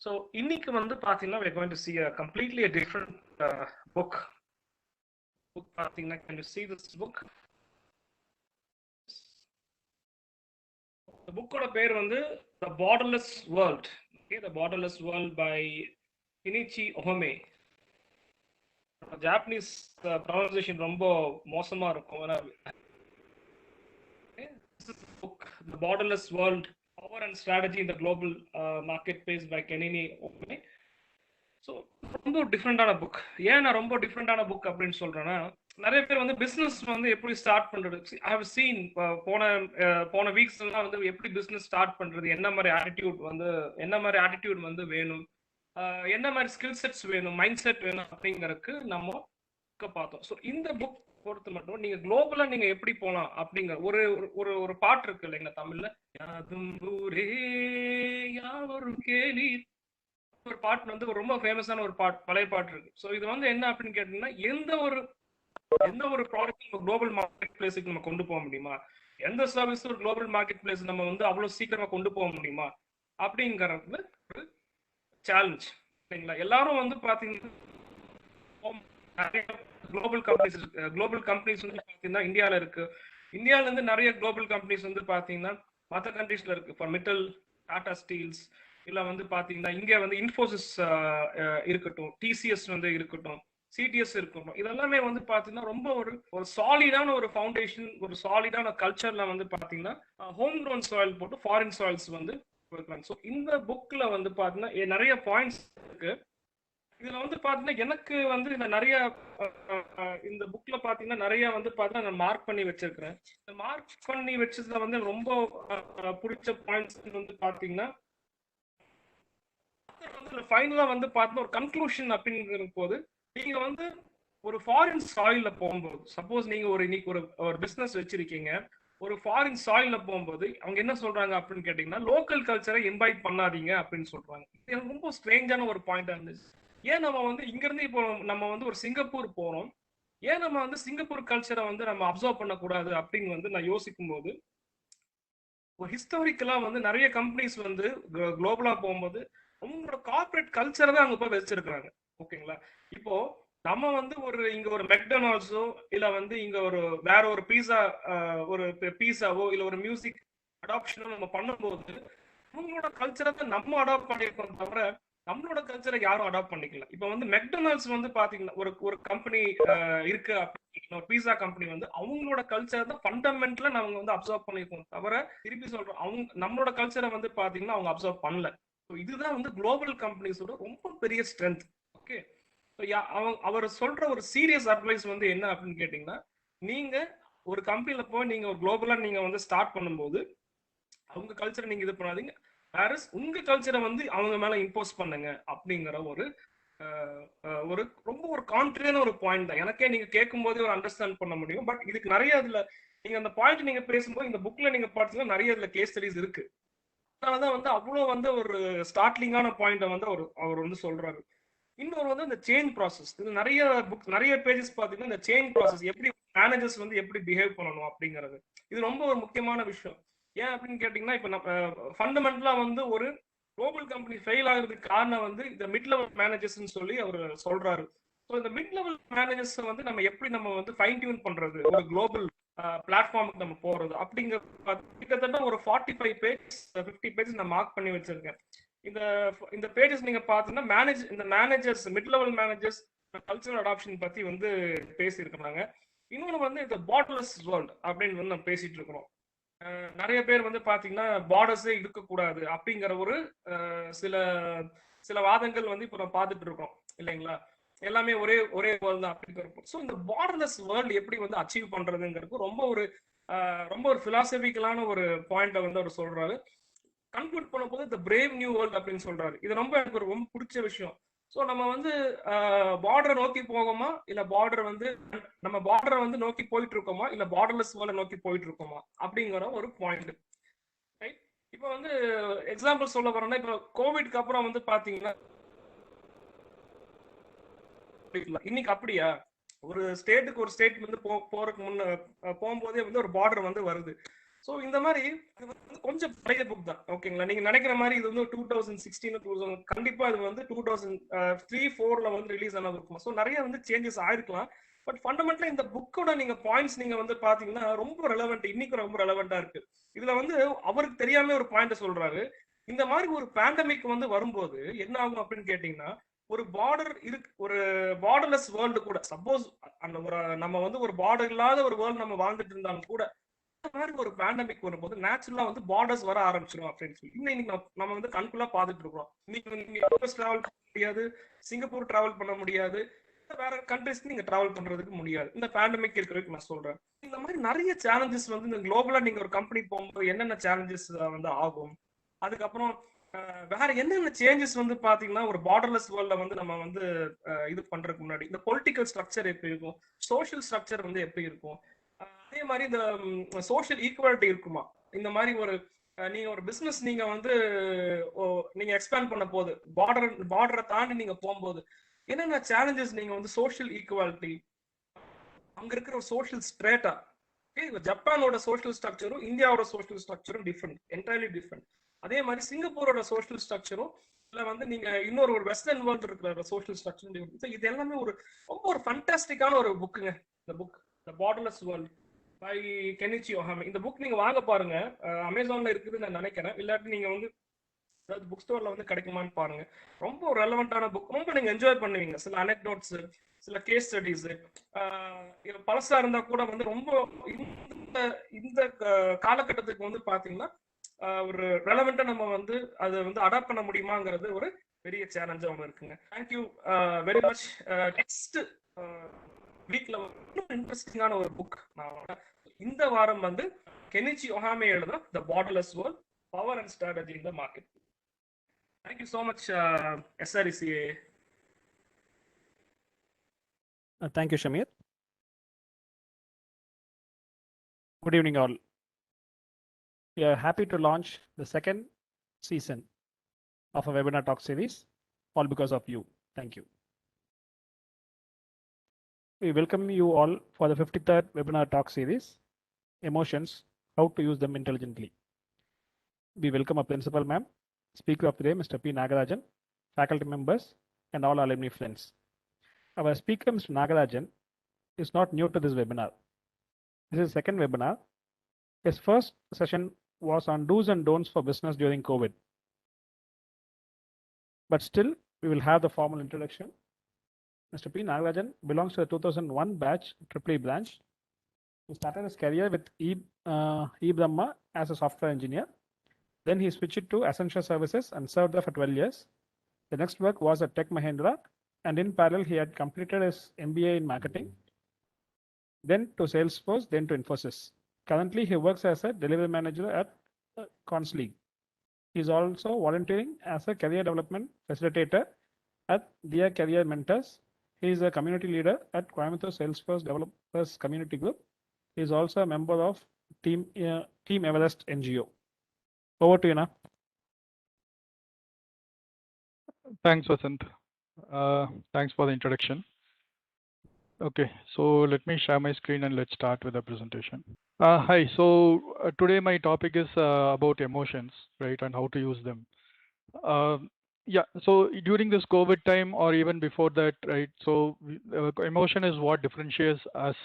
So இன்னைக்கு வந்து பாத்தீங்கன்னா we're going to see a completely a different book. Book பாத்தீங்கன்னா can you see this book? The book ஓட பேர் வந்து The Borderless World. Okay, The Borderless World by Kenichi Ohome. Japanese pronunciation ரொம்ப மோசமா இருக்கும். This is the book The Borderless World Power and Strategy in the Global Marketplace by Kenichi Ohome. So ரொம்ப டிஃப்ரெண்டான book. ஏன் நான் ரொம்ப டிஃப்ரெண்டான book அப்படின்னு சொல்றேன்னா, நிறைய பேர் வந்து பிசினஸ் வந்து எப்படி ஸ்டார்ட் பண்றது, ஐ ஹவ் சீன் போன வீக்ஸ் எல்லாம் வந்து எப்படி பிசினஸ் ஸ்டார்ட் பண்றது, என்ன மாதிரி ஆட்டிடியூட் வந்து வேணும், என்ன மாதிரி ஸ்கில் செட்ஸ் வேணும், மைண்ட் செட் வேணும் அப்படிங்கறதுக்கு நம்ம பார்த்தோம். ஸோ இந்த புக் பொறுத்து மட்டும் நீங்க குளோபலா நீங்க எப்படி போலாம் அப்படிங்கிற ஒரு ஒரு ஒரு பாட்டு இருக்கு இல்லைங்களா தமிழ்ல, யாதும் ஊரே யாவரும் கேலி ஒரு பாட்டு வந்து ரொம்ப ஃபேமஸான ஒரு பாட்டு, பழைய பாட்டு இருக்கு. ஸோ இது வந்து என்ன அப்படின்னு கேட்டீங்கன்னா, எந்த ஒரு ப்ராடக்ட் குளோபல் மார்க்கெட் பிளேஸுக்கு நம்ம கொண்டு போக முடியுமா, எந்த சர்வீஸ் ஒரு குளோபல் மார்க்கெட் பிளேஸ் நம்ம வந்து அவ்வளவு சீக்கிரமா கொண்டு போக முடியுமா அப்படிங்கிறது ஒரு சேலஞ்ச் இல்லைங்களா. எல்லாரும் வந்து பாத்தீங்கன்னா குளோபல் கம்பெனிஸ் வந்து பாத்தீங்கன்னா இந்தியால இருக்கு. இந்தியால இருந்து நிறைய குளோபல் கம்பெனிஸ் வந்து பாத்தீங்கன்னா மற்ற கண்ட்ரீஸ்ல இருக்கு. ஃபார் மிட்டல், டாடா ஸ்டீல்ஸ், இல்ல வந்து பாத்தீங்கன்னா இங்க வந்து இன்ஃபோசிஸ் இருக்கட்டும், டிசிஎஸ் வந்து இருக்கட்டும், சிடிஎஸ் இருக்கட்டும், இதெல்லாமே வந்து பாத்தீங்கன்னா ரொம்ப ஒரு சாலிடான ஒரு ஃபவுண்டேஷன், ஒரு சாலிடான கல்ச்சர்ல வந்து பாத்தீங்கன்னா ஹோம் க்ரோன் சாயில் போட்டு ஃபாரின் சாயில்ஸ் வந்து கொடுக்குறாங்க. ஸோ இந்த புக்ல வந்து பாத்தீங்கன்னா நிறைய பாயிண்ட்ஸ் இருக்கு. இதுல வந்து பாத்தீங்கன்னா எனக்கு வந்து இந்த நிறைய இந்த புக்ல பாத்தீங்கன்னா நிறைய வந்து பாத்தீங்கன்னா நான் மார்க் பண்ணி வச்சிருக்கிறேன். இந்த மார்க் பண்ணி வச்சதுல வந்து ரொம்ப பிடிச்ச பாயிண்ட்ஸ் வந்து பாத்தீங்கன்னா ஃபைனலா வந்து பார்த்தா ஒரு கன்க்ளூஷன் அப்படிங்கிற போது, நீங்க வந்து ஒரு ஃபாரின் சாயில்ல போகும்போது, சப்போஸ் நீங்க இன்னைக்கு ஒரு பிசினஸ் வச்சிருக்கீங்க, ஒரு ஃபாரின் சாயில்ல போகும்போது அவங்க என்ன சொல்றாங்க அப்படின்னு கேட்டீங்கன்னா, லோக்கல் கல்ச்சரை இன்வைட் பண்ணாதீங்க அப்படின்னு சொல்றாங்க. எனக்கு ரொம்ப ஸ்ட்ரேஞ்சான ஒரு பாயிண்டா இருந்துச்சு. ஏன் நம்ம வந்து இங்க இருந்து இப்போ நம்ம வந்து ஒரு சிங்கப்பூர் போறோம், ஏன் நம்ம வந்து சிங்கப்பூர் கல்ச்சரை வந்து நம்ம அப்சர்வ் பண்ணக்கூடாது அப்படின்னு வந்து நான் யோசிக்கும் போது, ஒரு ஹிஸ்டாரிக்கலா வந்து நிறைய கம்பெனிஸ் வந்து குளோபலா போகும்போது அவங்களோட கார்பரேட் கல்ச்சரை தான் அங்க போய் வச்சிருக்காங்க. ஓகேங்களா. இப்போ நம்ம வந்து இங்க ஒரு மெக்டொனால்ட்ஸோ இல்ல வந்து இங்க வேற ஒரு பீஸாவோ இல்ல ஒரு மியூசிக் அடாப்ஷனோ நம்ம பண்ணும்போது அவங்களோட கல்ச்சரை தான் நம்ம அடாப்ட் பண்ணிருக்கோம் தவிர நம்மளோட கல்ச்சரை யாரும் அடாப்ட் பண்ணிக்கல. இப்ப வந்து மெக்டொனால்ட்ஸ் வந்து பாத்தீங்கன்னா ஒரு கம்பெனி இருக்கு அப்படின்னா, ஒரு பீஸா கம்பெனி வந்து அவங்களோட கல்ச்சர் தான் ஃபண்டமெண்டலா நம்ம வந்து அப்சர்வ் பண்ணிருக்கோம் தவிர, திருப்பி சொல்றோம், நம்மளோட கல்ச்சரை வந்து பாத்தீங்கன்னா அவங்க அப்சர்வ் பண்ணல. இதுதான் வந்து குளோபல் கம்பெனிஸோட ரொம்ப பெரிய ஸ்ட்ரென்த். ஓகே, அவர் சொல்ற ஒரு சீரியஸ் அட்வைஸ் வந்து என்ன அப்படின்னு கேட்டீங்கன்னா, நீங்க ஒரு கம்பெனில போய் நீங்க ஒரு குளோபலா நீங்க வந்து ஸ்டார்ட் பண்ணும்போது அவங்க கல்ச்சரை நீங்க இது பண்ணாதீங்க, வேற உங்க கல்ச்சரை வந்து அவங்க மேல இம்போஸ் பண்ணுங்க அப்படிங்கிற ஒரு ரொம்ப ஒரு கான்ட்ரியான ஒரு பாயிண்ட் தான். எனக்கே நீங்க கேட்கும் போதே ஒரு அண்டர்ஸ்டாண்ட் பண்ண முடியும். பட் இதுக்கு நிறைய அதுல நீங்க அந்த பாயிண்ட் நீங்க பேசும்போது இந்த புக்ல நீங்க பார்த்தீங்கன்னா நிறைய இதுல கேஸ் ஸ்டடிஸ் இருக்கு. அதனாலதான் வந்து அவ்வளவு வந்து ஒரு ஸ்டார்ட்லிங்கான பாயிண்ட வந்து அவர் வந்து சொல்றாரு. இன்னொரு வந்து இந்த சேஞ்ச் ப்ராசஸ், இது நிறைய பேஜஸ் பாத்தீங்கன்னா இந்த சேஞ்ச் ப்ராசஸ் எப்படி மேனேஜர்ஸ் வந்து எப்படி பிஹேவ் பண்ணணும் அப்படிங்கிறது, இது ரொம்ப ஒரு முக்கியமான விஷயம். ஏன் அப்படின்னு கேட்டீங்கன்னா, இப்ப நம்ம ஃபண்டமெண்டலா வந்து ஒரு குளோபல் கம்பெனி ஃபெயில் ஆகுறதுக்கு காரணம் வந்து இந்த மிட் லெவல் மேனேஜர்ஸ் சொல்லி அவர் சொல்றாரு. ஸோ இந்த மிட் லெவல் மேனேஜர்ஸ் வந்து நம்ம எப்படி நம்ம வந்து ஃபைன் டியூன் பண்றது, ஒரு குளோபல் பிளாட்ஃபார்முக்கு நம்ம போறது அப்படிங்கிற கிட்டத்தட்ட ஒரு 45 பேஜ் 50 பேஜ் நான் மார்க் பண்ணி வச்சிருக்கேன். இந்த பேஜஸ் நீங்க பாத்தீங்கன்னா இந்த managers, mid level managers cultural adoption பத்தி வந்து பேசியிருக்கிறாங்க. இன்னொன்று வந்து இந்த பார்டர்லெஸ் வேர்ல்ட் அப்படின்னு வந்து நம்ம பேசிட்டு இருக்கிறோம். நிறைய பேர் வந்து பாத்தீங்கன்னா பார்டர்ஸே இருக்கக்கூடாது அப்படிங்கிற ஒரு சில சில வாதங்கள் வந்து இப்போ நம்ம பார்த்துட்டு இருக்கோம் இல்லைங்களா. எல்லாமே ஒரே வேர்ல்ட் தான் அப்படிங்கிறப்போ, ஸோ இந்த பார்டர்லெஸ் வேர்ல்டு எப்படி வந்து அச்சீவ் பண்றதுங்கிறது ரொம்ப ஒரு பிலாசபிக்கலான ஒரு பாயிண்ட வந்து அவர் சொல்றாரு. கன்க்ளூட் பண்ணும்போது தி பிரேவ் நியூ வேர்ல்ட் அப்படின்னு சொல்றாரு. இது எனக்கு ரொம்ப பிடிச்ச விஷயம். ஸோ நம்ம வந்து பார்டரை நோக்கி போகோமா, இல்ல நம்ம பார்டரை வந்து நோக்கி போயிட்டு இருக்கோமா, இல்ல பார்டர்லெஸ் வேர்ல்ட நோக்கி போயிட்டு இருக்கோமா அப்படிங்கிற ஒரு பாயிண்ட். ரைட். இப்போ வந்து எக்ஸாம்பிள் சொல்ல போறோம்னா, இப்போ கோவிட்க்கு அப்புறம் வந்து பாத்தீங்கன்னா இன்னைக்கு அப்படியா, ஒரு ஸ்டேட்டுக்கு ஒரு ஸ்டேட் வந்து போறதுக்கு முன்ன போகும்போதே வந்து ஒரு பார்டர் வந்து வருது. ஸோ இந்த மாதிரி இது வந்து கொஞ்சம் பழைய புக் தான், ஓகேங்களா. நீங்க நினைக்கிற மாதிரி இது வந்து 2016 கண்டிப்பா இது வந்து 2003-4 வந்து ரிலீஸ் ஆனது இருக்கும். ஸோ நிறைய வந்து சேஞ்சஸ் ஆயிருக்கலாம். பட் ஃபண்டமெண்டலா இந்த புக்கோட நீங்க பாயிண்ட்ஸ் நீங்க வந்து பாத்தீங்கன்னா ரொம்ப ரெலவெண்ட், இன்னைக்கு ரொம்ப ரெலவெண்டா இருக்கு. இதுல வந்து அவருக்கு தெரியாம ஒரு பாயிண்ட் சொல்றாரு. இந்த மாதிரி ஒரு பேண்டமிக் வந்து வரும்போது என்ன ஆகும் அப்படின்னு கேட்டீங்கன்னா, ஒரு பார்டர் இருக்கு, ஒரு பார்டர்லெஸ் வேர்ல்டு கூட சப்போஸ் அந்த ஒரு நம்ம வந்து ஒரு பார்டர் இல்லாத ஒரு வேர்ல்டு நம்ம வாழ்ந்துட்டு இருந்தாலும் கூட இந்த மாதிரி ஒரு பேண்டமிக் வரும்போது நேச்சுரலா வந்து பார்டர்ஸ் வர ஆரம்பிச்சிடும் அப்படின்னு சொல்லி இன்னைக்கு நம்ம வந்து கண்குள்ளா பார்த்துட்டு இருக்கோம். இன்னைக்கு நீங்க யூஎஸ் டிராவல் பண்ண முடியாது, சிங்கப்பூர் டிராவல் பண்ண முடியாது, வேற கண்ட்ரிஸ்க்கு நீங்க டிராவல் பண்றதுக்கு முடியாது இந்த பேண்டமிக் இருக்கிறதுக்கு நான் சொல்றேன். இந்த மாதிரி நிறைய சேலஞ்சஸ் வந்து இந்த குளோபலா நீங்க ஒரு கம்பெனி போகும்போது என்னென்ன சேலஞ்சஸ் வந்து ஆகும். அதுக்கப்புறம் வேற என்னென்ன சேஞ்சஸ் வந்து பாத்தீங்கன்னா ஒரு பார்டர்லெஸ் வேர்ல்ட்ல வந்து நம்ம வந்து இது பண்றதுக்கு முன்னாடி இந்த பொலிட்டிக்கல் ஸ்ட்ரக்சர் எப்படி இருக்கும், சோஷியல் ஸ்ட்ரக்சர் வந்து எப்படி இருக்கும், அதே மாதிரி இந்த சோஷியல் ஈக்குவாலிட்டி இருக்குமா. இந்த மாதிரி ஒரு நீங்க ஒரு பிசினஸ் நீங்க வந்து நீங்க எக்ஸ்பேண்ட் பண்ண போது பார்டரை தாண்டி நீங்க போகும்போது என்னென்ன சேலஞ்சஸ் நீங்க வந்து சோஷியல் ஈக்குவாலிட்டி, அங்க இருக்கிற ஒரு சோஷியல் ஸ்ட்ரேட்டா. ஜப்பானோட சோஷியல் ஸ்ட்ரக்சரும் இந்தியாவோட சோஷியல் ஸ்ட்ரக்சரும் டிஃப்ரெண்ட், என்டையர்லி டிஃப்ரெண்ட். அதே மாதிரி சிங்கப்பூரோட சோஷியல் ஸ்ட்ரக்சரும் இல்ல வந்து நீங்க இன்னொரு ஒரு வெஸ்டர்ன் வேர்ல்டு இருக்கிற சோஷியல் ஸ்ட்ரக்சர், இது எல்லாமே ஒரு ரொம்ப ஒரு ஃபண்டாஸ்டிக்கான ஒரு புக்குங்க. இந்த book the borderless world by Kenichi Ohmae. இந்த புக் நீங்க வாங்க பாருங்க, அமேசான்ல இருக்குதுன்னு நான் நினைக்கிறேன். இல்லாட்டி நீங்க வந்து அதாவது புக் ஸ்டோர்ல வந்து கிடைக்குமான்னு பாருங்க. ரொம்ப ஒரு ரெலவெண்டான புக், ரொம்ப நீங்க என்ஜாய் பண்ணுவீங்க. சில அனெக்டோட்ஸ், சில கேஸ் ஸ்டடிஸ் பழசா இருந்தா கூட வந்து ரொம்ப இந்த இந்த காலகட்டத்துக்கு வந்து பாத்தீங்கன்னா ஒரு ரெலவெண்டா நம்ம வந்து அதை வந்து அடாப்ட் பண்ண முடியுமாங்கிறது ஒரு பெரிய சேலஞ்சா ஒன்று இருக்குங்க. Thank you very much. நெக்ஸ்ட் வீக்ல இன்னும் இன்ட்ரெஸ்டிங்கான ஒரு புக் நான் இந்த வாரம் வந்து கெனிச்சி ஒஹாமே எழுத the borderless world power and strategy in the market. Thank you so much SRECA. Thank you, Shamir. Good evening, all. We are happy to launch the second season of a webinar talk series, all because of you. Thank you. We welcome you all for the 53rd webinar talk series, Emotions, How to Use Them Intelligently. We welcome our principal ma'am, speaker of the day, Mr. P. Nagarajan, faculty members, and all alumni friends. Our speaker, Mr. Nagarajan, is not new to this webinar. This is the second webinar. His first session was on do's and don'ts for business during COVID. But still, we will have the formal introduction. Mr. P. Nagarajan belongs to the 2001 batch, Triple E branch. He started his career with eBrahma as a software engineer. Then he switched to Accenture Services and served there for 12 years. The next work was at Tech Mahindra, and in parallel, he had completed his MBA in marketing, then to Salesforce, then to Infosys. Currently, he works as a delivery manager at Consleague. He is also volunteering as a career development facilitator at Dear Career Mentors. He is a community leader at Coimbatore Salesforce Developers Community Group. He is also a member of Team Everest NGO. Over to you now. Thanks, Vasant. Thanks for the introduction. Okay, so let me share my screen and let's start with the presentation. Hi, so today my topic is about emotions, right, and how to use them. Yeah, so during this COVID time or even before that, right, so emotion is what differentiates us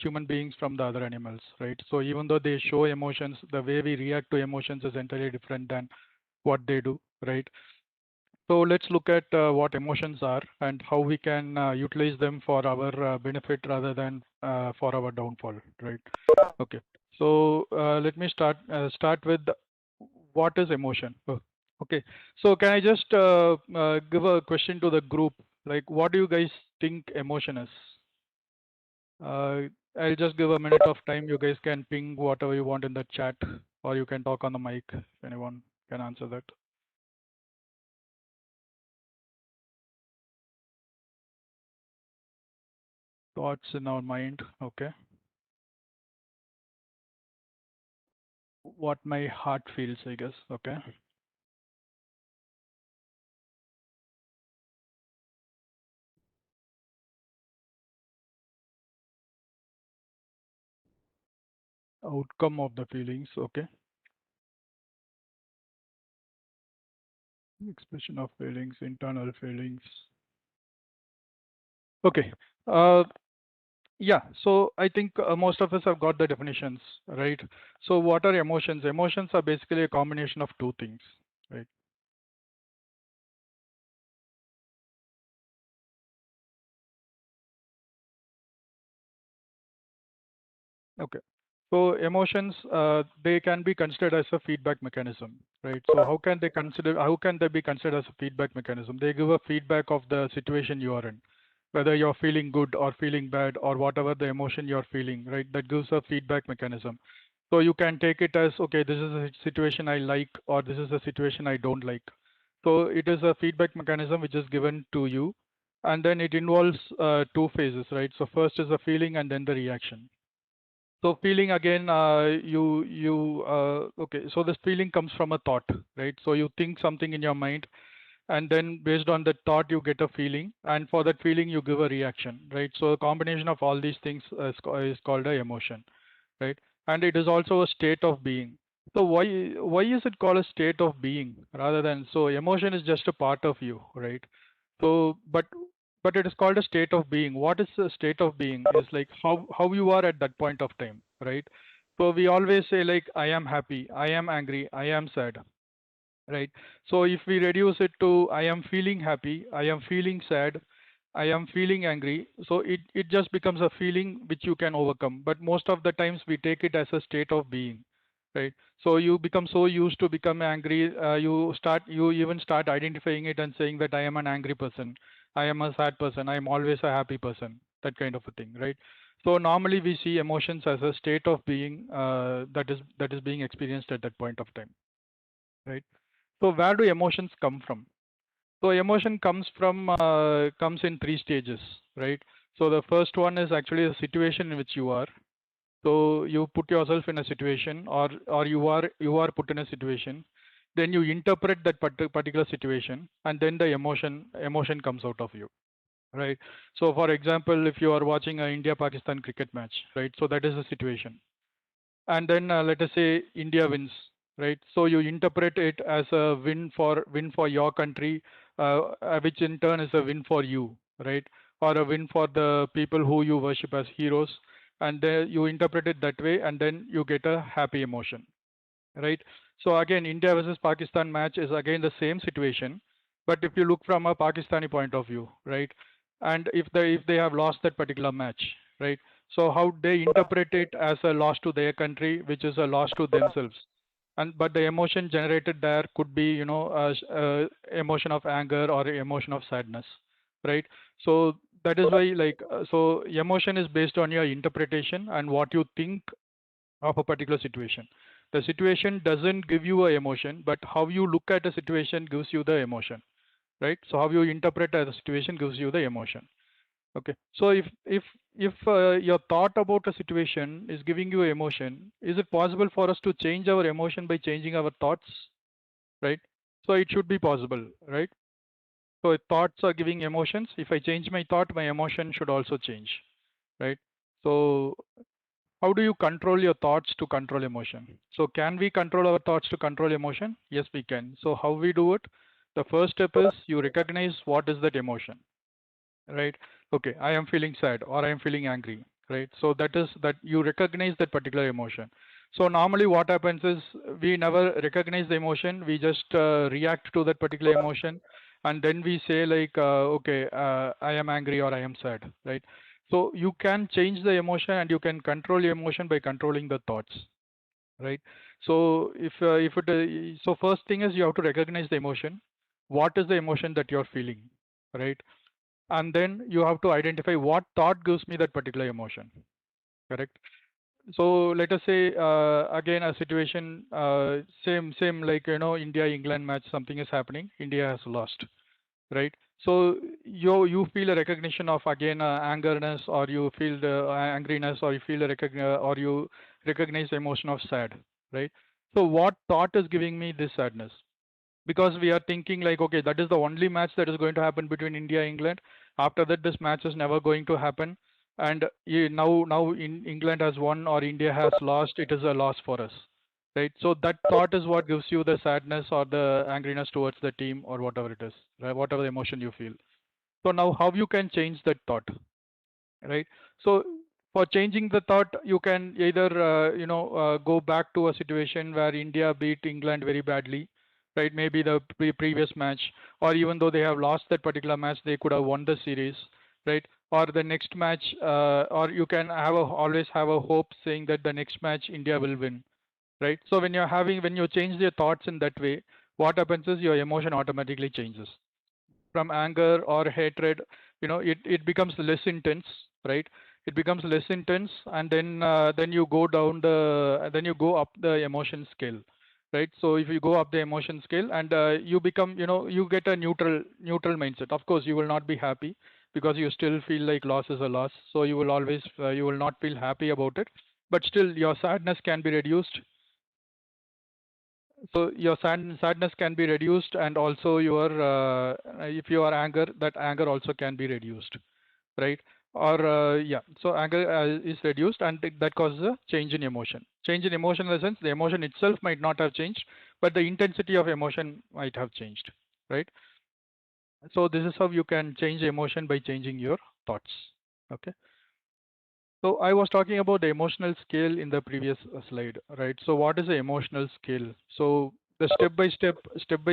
human beings from the other animals, right? So even though they show emotions, the way we react to emotions is entirely different than what they do, right? So let's look at what emotions are and how we can utilize them for our benefit rather than for our downfall, right? Okay. So let me start with what is emotion. Oh, okay. So can I just give a question to the group? Like, what do you guys think emotion is? I'll just give a minute of time. You guys can ping whatever you want in the chat, or you can talk on the mic if anyone can answer that. Thoughts in our mind. Okay. What my heart feels, I guess. Okay. outcome of the feelings. Okay. Expression of feelings, internal feelings. Okay. Yeah, so I think most of us have got the definitions, right? So what are emotions? Emotions are basically a combination of two things, right? Okay. So emotions, they can be considered as a feedback mechanism, right? So how can they be considered as a feedback mechanism? They give a feedback of the situation you are in, whether you're feeling good or feeling bad or whatever the emotion you're feeling, right? That gives a feedback mechanism. So you can take it as, okay, this is a situation I like, or this is a situation I don't like. So it is a feedback mechanism which is given to you, and then it involves two phases, right? So first is the feeling and then the reaction. So feeling again, okay, so this feeling comes from a thought, right? So you think something in your mind, and then based on that thought, you get a feeling, and for that feeling, you give a reaction, right? So a combination of all these things is called a emotion, right? And it is also a state of being. So why is it called a state of being rather than, so emotion is just a part of you, right? So but it is called a state of being. What is a state of being is like how you are at that point of time, right? So we always say like I am happy, I am angry, I am sad, right? So if we reduce it to I am feeling happy, I am feeling sad, I am feeling angry, so it just becomes a feeling which you can overcome. But most of the times we take it as a state of being, right? So you become so used to become angry, you even start identifying it and saying that I am an angry person, I am a sad person, I am always a happy person, that kind of a thing, right? So normally we see emotions as a state of being that is being experienced at that point of time, right? So where do emotions come from? So emotion comes in three stages, right? So the first one is actually the situation in which you are. So you put yourself in a situation, or you are put in a situation. Then you interpret that particular situation, and then the emotion comes out of you, right? So for example, if you are watching a India-Pakistan cricket match, right? So that is the situation, and then let us say India wins, right? So you interpret it as a win for your country, which in turn is a win for you, right? Or a win for the people who you worship as heroes, and you interpret it that way, and then you get a happy emotion, right? So again, India versus Pakistan match is again the same situation, but if you look from a Pakistani point of view, right? And if they have lost that particular match, right? So how they interpret it as a loss to their country, which is a loss to themselves. And but the emotion generated there could be, emotion of anger or emotion of sadness, right? So that is why, like, so emotion is based on your interpretation and what you think of a particular situation. The situation doesn't give you a emotion, but how you look at a situation gives you the emotion, right? So how you interpret a situation gives you the emotion. Okay. So if your thought about a situation is giving you emotion, is it possible for us to change our emotion by changing our thoughts, right? So it should be possible, right? So if thoughts are giving emotions. If I change my thought, my emotion should also change, right? So how do you control your thoughts to control emotion? So can we control our thoughts to control emotion? Yes, we can. So how we do it? The first step is you recognize what is that emotion, right? Okay, I am feeling sad or I am feeling angry, right? So that is that you recognize that particular emotion. So normally what happens is we never recognize the emotion. We just react to that particular emotion, and then we say like, okay, I am angry or I am sad, right? So you can change the emotion and you can control your emotion by controlling the thoughts, right? So so first thing is you have to recognize the emotion. What is the emotion that you're feeling, right? And then you have to identify what thought gives me that particular emotion, correct? So let us say again a situation, same like, India England match, something is happening, India has lost, right? So you feel a recognition of again angerness, or you feel the angriness, or you feel or you recognize the emotion of sad, right? So what thought is giving me this sadness? Because we are thinking like, okay, that is the only match that is going to happen between India and England. After that, this match is never going to happen. and now in England has won or India has lost, it is a loss for us, right? So that thought is what gives you the sadness or the angriness towards the team or whatever it is, right? Whatever the emotion you feel. So now how you can change that thought, right? So for changing the thought, you can either go back to a situation where India beat England very badly, right? Maybe the previous match, or even though they have lost that particular match, they could have won the series, right? Or the next match, or you can always have a hope saying that the next match India will win, right? So when you change your thoughts in that way, what happens is your emotion automatically changes from anger or hatred. It becomes less intense, right? It becomes less intense, and then you go then you go up the emotion scale, right? So if you go up the emotion scale and you become, you get a neutral mindset. Of course you will not be happy because you still feel like loss is a loss, so you will always you will not feel happy about it, but still your sadness can be reduced. So your sadness can be reduced, and also your if you are anger, that anger also can be reduced, right? Or yeah, so anger is reduced, and that causes a change in emotion. Change in emotion in the sense the emotion itself might not have changed, but the intensity of emotion might have changed, right? So this is how you can change emotion, by changing your thoughts. Okay. So I was talking about the emotional scale in the previous slide, right? So what is the emotional scale? So the step by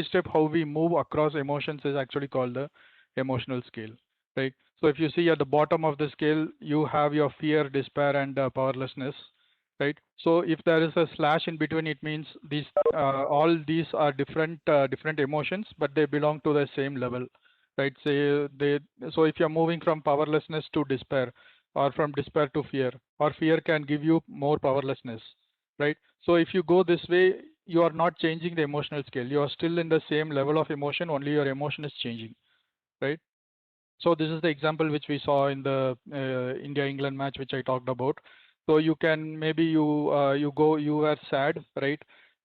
step how we move across emotions is actually called the emotional scale, right? So if you see at the bottom of the scale, you have your fear, despair, and powerlessness, right? So if there is a slash in between, it means these all these are different emotions, but they belong to the same level, right? So if you're moving from powerlessness to despair, or from despair to fear, or fear can give you more powerlessness, right? So if you go this way, you are not changing the emotional scale. You are still in the same level of emotion, only your emotion is changing, right? So this is the example which we saw in the India-England match, which I talked about. So you can, maybe you were sad, right?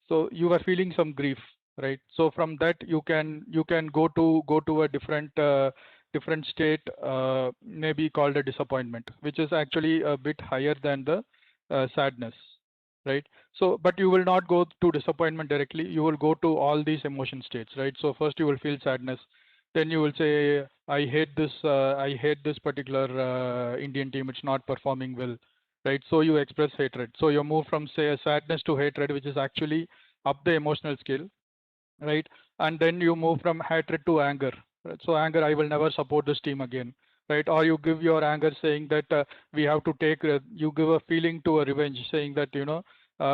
So you were feeling some grief, right? So from that you can go to a different state, maybe called a disappointment, which is actually a bit higher than the sadness, right? So but you will not go to disappointment directly. You will go to all these emotion states, right? So first you will feel sadness, then you will say, I hate this particular Indian team, it's not performing well, right? So you express hatred. So you move from, say, a sadness to hatred, which is actually up the emotional scale, right? And then you move from hatred to anger, right? So anger, I will never support this team again, right? Or you give your anger saying that we have to take, you give a feeling to a revenge, saying that,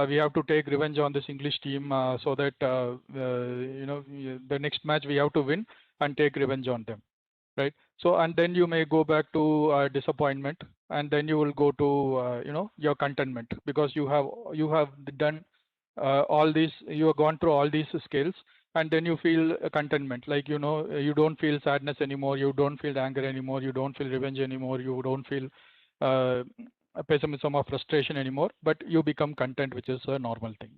we have to take revenge on this English team, so that, the next match we have to win and take revenge on them, right? So, and then you may go back to disappointment, and then you will go to, your contentment, because you have done all these, you have gone through all these skills, and then you feel contentment, like, you don't feel sadness anymore, you don't feel anger anymore, you don't feel revenge anymore, you don't feel uh, pessimism or frustration anymore, but you become content, which is a normal thing,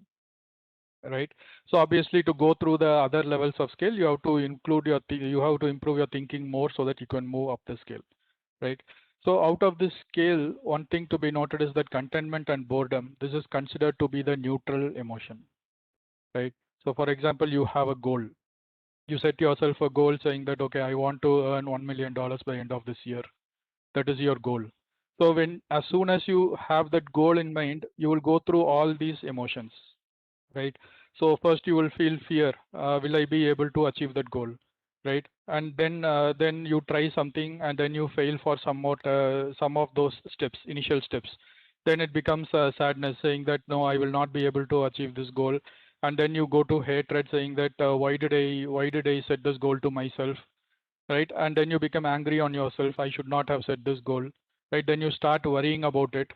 right? So obviously to go through the other levels of scale, you have to include you have to improve your thinking more so that you can move up the scale, right? So out of this scale, one thing to be noted is that contentment and boredom, this is considered to be the neutral emotion, right? So for example, you have a goal. You set yourself a goal saying that, okay, I want to earn $1 million by end of this year. That is your goal. So as soon as you have that goal in mind, you will go through all these emotions, right? So first you will feel fear. Will I be able to achieve that goal, right? And then you try something, and then you fail for some of those steps, initial steps. Then it becomes sadness, saying that no, I will not be able to achieve this goal. And then you go to hatred, saying that why did I set this goal to myself, right? And then you become angry on yourself. I should not have set this goal, right? Then you start worrying about it,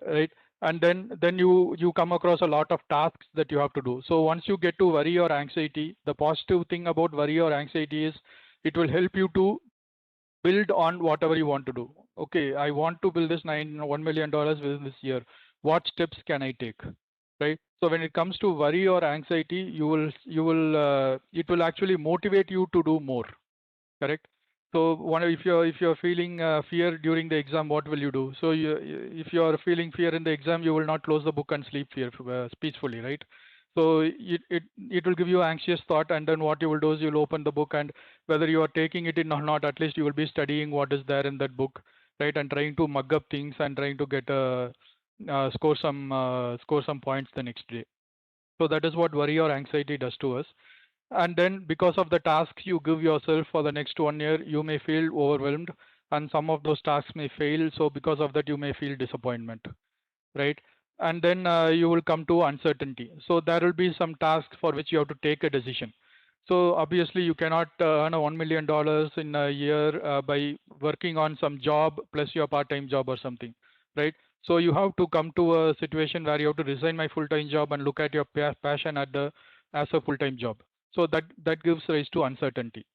right? And then you come across a lot of tasks that you have to do. So once you get to worry or anxiety, the positive thing about worry or anxiety is it will help you to build on whatever you want to do. Okay, I want to build this $1 million within this year. What steps can I take, right? So when it comes to worry or anxiety, it will actually motivate you to do more, correct? So if you're feeling fear during the exam, what will you do? So if you are feeling fear in the exam, you will not close the book and sleep peacefully, right? So it will give you anxious thought, and then what you will do is you'll open the book, and whether you are taking it in or not, at least you will be studying what is there in that book, right? And trying to mug up things and trying to get score some points the next day. So that is what worry or anxiety does to us. And then because of the tasks you give yourself for the next 1 year, you may feel overwhelmed, and some of those tasks may fail. So because of that, you may feel disappointment, right? And then you will come to uncertainty. So there will be some tasks for which you have to take a decision. So obviously you cannot earn $1 million in a year by working on some job plus your part-time job or something, right? So you have to come to a situation where you have to resign my full-time job and look at your passion as a full-time job. So that gives rise to uncertainty,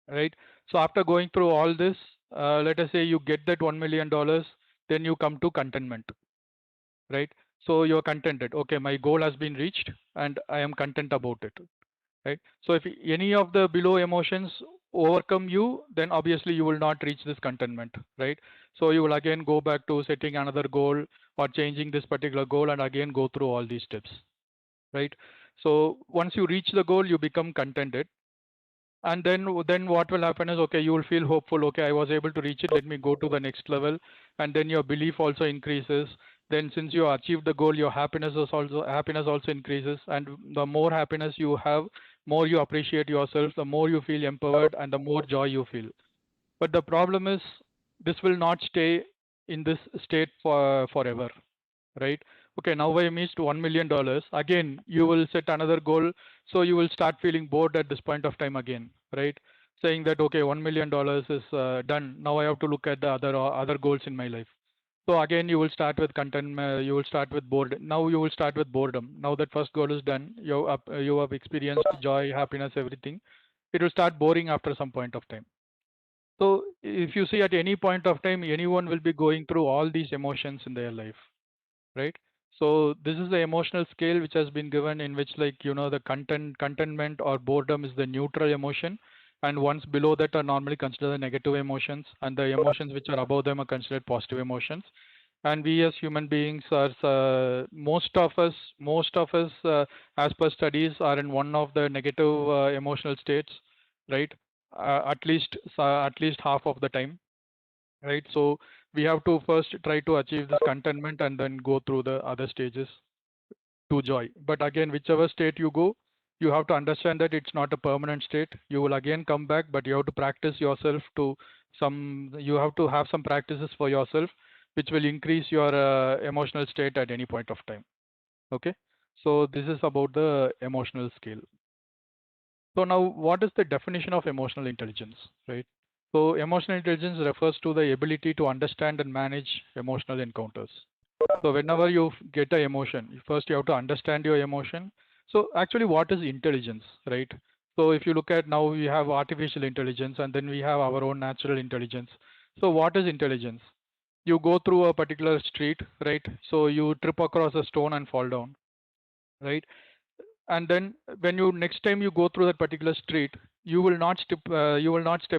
right? So after going through all this, let us say you get that $1 million, then you come to contentment, right? So you're contented. Okay, my goal has been reached and I am content about it, right? So if any of the below emotions overcome you, then obviously you will not reach this contentment, right? So you will again go back to setting another goal or changing this particular goal and again go through all these steps, right? So once you reach the goal, you become contented. And then what will happen is, okay, you will feel hopeful. Okay, I was able to reach it. Let me go to the next level. And then your belief also increases. Then since you achieved the goal, your happiness also increases. And the more happiness you have, more you appreciate yourself, the more you feel empowered and the more joy you feel. But the problem is this will not stay in this state forever, right? Okay, now I missed $1 million. Again, you will set another goal. So you will start feeling bored at this point of time again, right? Saying that, okay, $1 million is done. Now I have to look at the other goals in my life. So again, you will start with content. You will start with boredom. Now you will start with boredom. Now that first goal is done, you have experienced joy, happiness, everything. It will start boring after some point of time. So if you see at any point of time, anyone will be going through all these emotions in their life, right? So this is the emotional scale which has been given, in which, like, the contentment or boredom is the neutral emotion, and ones below that are normally considered the negative emotions, and the emotions which are above them are considered positive emotions. And we as human beings are most of us as per studies are in one of the negative emotional states, right? At least half of the time, right? So we have to first try to achieve this contentment and then go through the other stages to joy. But again, whichever state you go, you have to understand that it's not a permanent state. You will again come back, but you have to practice yourself you have to have some practices for yourself, which will increase your emotional state at any point of time. Okay. So this is about the emotional scale. So now, what is the definition of emotional intelligence, right? So emotional intelligence refers to the ability to understand and manage emotional encounters. So whenever you get an emotion, first you have to understand your emotion. So actually, what is intelligence, right? So if you look at, now we have artificial intelligence and then we have our own natural intelligence. So what is intelligence? You go through a particular street, right? So you trip across a stone and fall down, right? And then when you next time you go through that particular street, you will not step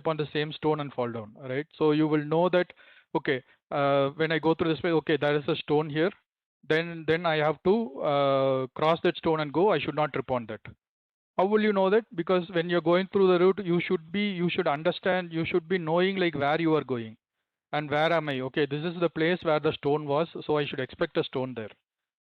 on the same stone and fall down, right? So you will know that, okay, when I go through this way, okay, there is a stone here, then I have to cross that stone and go. I should not trip on that. How will you know that? Because when you're going through the route, you should understand, you should be knowing like where you are going and where am I. Okay, this is the place where the stone was, so I should expect a stone there,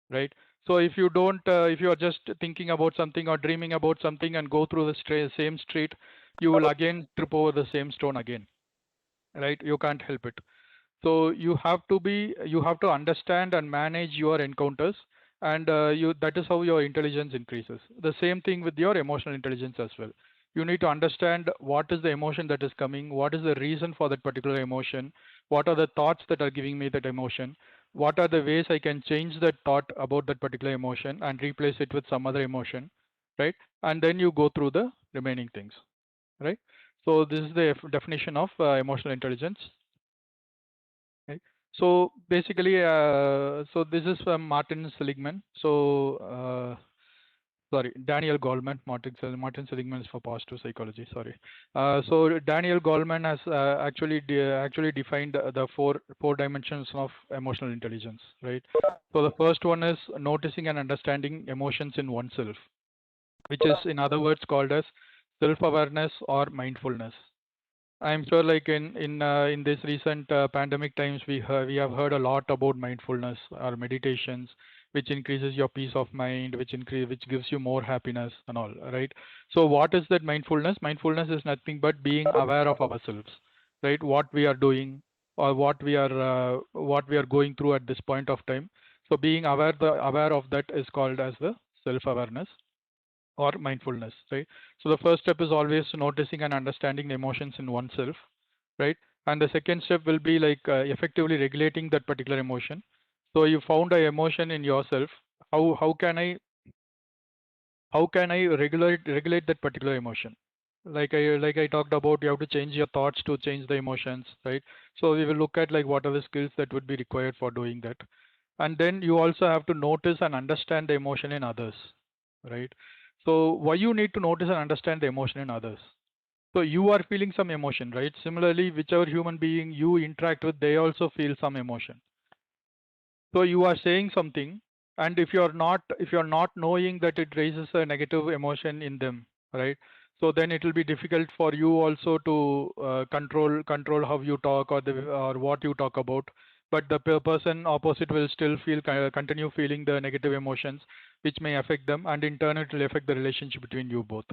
right? So if you don't, if you are just thinking about something or dreaming about something and go through the same street, you will again trip over the same stone again, right? You can't help it. So you have to understand and manage your encounters, and that is how your intelligence increases. The same thing with your emotional intelligence as well. You need to understand what is the emotion that is coming, what is the reason for that particular emotion, what are the thoughts that are giving me that emotion, what are the ways I can change that thought about that particular emotion and replace it with some other emotion, right? And then you go through the remaining things, right? So this is the definition of emotional intelligence. Right. So basically, so this is from Martin Seligman. So sorry, Daniel Goleman. Martin Seligman is for positive psychology. Sorry. So Daniel Goleman has actually defined the four dimensions of emotional intelligence, right? So the first one is noticing and understanding emotions in oneself, which is in other words called as self-awareness or mindfulness. I'm sure, like in this recent pandemic times, we have heard a lot about mindfulness or meditations, which increases your peace of mind, which gives you more happiness and all, right? So, what is that mindfulness? Mindfulness is nothing but being aware of ourselves, right? What we are doing or what we are going through at this point of time. So, being aware of that is called as the self-awareness or mindfulness, right? So the first step is always noticing and understanding the emotions in oneself, right? And the second step will be like effectively regulating that particular emotion. So you found an emotion in yourself. How can I regulate that particular emotion? Like I talked about, you have to change your thoughts to change the emotions, right? So we will look at like what are the skills that would be required for doing that. And then you also have to notice and understand the emotion in others, right? So why you need to notice and understand the emotion in others? So you are feeling some emotion, right? Similarly, whichever human being you interact with, they also feel some emotion. So you are saying something, and if you're not knowing that it raises a negative emotion in them, right? So then it will be difficult for you also to control how you talk or what you talk about. But the person opposite will still continue feeling the negative emotions, which may affect them, and in turn it will affect the relationship between you both,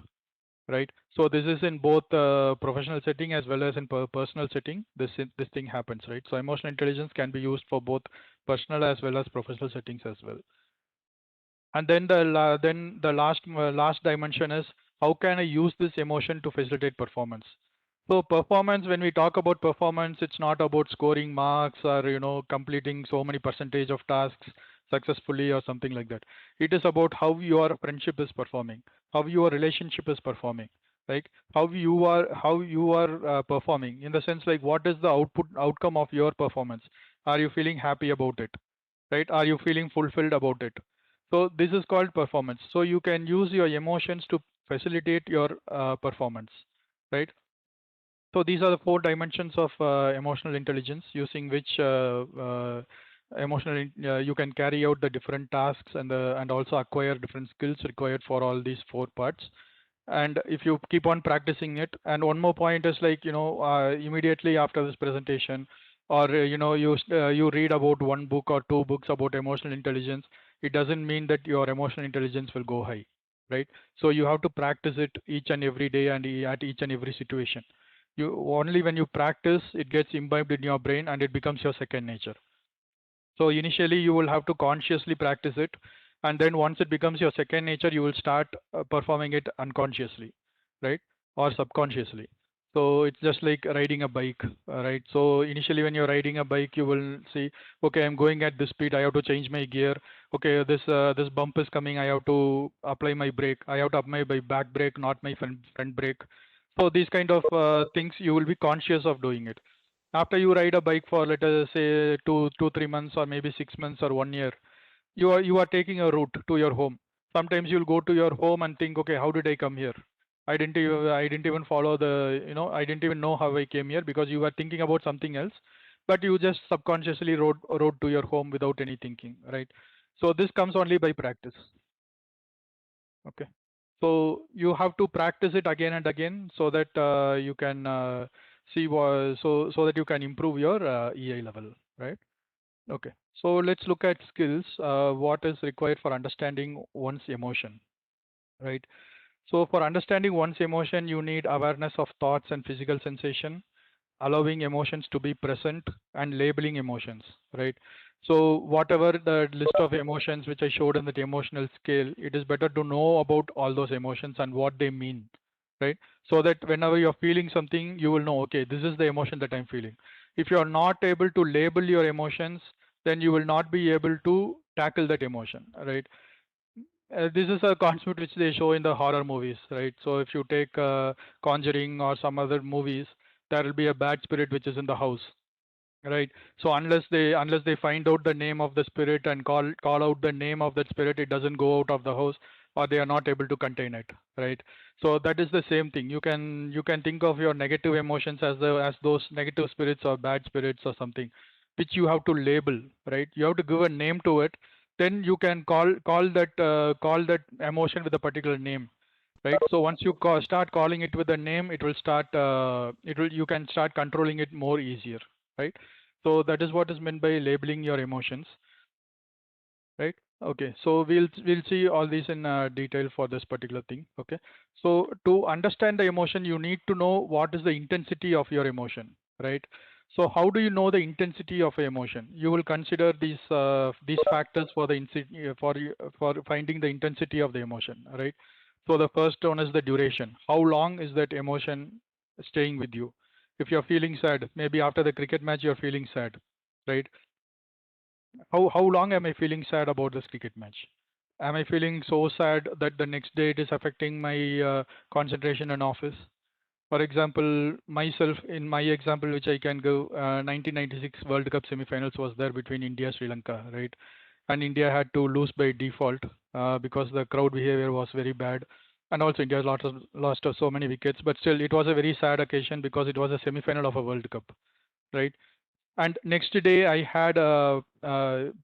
right? So this is in both professional setting as well as in personal setting. This thing happens, right? So emotional intelligence can be used for both personal as well as professional settings as well. And then the last dimension is how can I use this emotion to facilitate performance. So performance, when we talk about performance, it's not about scoring marks or completing so many percentage of tasks successfully or something like that. It is about how your friendship is performing, how your relationship is performing, like how you are performing, in the sense like what is the outcome of your performance. Are you feeling happy about it, right? Are you feeling fulfilled about it? So this is called performance. So you can use your emotions to facilitate your performance, right? So these are the four dimensions of emotional intelligence, using which you can carry out the different tasks and also acquire different skills required for all these four parts. And if you keep on practicing it, and one more point is like immediately after this presentation, or you read about one book or two books about emotional intelligence, it doesn't mean that your emotional intelligence will go high, right? So you have to practice it each and every day and at each and every situation. You only when you practice, it gets imbibed in your brain and it becomes your second nature. So initially you will have to consciously practice it, and then once it becomes your second nature, you will start performing it unconsciously, right? Or subconsciously. So it's just like riding a bike, right? So initially when you're riding a bike, you will see, okay, I'm going at this speed, I have to change my gear. Okay, this bump is coming, I have to apply my brake. I have to apply my back brake, not my front brake. So these kind of things, you will be conscious of doing it. After you ride a bike for, let us say, 3 months or maybe 6 months or 1 year, you are taking a route to your home. Sometimes you'll go to your home and think, okay, how did I come here? I didn't even follow I didn't even know how I came here, because you were thinking about something else, but you just subconsciously rode to your home without any thinking, right? So this comes only by practice. Okay. So you have to practice it again and again so that you can so that you can improve your EI level, right? Okay. So let's look at skills. What is required for understanding one's emotion, right? So for understanding one's emotion, you need awareness of thoughts and physical sensation, allowing emotions to be present, and labeling emotions, right? So whatever the list of emotions which I showed in that emotional scale, it is better to know about all those emotions and what they mean, right? So that whenever you're feeling something, you will know, okay, this is the emotion that I'm feeling. If you're not able to label your emotions, then you will not be able to tackle that emotion, right? This is a concept which they show in the horror movies, right? So if you take Conjuring or some other movies, there will be a bad spirit which is in the house, right? So unless they find out the name of the spirit and call out the name of that spirit, it doesn't go out of the house, or they are not able to contain it, right? So that is the same thing. You can think of your negative emotions as those negative spirits or bad spirits or something, which you have to label, right? You have to give a name to it. Then you can call that emotion with a particular name, right? So once you start calling it with a name, it will start you can start controlling it more easier, right? So that is what is meant by labeling your emotions, right? Okay, so we'll see all these in detail for this particular thing. Okay, so to understand the emotion, you need to know what is the intensity of your emotion, right? So how do you know the intensity of emotion? You will consider these factors for for finding the intensity of the emotion, right? So the first one is the duration. How long is that emotion staying with you? If you're feeling sad, maybe after the cricket match you're feeling sad, right? How long am I feeling sad about this cricket match? Am I feeling so sad that the next day it is affecting my concentration in office? For example, myself, in my example, which I can go, 1996 World Cup semi-finals was there between India Sri Lanka, right? And India had to lose by default because the crowd behavior was very bad, and also India lost so many wickets. But still, it was a very sad occasion because it was a semi-final of a World Cup, right? And next day I had a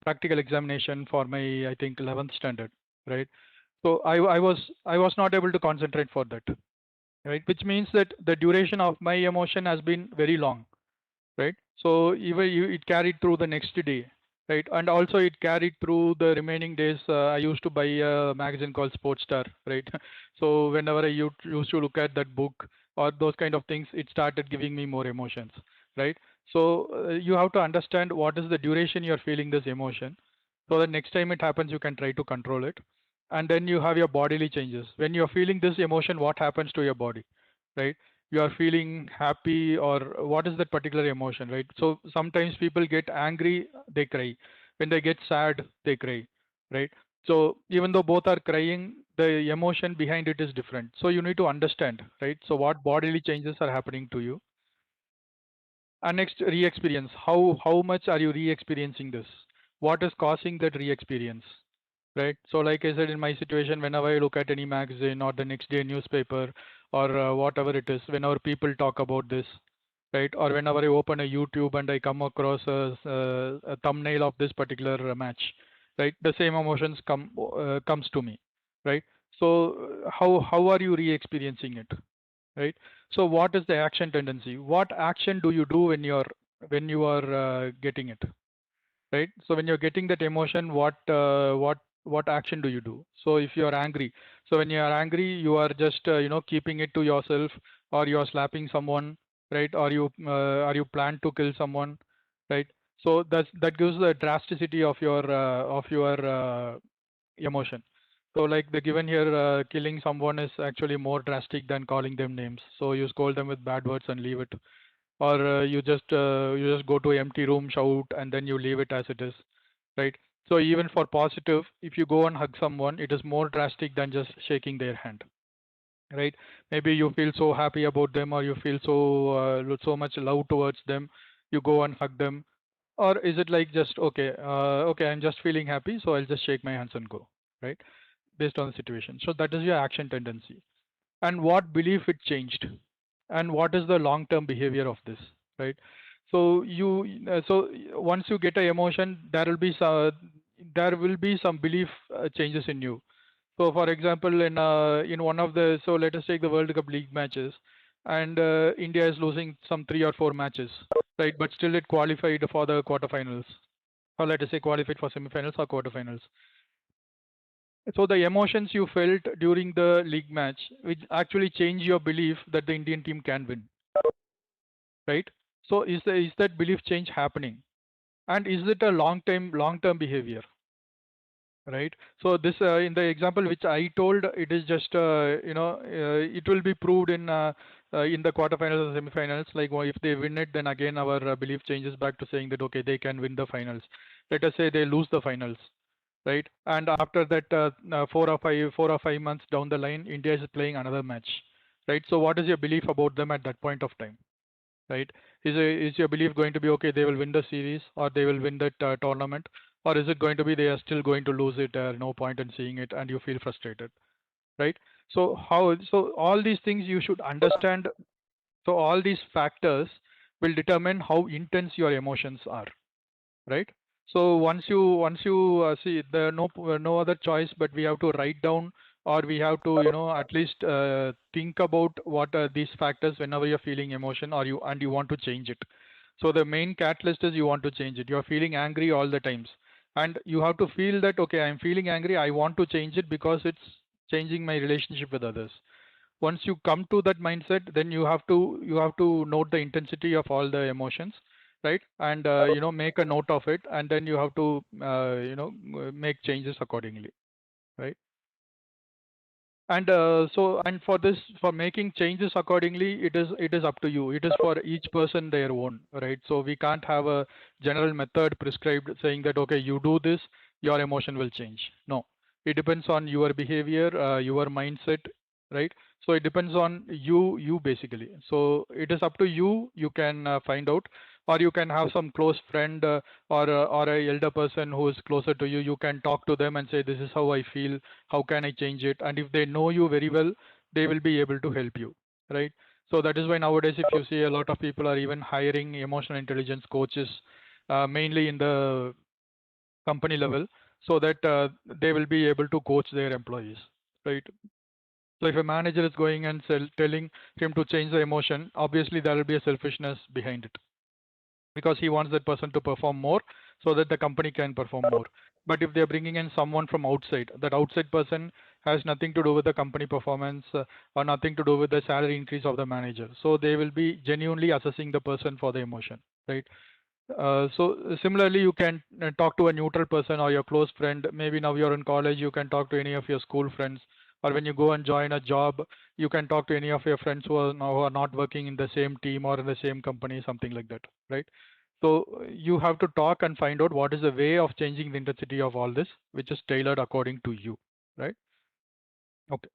practical examination for my, I think, 11th standard, right? So I was not able to concentrate for that, right? Which means that the duration of my emotion has been very long, right? So even it carried through the next day, right? And also it carried through the remaining days. I used to buy a magazine called Sports Star, right? So whenever I used to look at that book or those kind of things, it started giving me more emotions, right? So you have to understand what is the duration you're feeling this emotion. So the next time it happens, you can try to control it. And then you have your bodily changes. When you're feeling this emotion, what happens to your body, right? You are feeling happy, or what is that particular emotion, right? So sometimes people get angry, they cry. When they get sad, they cry, right? So even though both are crying, the emotion behind it is different. So you need to understand, right? So what bodily changes are happening to you. And next, re-experience. How much are you re-experiencing this? What is causing that re-experience, right? So like I said, in my situation, whenever I look at any magazine or the next day newspaper or whatever it is, whenever people talk about this, right? Or whenever I open a YouTube and I come across a thumbnail of this particular match, right? The same emotions comes to me, right? So how are you re-experiencing it, right? So what is the action tendency? What action do you do when you are getting it, right? So when you're getting that emotion, what action do you do? So if you are angry, so when you are angry, you are just keeping it to yourself, or you are slapping someone, right? Or you plan to kill someone, right? So that gives the drasticity of your emotion. So like the given here, killing someone is actually more drastic than calling them names. So you scold them with bad words and leave it, or you just go to an empty room, shout, and then you leave it as it is, right? So even for positive, if you go and hug someone, it is more drastic than just shaking their hand, right? Maybe you feel so happy about them, or you feel so much love towards them, you go and hug them. Or is it like just okay, I'm just feeling happy, so I'll just shake my hands and go, right? Based on the situation. So that is your action tendency. And what belief it changed, and what is the long term behavior of this, right? So once you get a emotion, there will be some belief changes in you. So for example, in one of the, so let us take the World Cup league matches, and India is losing some 3 or 4 matches, right? But still it qualified for the quarterfinals, or let us say qualified for semifinals or quarterfinals. So the emotions you felt during the league match, which actually change your belief that the Indian team can win, right? So is that belief change happening, and is it a long term behavior, right? So this in the example which I told, it is just it will be proved in the quarterfinals or semifinals. Like if they win it, then again our belief changes back to saying that okay, they can win the finals. Let us say they lose the finals, right? And after that, 4 or 5 months down the line, India is playing another match, right? So what is your belief about them at that point of time, right? Is your belief going to be okay, they will win the series, or they will win that tournament, or is it going to be they are still going to lose it? No point in seeing it, and you feel frustrated, right? So all these things you should understand. So all these factors will determine how intense your emotions are, right? So once you see there are no other choice, but we have to write down, or we have to at least think about what are these factors whenever you're feeling emotion, or you want to change it. So the main catalyst is you want to change it. You're feeling angry all the times, and you have to feel that, okay, I'm feeling angry, I want to change it because it's changing my relationship with others. Once you come to that mindset, then you have to note the intensity of all the emotions, right? And make a note of it, and then you have to make changes accordingly, right? And and for this, for making changes accordingly, it is up to you. It is for each person their own, right? So we can't have a general method prescribed saying that, okay, you do this, your emotion will change. No, it depends on your behavior, your mindset, right? So it depends on you basically. So it is up to you. You can find out, or you can have some close friend, or a elder person who is closer to you. You can talk to them and say, this is how I feel, how can I change it? And if they know you very well, they will be able to help you, right? So that is why nowadays, if you see, a lot of people are even hiring emotional intelligence coaches, mainly in the company level, so that they will be able to coach their employees, right? So if a manager is going and telling him to change the emotion, obviously there will be a selfishness behind it, because he wants that person to perform more so that the company can perform more. But if they're bringing in someone from outside, that outside person has nothing to do with the company performance, or nothing to do with the salary increase of the manager. So they will be genuinely assessing the person for the emotion, right? So similarly, you can talk to a neutral person or your close friend. Maybe now you're in college, you can talk to any of your school friends, or when you go and join a job, you can talk to any of your friends who are now who are not working in the same team or in the same company, something like that, right? So you have to talk and find out what is the way of changing the intensity of all this, which is tailored according to you, right? Okay.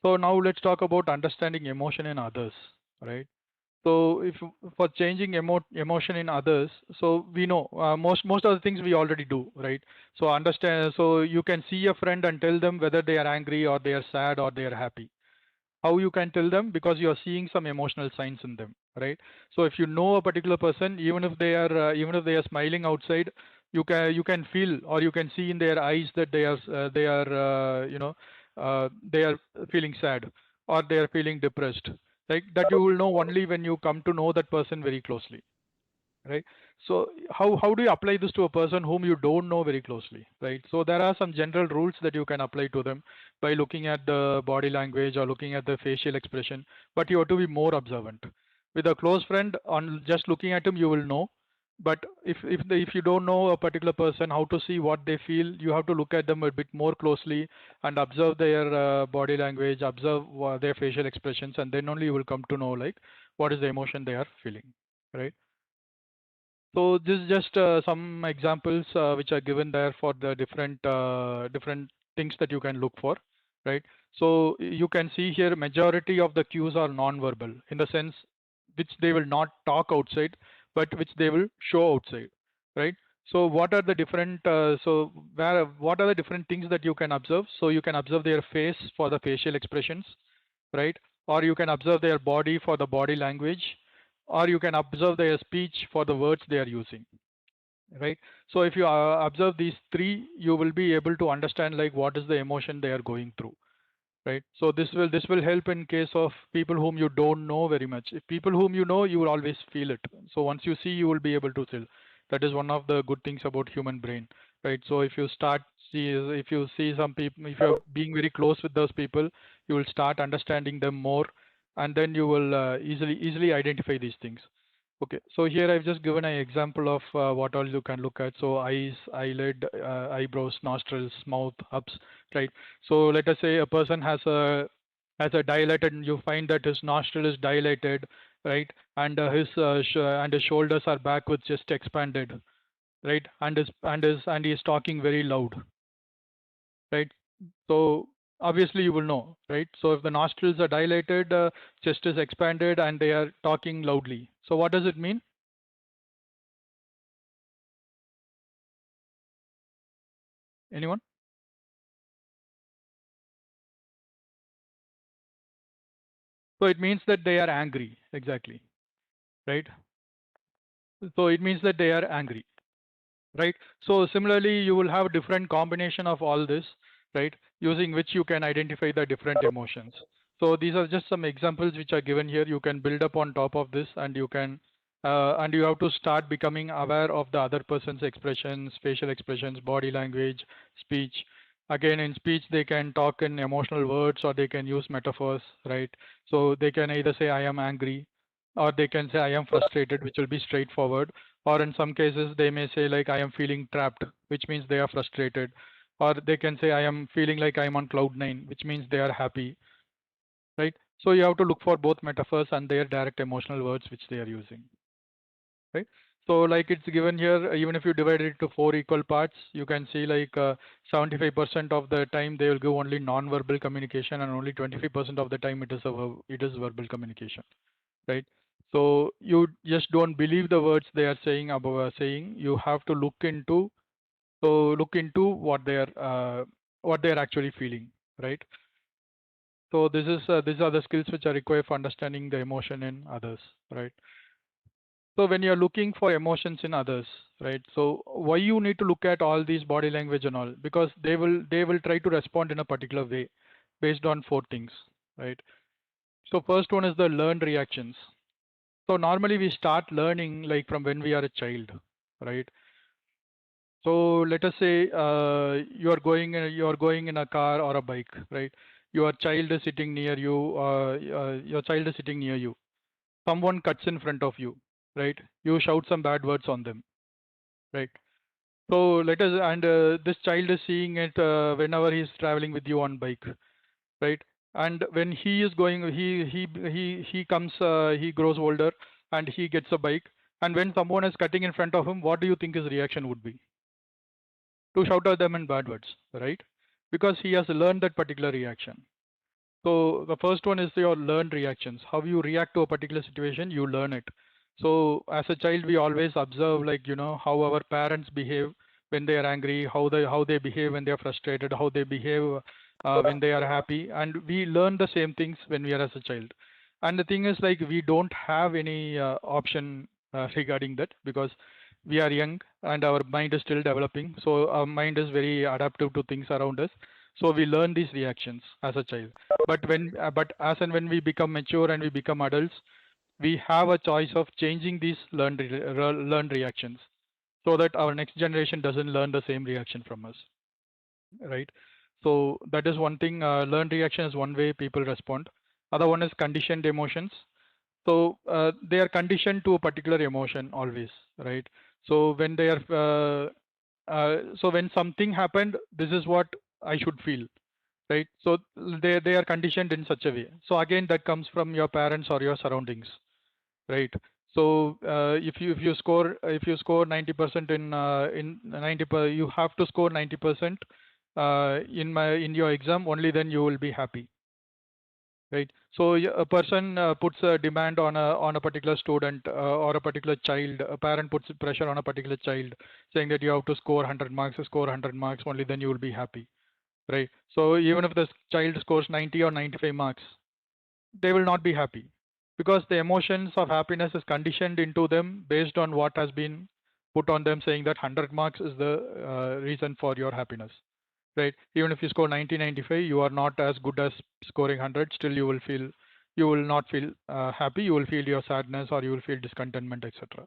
So now let's talk about understanding emotion in others, right? So if for changing emotion in others, so we know most of the things we already do, right? So understand. So you can see a friend and tell them whether they are angry or they are sad or they are happy. How you can tell them? Because you are seeing some emotional signs in them, right? So if you know a particular person, even if they are smiling outside, you can feel, or you can see in their eyes that they are feeling sad, or they are feeling depressed, like that. You will know only when you come to know that person very closely, right? So how do you apply this to a person whom you don't know very closely, right? So there are some general rules that you can apply to them by looking at the body language or looking at the facial expression, but you have to be more observant. With a close friend, on just looking at him you will know, but if you don't know a particular person, how to see what they feel, you have to look at them a bit more closely and observe their body language, observe their facial expressions, and then only you will come to know, like, what is the emotion they are feeling, right? So this is just some examples which are given there for the different things that you can look for, right? So you can see here majority of the cues are non-verbal, in the sense which they will not talk outside, but which they will show outside, right? So what are the different what are the different things that you can observe? So you can observe their face for the facial expressions, right? Or you can observe their body for the body language, or you can observe their speech for the words they are using, right? So if you observe these three, you will be able to understand, like, what is the emotion they are going through, right? So this will help in case of people whom you don't know very much. If people whom you know, you will always feel it. So once you see, you will be able to tell. That is one of the good things about human brain, right? So if you see some people, if you're being very close with those people, you will start understanding them more, and then you will easily identify these things. Okay, so here I've just given an example of what all you can look at. So eyes, eyelid, eyebrows, nostrils, mouth, ups, right? So let us say a person has a dilated, and you find that his nostril is dilated, right? And his shoulders are back with chest expanded, right? And he is talking very loud, right? So obviously you will know, right? So if the nostrils are dilated, chest is expanded, and they are talking loudly. So what does it mean? Anyone? So it means that they are angry, exactly, right? So it means that they are angry, right? So similarly, you will have different combination of all this, right? Using which you can identify the different emotions. So these are just some examples which are given here. You can build up on top of this, and you can, and you have to start becoming aware of the other person's expressions, facial expressions, body language, speech. Again, in speech, they can talk in emotional words or they can use metaphors, right? So they can either say, I am angry, or they can say, I am frustrated, which will be straightforward. Or in some cases, they may say like, I am feeling trapped, which means they are frustrated. Or they can say, I am feeling like I'm on cloud nine, which means they are happy, right? So you have to look for both metaphors and their direct emotional words which they are using, right? So like it's given here, even if you divide it into 4 equal parts, you can see like 75% of the time they will give only non-verbal communication, and only 25% of the time it is verbal communication, right? So you just don't believe the words they are saying about saying. You have to look into what they are actually feeling, right? So these are the skills which are required for understanding the emotion in others, right? So when you're looking for emotions in others, right? So why you need to look at all these body language and all? Because they will try to respond in a particular way based on 4 things, right? So first one is the learned reactions. So normally we start learning like from when we are a child, right? So let us say you are going in a car or a bike, right? Your child is sitting near you. Your child is sitting near you. Someone cuts in front of you, right? You shout some bad words on them, right? So let us, and this child is seeing it whenever he's traveling with you on bike, right? And when he is going, he comes, he grows older, and he gets a bike. And when someone is cutting in front of him, what do you think his reaction would be? To shout at them in bad words, right? Because he has learned that particular reaction. So the first one is your learned reactions. How you react to a particular situation, you learn it. So as a child, we always observe, like, how our parents behave when they are angry, how they behave when they are frustrated, how they behave when they are happy, and we learn the same things when we are as a child. And the thing is, like, we don't have any option regarding that, because we are young and our mind is still developing. So our mind is very adaptive to things around us. So we learn these reactions as a child. But as and when we become mature and we become adults, we have a choice of changing these learned reactions, so that our next generation doesn't learn the same reaction from us, right? So that is one thing. Learned reaction is one way people respond. Other one is conditioned emotions. So they are conditioned to a particular emotion always, right? So when they are so when something happened, this is what I should feel, right? So they are conditioned in such a way. So again, that comes from your parents or your surroundings, right? So if you score 90% in 90 you have to score 90% in your exam, only then you will be happy, right? So a person puts a demand on a particular student or a particular child. A parent puts pressure on a particular child, saying that you have to score 100 marks, score 100 marks, only then you will be happy, right? So even if the child scores 90 or 95 marks, they will not be happy, because the emotions of happiness is conditioned into them based on what has been put on them, saying that 100 marks is the reason for your happiness, right? Even if you score 90, 95, you are not as good as scoring 100. Still, you will not feel happy. You will feel your sadness, or you will feel discontentment, etc.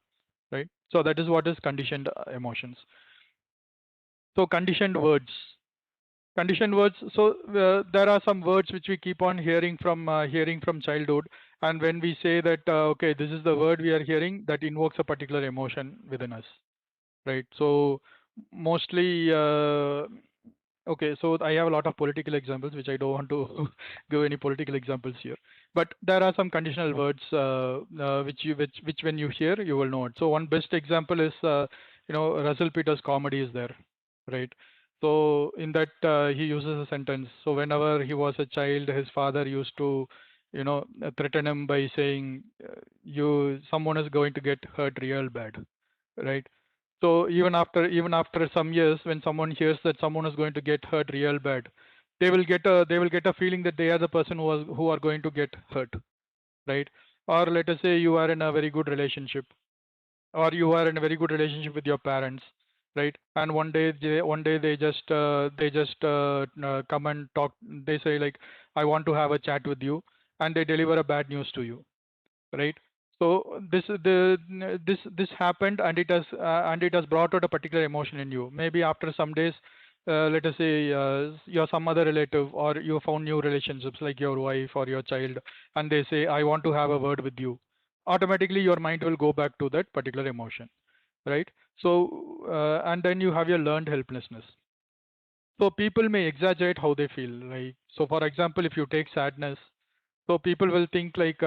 Right? So that is what is conditioned emotions. So conditioned words. So there are some words which we keep on hearing from childhood, and when we say that okay, this is the word we are hearing, that invokes a particular emotion within us, right? So mostly okay, so I have a lot of political examples, which I don't want to give any political examples here. But there are some conditional words which when you hear, you will know it. So one best example is Russell Peters' comedy is there, right? So in that he uses a sentence. So whenever he was a child, his father used to threaten him by saying, someone is going to get hurt real bad, right? So even after some years, when someone hears that someone is going to get hurt real bad, they will get a feeling that they are the person who are going to get hurt, right? Or let us say you are in a very good relationship, or you are in a very good relationship with your parents, right? And one day they just come and talk. They say like, I want to have a chat with you, and they deliver a bad news to you, right? So this happened, and it has brought out a particular emotion in you. Maybe after some days, let us say you're some other relative, or you found new relationships like your wife or your child, and they say, I want to have a word with you. Automatically your mind will go back to that particular emotion, right? So and then you have your learned helplessness. So people may exaggerate how they feel. Like, so for example, if you take sadness, so people will think like,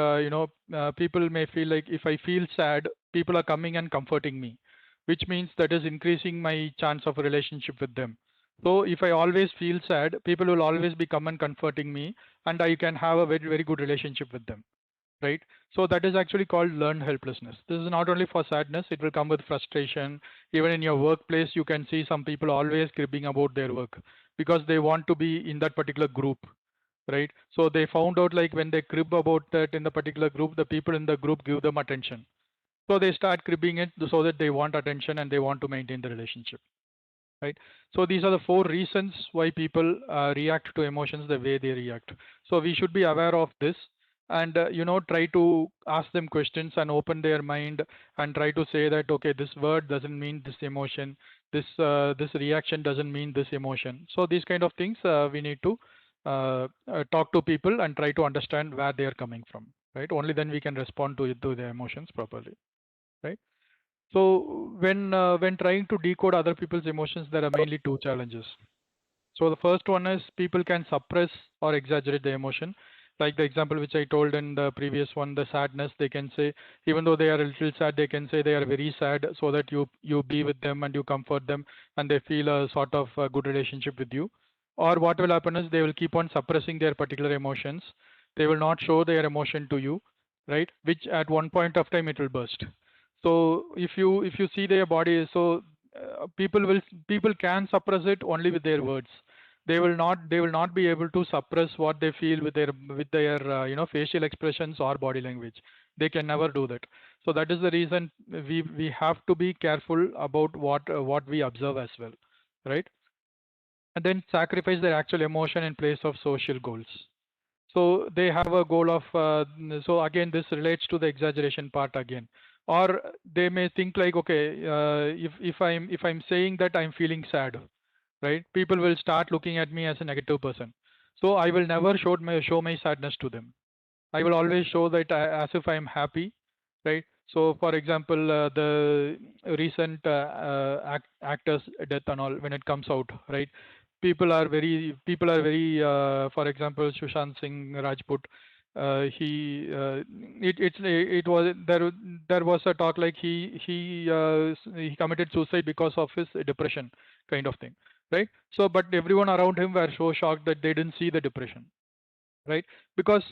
people may feel like if I feel sad, people are coming and comforting me, which means that is increasing my chance of a relationship with them. So if I always feel sad, people will always be come and comforting me, and I can have a very, very good relationship with them, right? So that is actually called learned helplessness. This is not only for sadness, it will come with frustration. Even in your workplace, you can see some people always cribbing about their work because they want to be in that particular group, right? So they found out like when they crib about that in the particular group, the people in the group give them attention. So they start cribbing it so that they want attention and they want to maintain the relationship, right? So these are the 4 reasons why people react to emotions the way they react. So we should be aware of this, and try to ask them questions and open their mind, and try to say that, okay, this word doesn't mean this emotion, this reaction doesn't mean this emotion. So these kind of things we need to talk to people and try to understand where they are coming from, right? Only then we can respond to their emotions properly, right? So when trying to decode other people's emotions, there are mainly 2 challenges. So the first one is people can suppress or exaggerate the emotion. Like the example which I told in the previous one, the sadness, they can say, even though they are a little sad, they can say they are very sad, so that you be with them and you comfort them, and they feel a sort of a good relationship with you. Or what will happen is they will keep on suppressing their particular emotions. They will not show their emotion to you, right? Which at one point of time it will burst. So if you see their body, so people can suppress it only with their words. They will not be able to suppress what they feel with their facial expressions or body language. They can never do that. So that is the reason we have to be careful about what we observe as well, right? And then sacrifice their actual emotion in place of social goals. So they have a goal of so again this relates to the exaggeration part again. Or they may think like, okay, if I'm saying that I'm feeling sad, right? People will start looking at me as a negative person. So I will never show my sadness to them. I will always show that as if I'm happy, right? So for example, the recent actors death and all, when it comes out, right? People are very for example, Sushant Singh Rajput, he it was there was a talk like he committed suicide because of his depression, kind of thing, right? So but everyone around him were so shocked that they didn't see the depression, right? Because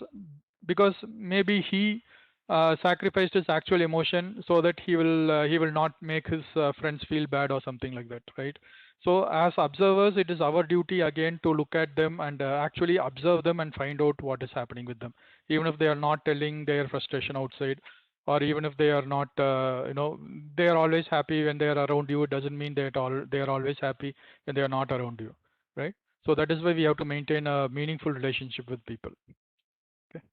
maybe he sacrificed his actual emotion so that he will not make his friends feel bad or something like that, right? So as observers, it is our duty again to look at them and actually observe them and find out what is happening with them, even if they are not telling their frustration outside, or even if they are not they are always happy when they are around you. It doesn't mean that they are always happy when they are not around you, right? So that is why we have to maintain a meaningful relationship with people. Okay.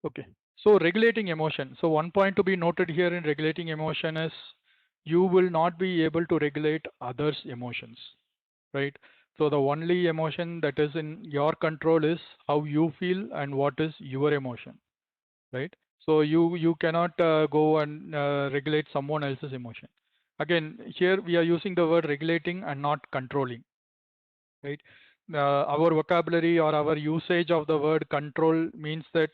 Okay. So regulating emotion. So one point to be noted here in regulating emotion is you will not be able to regulate others' emotions, right? So the only emotion that is in your control is how you feel and what is your emotion, right? So you cannot go and regulate someone else's emotion. Again, here we are using the word regulating and not controlling, right? Our vocabulary or our usage of the word control means that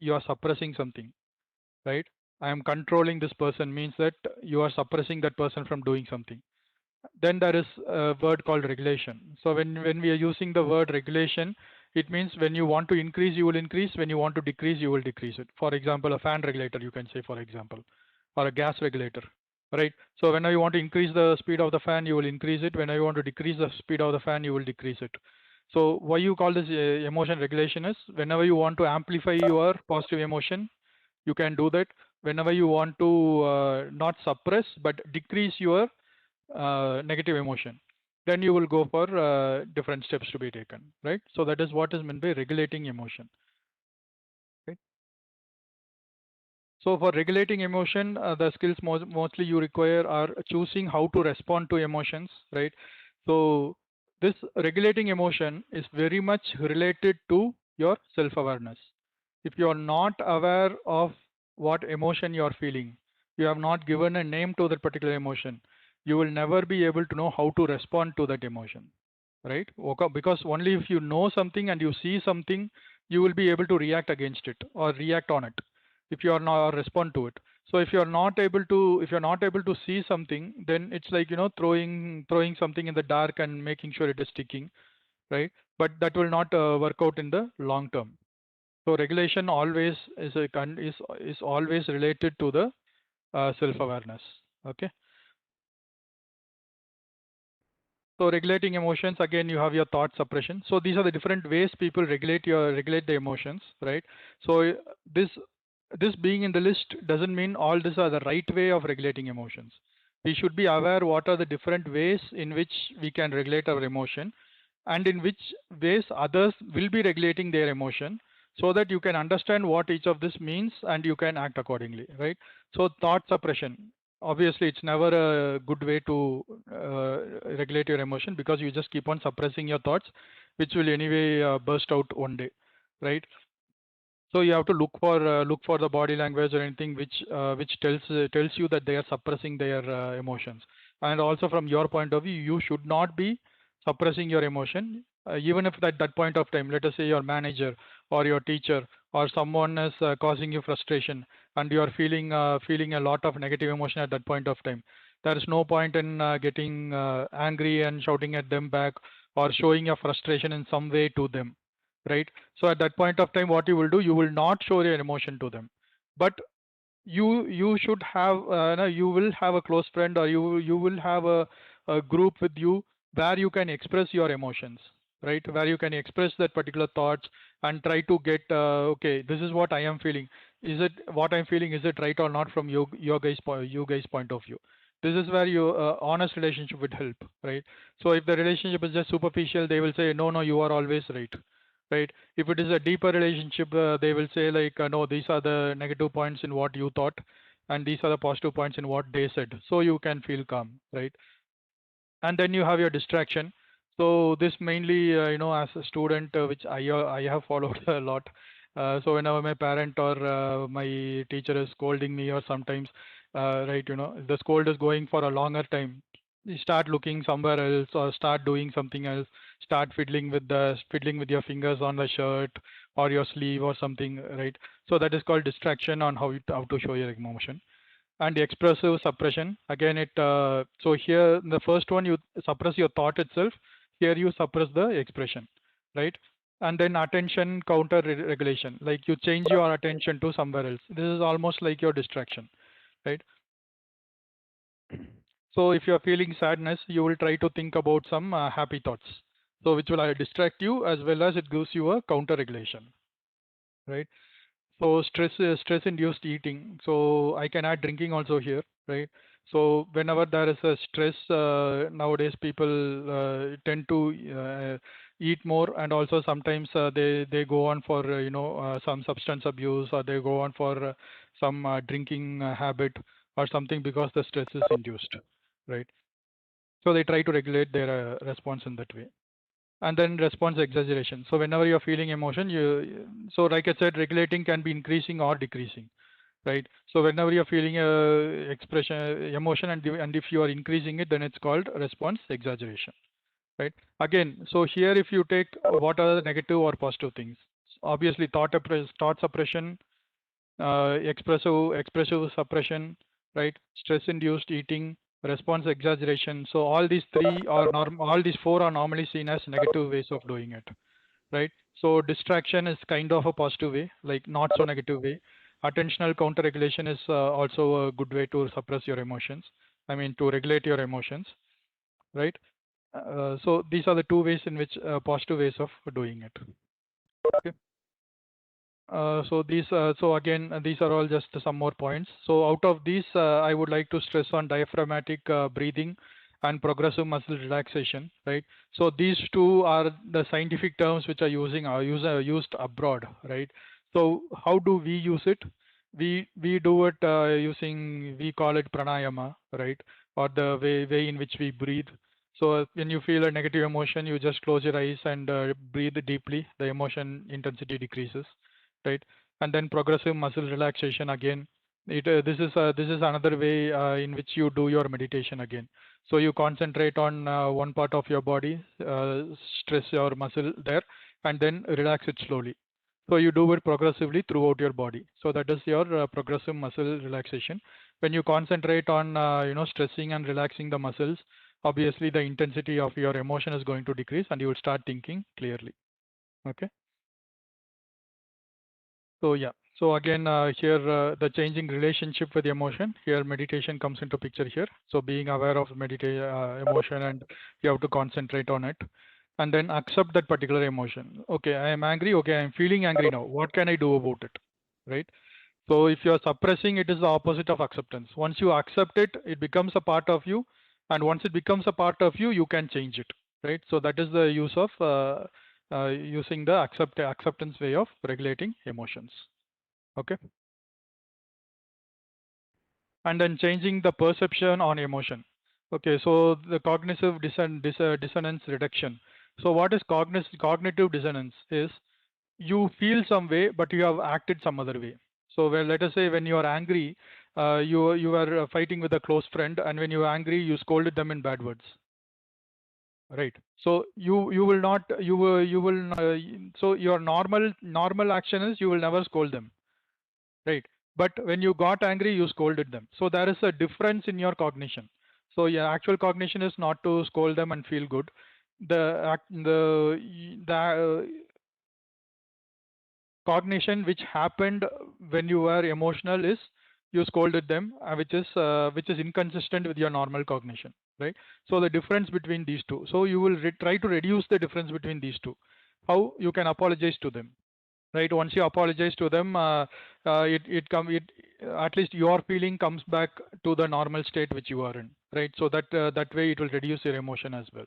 you are suppressing something, right? I am controlling this person means that you are suppressing that person from doing something. Then there is a word called regulation. So when we are using the word regulation, it means when you want to increase, you will increase. When you want to decrease, you will decrease it. For example, a fan regulator, you can say, for example, or a gas regulator, right? So when you want to increase the speed of the fan, you will increase it. When you want to decrease the speed of the fan, you will decrease it. So why you call this emotion regulation is whenever you want to amplify your positive emotion, you can do that. Whenever you want to not suppress but decrease your negative emotion, then you will go for different steps to be taken, right? So that is what is meant by regulating emotion, right? So for regulating emotion, the skills mostly you require are choosing how to respond to emotions, right? So this regulating emotion is very much related to your self-awareness. If you are not aware of what emotion you are feeling, you have not given a name to that particular emotion, you will never be able to know how to respond to that emotion, right? Okay, because only if you know something and you see something, you will be able to react against it or react on it. If you are not or respond to it. So if you're not able to see something, then it's like, you know, throwing something in the dark and making sure it is sticking, right? But that will not work out in the long term. So regulation always is always related to the self awareness. Okay. So regulating emotions, again, you have your thought suppression. So these are the different ways people regulate the emotions, right? So this being in the list doesn't mean all these are the right way of regulating emotions. We should be aware what are the different ways in which we can regulate our emotion and in which ways others will be regulating their emotion, so that you can understand what each of this means and you can act accordingly, right? So thought suppression, obviously it's never a good way to regulate your emotion, because you just keep on suppressing your thoughts, which will anyway burst out one day, right? So you have to look for the body language or anything which tells you that they are suppressing their emotions. And also from your point of view, you should not be suppressing your emotion, even if at that point of time, let us say your manager or your teacher or someone is causing you frustration, and you are feeling a lot of negative emotion at that point of time. There is no point in getting angry and shouting at them back, or showing your frustration in some way to them, right? So at that point of time, what you will do, you will not show your emotion to them, but you should have no, you will have a close friend, or you will have a group with you where you can express your emotions, right? Where you can express that particular thoughts and try to get okay, this is what I am feeling. Is it what I'm feeling? Is it right or not from you guys point of view? This is where your honest relationship would help, right? So if the relationship is just superficial, they will say no, no, you are always right, right? If it is a deeper relationship, they will say like, no, these are the negative points in what you thought, and these are the positive points in what they said. So you can feel calm, right? And then you have your distraction. So this mainly, as a student, which I have followed a lot. So whenever my parent or my teacher is scolding me, or sometimes, right, the scold is going for a longer time, you start looking somewhere else or start doing something else. Start fiddling with your fingers on the shirt or your sleeve or something, right? So that is called distraction on how to show your emotion. And expressive suppression, again, so here in the first one you suppress your thought itself, here you suppress the expression, right? And then attention counter regulation, like you change your attention to somewhere else. This is almost like your distraction, right? So if you are feeling sadness, you will try to think about some happy thoughts, so which will distract you, as well as it gives you a counter regulation, right? So stress induced eating. So I can add drinking also here, right? So whenever there is a stress, nowadays people tend to eat more, and also sometimes they go on for some substance abuse, or they go on for some drinking habit or something, because the stress is induced, right? So they try to regulate their response in that way. And then response exaggeration. So whenever you're feeling emotion, so like I said, regulating can be increasing or decreasing, right? So whenever you're feeling emotion, and if you are increasing it, then it's called response exaggeration, right? Again, so here if you take what are the negative or positive things, obviously thought suppression, expressive suppression, right? Stress induced eating, response exaggeration. So all these all these four are normally seen as negative ways of doing it, right? So distraction is kind of a positive way, like not so negative way. Attentional counter regulation is also a good way to suppress your emotions. I mean, to regulate your emotions, right? So these are the two ways in which positive ways of doing it. Okay. So these, so again, these are all just some more points. So out of these, I would like to stress on diaphragmatic breathing and progressive muscle relaxation, right? So these two are the scientific terms which are used abroad, right? So how do we use it? We do it using, we call it pranayama, right? Or the way in which we breathe. So when you feel a negative emotion, you just close your eyes and breathe deeply. The emotion intensity decreases, right? And then progressive muscle relaxation again. This is another way in which you do your meditation again. So you concentrate on one part of your body, stress your muscle there, and then relax it slowly. So you do it progressively throughout your body. So that is your progressive muscle relaxation. When you concentrate on stressing and relaxing the muscles, obviously the intensity of your emotion is going to decrease, and you will start thinking clearly. Okay. So yeah, so again here the changing relationship with emotion, here meditation comes into picture here. So being aware of emotion, and you have to concentrate on it, and then accept that particular emotion. Okay, I am angry. Okay, I am feeling angry now. What can I do about it? Right. So if you are suppressing, it is the opposite of acceptance. Once you accept it, it becomes a part of you, and once it becomes a part of you, you can change it. Right. So that is the use of using the acceptance way of regulating emotions. Okay. And then changing the perception on emotion. Okay, so the cognitive dissonance reduction. So what is cognitive dissonance is, you feel some way, but you have acted some other way. So well, let us say when you are angry, you are fighting with a close friend, and when you are angry, you scolded them in bad words. Right. So you will not you will so your normal action is, you will never scold them. Right. But when you got angry, you scolded them. So there is a difference in your cognition. So your actual cognition is not to scold them and feel good. The cognition which happened when you were emotional is, you scolded them, which is inconsistent with your normal cognition, right? So the difference between these two. So you will try to reduce the difference between these two. How you can apologize to them, right? Once you apologize to them, at least your feeling comes back to the normal state which you are in, right? So that way it will reduce your emotion as well.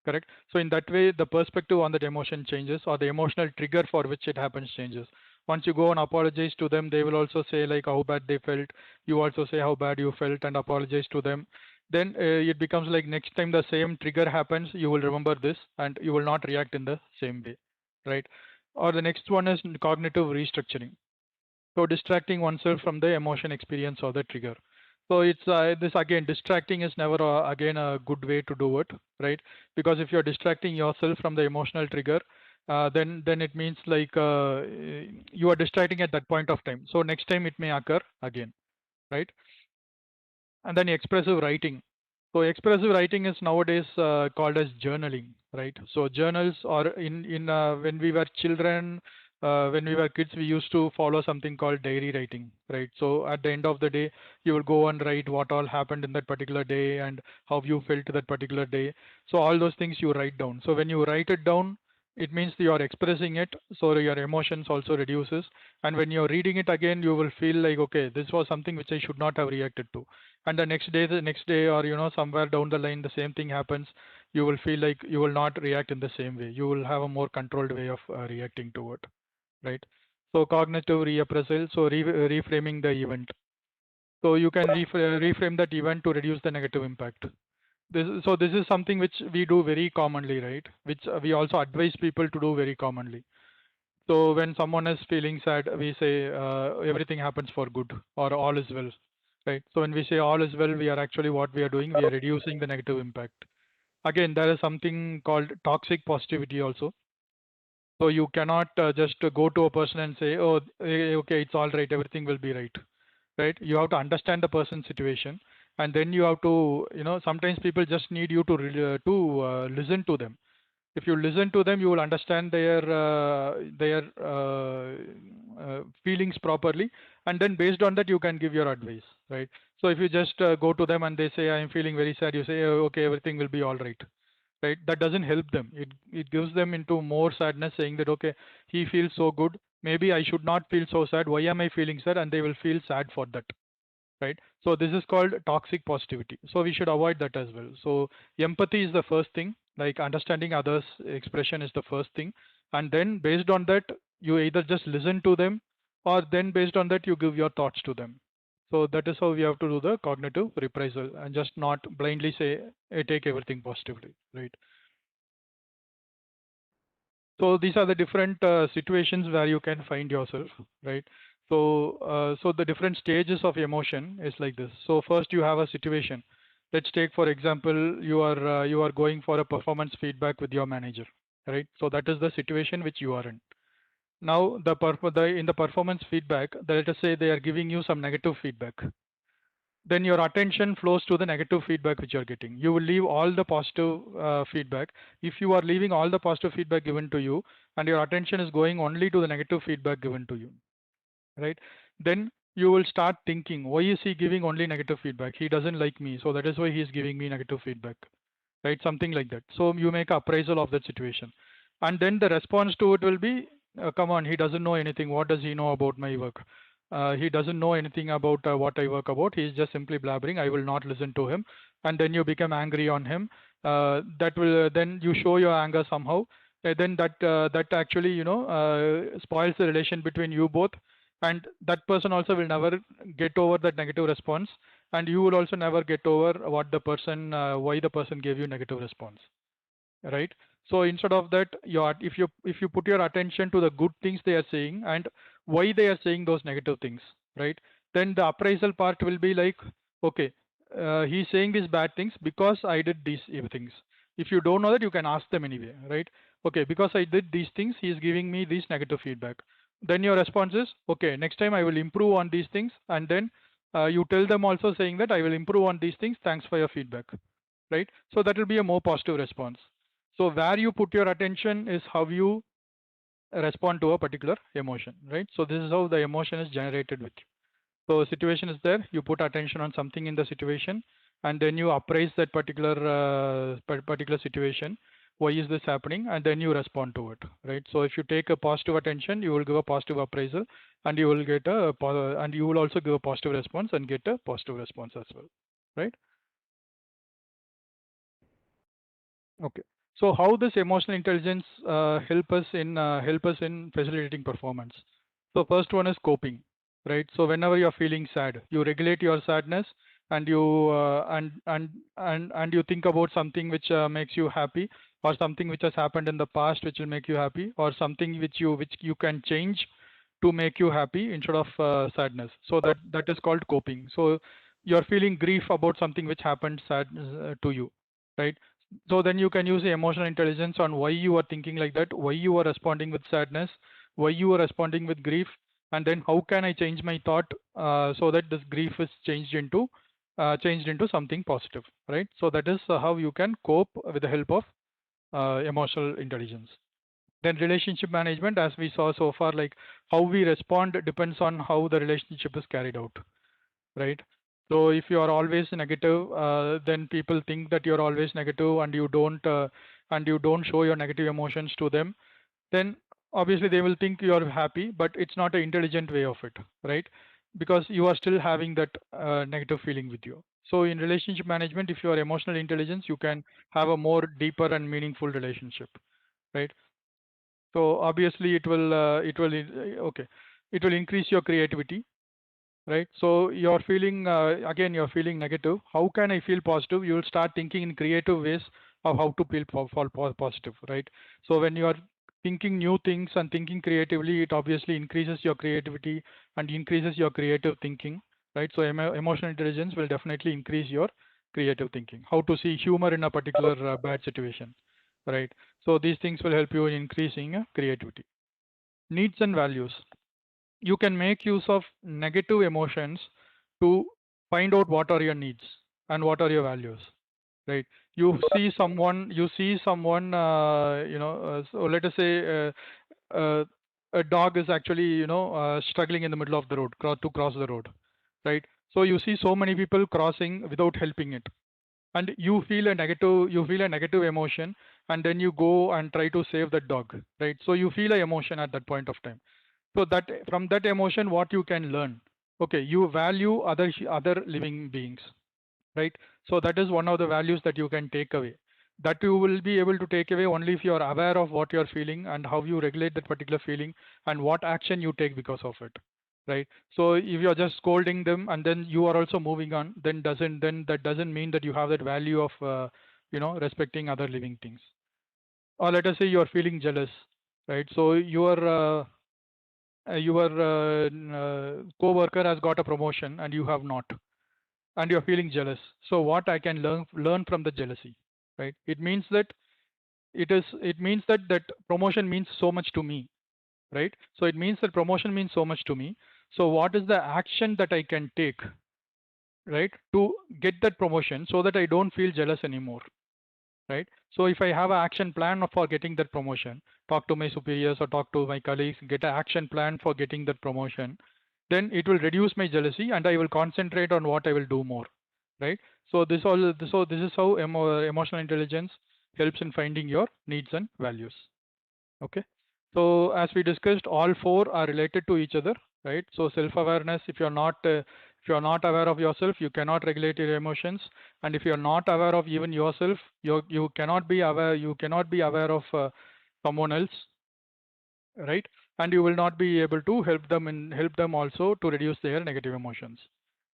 Correct. So in that way, the perspective on that emotion changes, or the emotional trigger for which it happens changes. Once you go and apologize to them, they will also say like how bad they felt. You also say how bad you felt and apologize to them. Then it becomes like, next time the same trigger happens, you will remember this and you will not react in the same way, right? Or the next one is cognitive restructuring. So distracting oneself from the emotion experience or the trigger. So it's this again, distracting is never again a good way to do it, right? Because if you're distracting yourself from the emotional trigger, then it means like you are distracting at that point of time. So next time it may occur again, right? And then expressive writing. So expressive writing is nowadays called as journaling, right? So journals, or in when we were children, when we were kids, we used to follow something called diary writing, right? So at the end of the day, you will go and write what all happened in that particular day and how you felt that particular day. So all those things you write down. So when you write it down, it means you are expressing it, so your emotions also reduces. And when you're reading it again, you will feel like, okay, this was something which I should not have reacted to. And the next day, or somewhere down the line, the same thing happens. You will feel like you will not react in the same way. You will have a more controlled way of reacting to it, right? So cognitive reappraisal, so reframing the event. So you can reframe that event to reduce the negative impact. So this is something which we do very commonly, right? Which we also advise people to do very commonly. So when someone is feeling sad, we say everything happens for good, or all is well, right? So when we say all is well, we are actually, what we are doing, we are reducing the negative impact. Again, there is something called toxic positivity also. So you cannot just go to a person and say, oh, okay, it's all right, everything will be right, right? You have to understand the person's situation, and then you have to, sometimes people just need you to listen to them. If you listen to them, you will understand their feelings properly, and then based on that, you can give your advice, right? So if you just go to them and they say, I am feeling very sad, you say, okay, everything will be all right, right? That doesn't help them. It gives them into more sadness, saying that, okay, he feels so good. Maybe I should not feel so sad. Why am I feeling sad? And they will feel sad for that, right? So this is called toxic positivity. So we should avoid that as well. So empathy is the first thing, like understanding others' expression is the first thing. And then based on that, you either just listen to them, or then based on that, you give your thoughts to them. So that is how we have to do the cognitive reprisal, and just not blindly say, hey, take everything positively, right? So these are the different situations where you can find yourself, right? So the different stages of emotion is like this. So first you have a situation. Let's take, for example, you are going for a performance feedback with your manager, right? So that is the situation which you are in. Now in the performance feedback, let us say they are giving you some negative feedback. Then your attention flows to the negative feedback which you're getting. You will leave all the positive feedback. If you are leaving all the positive feedback given to you, and your attention is going only to the negative feedback given to you, right? Then you will start thinking, why is he giving only negative feedback? He doesn't like me, so that is why he is giving me negative feedback, right? Something like that. So you make an appraisal of that situation. And then the response to it will be, come on, he doesn't know anything. What does he know about my work? He doesn't know anything about what I work about. He's just simply blabbering. I will not listen to him. And then you become angry on him. That will then you show your anger somehow. Then that actually spoils the relation between you both, and that person also will never get over that negative response, and you will also never get over what the person why the person gave you negative response, right? So instead of that, if you put your attention to the good things they are saying and why they are saying those negative things, right? Then the appraisal part will be like, okay, he's saying these bad things because I did these things. If you don't know that, you can ask them anyway, right? Okay, because I did these things, he is giving me this negative feedback. Then your response is, okay, next time I will improve on these things. And then you tell them also saying that I will improve on these things, thanks for your feedback, right? So that will be a more positive response. So where you put your attention is how you respond to a particular emotion, right? So this is how the emotion is generated with you. So situation is there, you put attention on something in the situation, and then you appraise that particular situation. Why is this happening? And then you respond to it, right? So if you take a positive attention, you will give a positive appraisal, and you will get and you will also give a positive response and get a positive response as well, right? Okay. So how does emotional intelligence help us in facilitating performance? So first one is coping, right? So whenever you're feeling sad, you regulate your sadness, and you and you think about something which makes you happy, or something which has happened in the past which will make you happy, or something which you can change to make you happy instead of sadness. So that is called coping. So you're feeling grief about something which happened sad to you, right? So then you can use the emotional intelligence on why you are thinking like that, why you are responding with sadness, why you are responding with grief, and then how can I change my thought so that this grief is changed into something positive, right? So that is how you can cope with the help of emotional intelligence. Then relationship management, as we saw so far, like how we respond depends on how the relationship is carried out, right? So if you are always negative, then people think that you're always negative, and you don't show your negative emotions to them. Then obviously they will think you are happy, but it's not an intelligent way of it, right? Because you are still having that negative feeling with you. So in relationship management, if you are emotional intelligence, you can have a more deeper and meaningful relationship, right? So obviously okay, it will increase your creativity, right? So you're feeling again, you're feeling negative. How can I feel positive? You will start thinking in creative ways of how to feel positive, right? So when you are thinking new things and thinking creatively, it obviously increases your creativity and increases your creative thinking, right? So emotional intelligence will definitely increase your creative thinking. How to see humor in a particular bad situation, right? So these things will help you in increasing creativity. Needs and values. You can make use of negative emotions to find out what are your needs and what are your values, right? You see someone so let us say a dog is actually struggling in the middle of the road to cross the road, right? So you see so many people crossing without helping it, and you feel a negative emotion, and then you go and try to save that dog, right? So you feel a emotion at that point of time. So that from that emotion, what you can learn, okay, you value other living beings, right? So that is one of the values that you can take away. That you will be able to take away only if you are aware of what you are feeling and how you regulate that particular feeling and what action you take because of it, right? So if you are just scolding them and then you are also moving on, then that doesn't mean that you have that value of respecting other living things. Or let us say you are feeling jealous, right? So your co-worker has got a promotion and you have not, and you're feeling jealous. So what I can learn from the jealousy, right? It means that that promotion means so much to me, right? So it means that promotion means so much to me. So what is the action that I can take, right, to get that promotion so that I don't feel jealous anymore, right? So if I have an action plan for getting that promotion, talk to my superiors or talk to my colleagues, get an action plan for getting that promotion, then it will reduce my jealousy and I will concentrate on what I will do more, right? So this is how emotional intelligence helps in finding your needs and values. Okay. So as we discussed, all four are related to each other, right? So self-awareness, if you're not aware of yourself, you cannot regulate your emotions. And if you're not aware of even yourself, you cannot be aware of someone else, right? And you will not be able to help them also to reduce their negative emotions,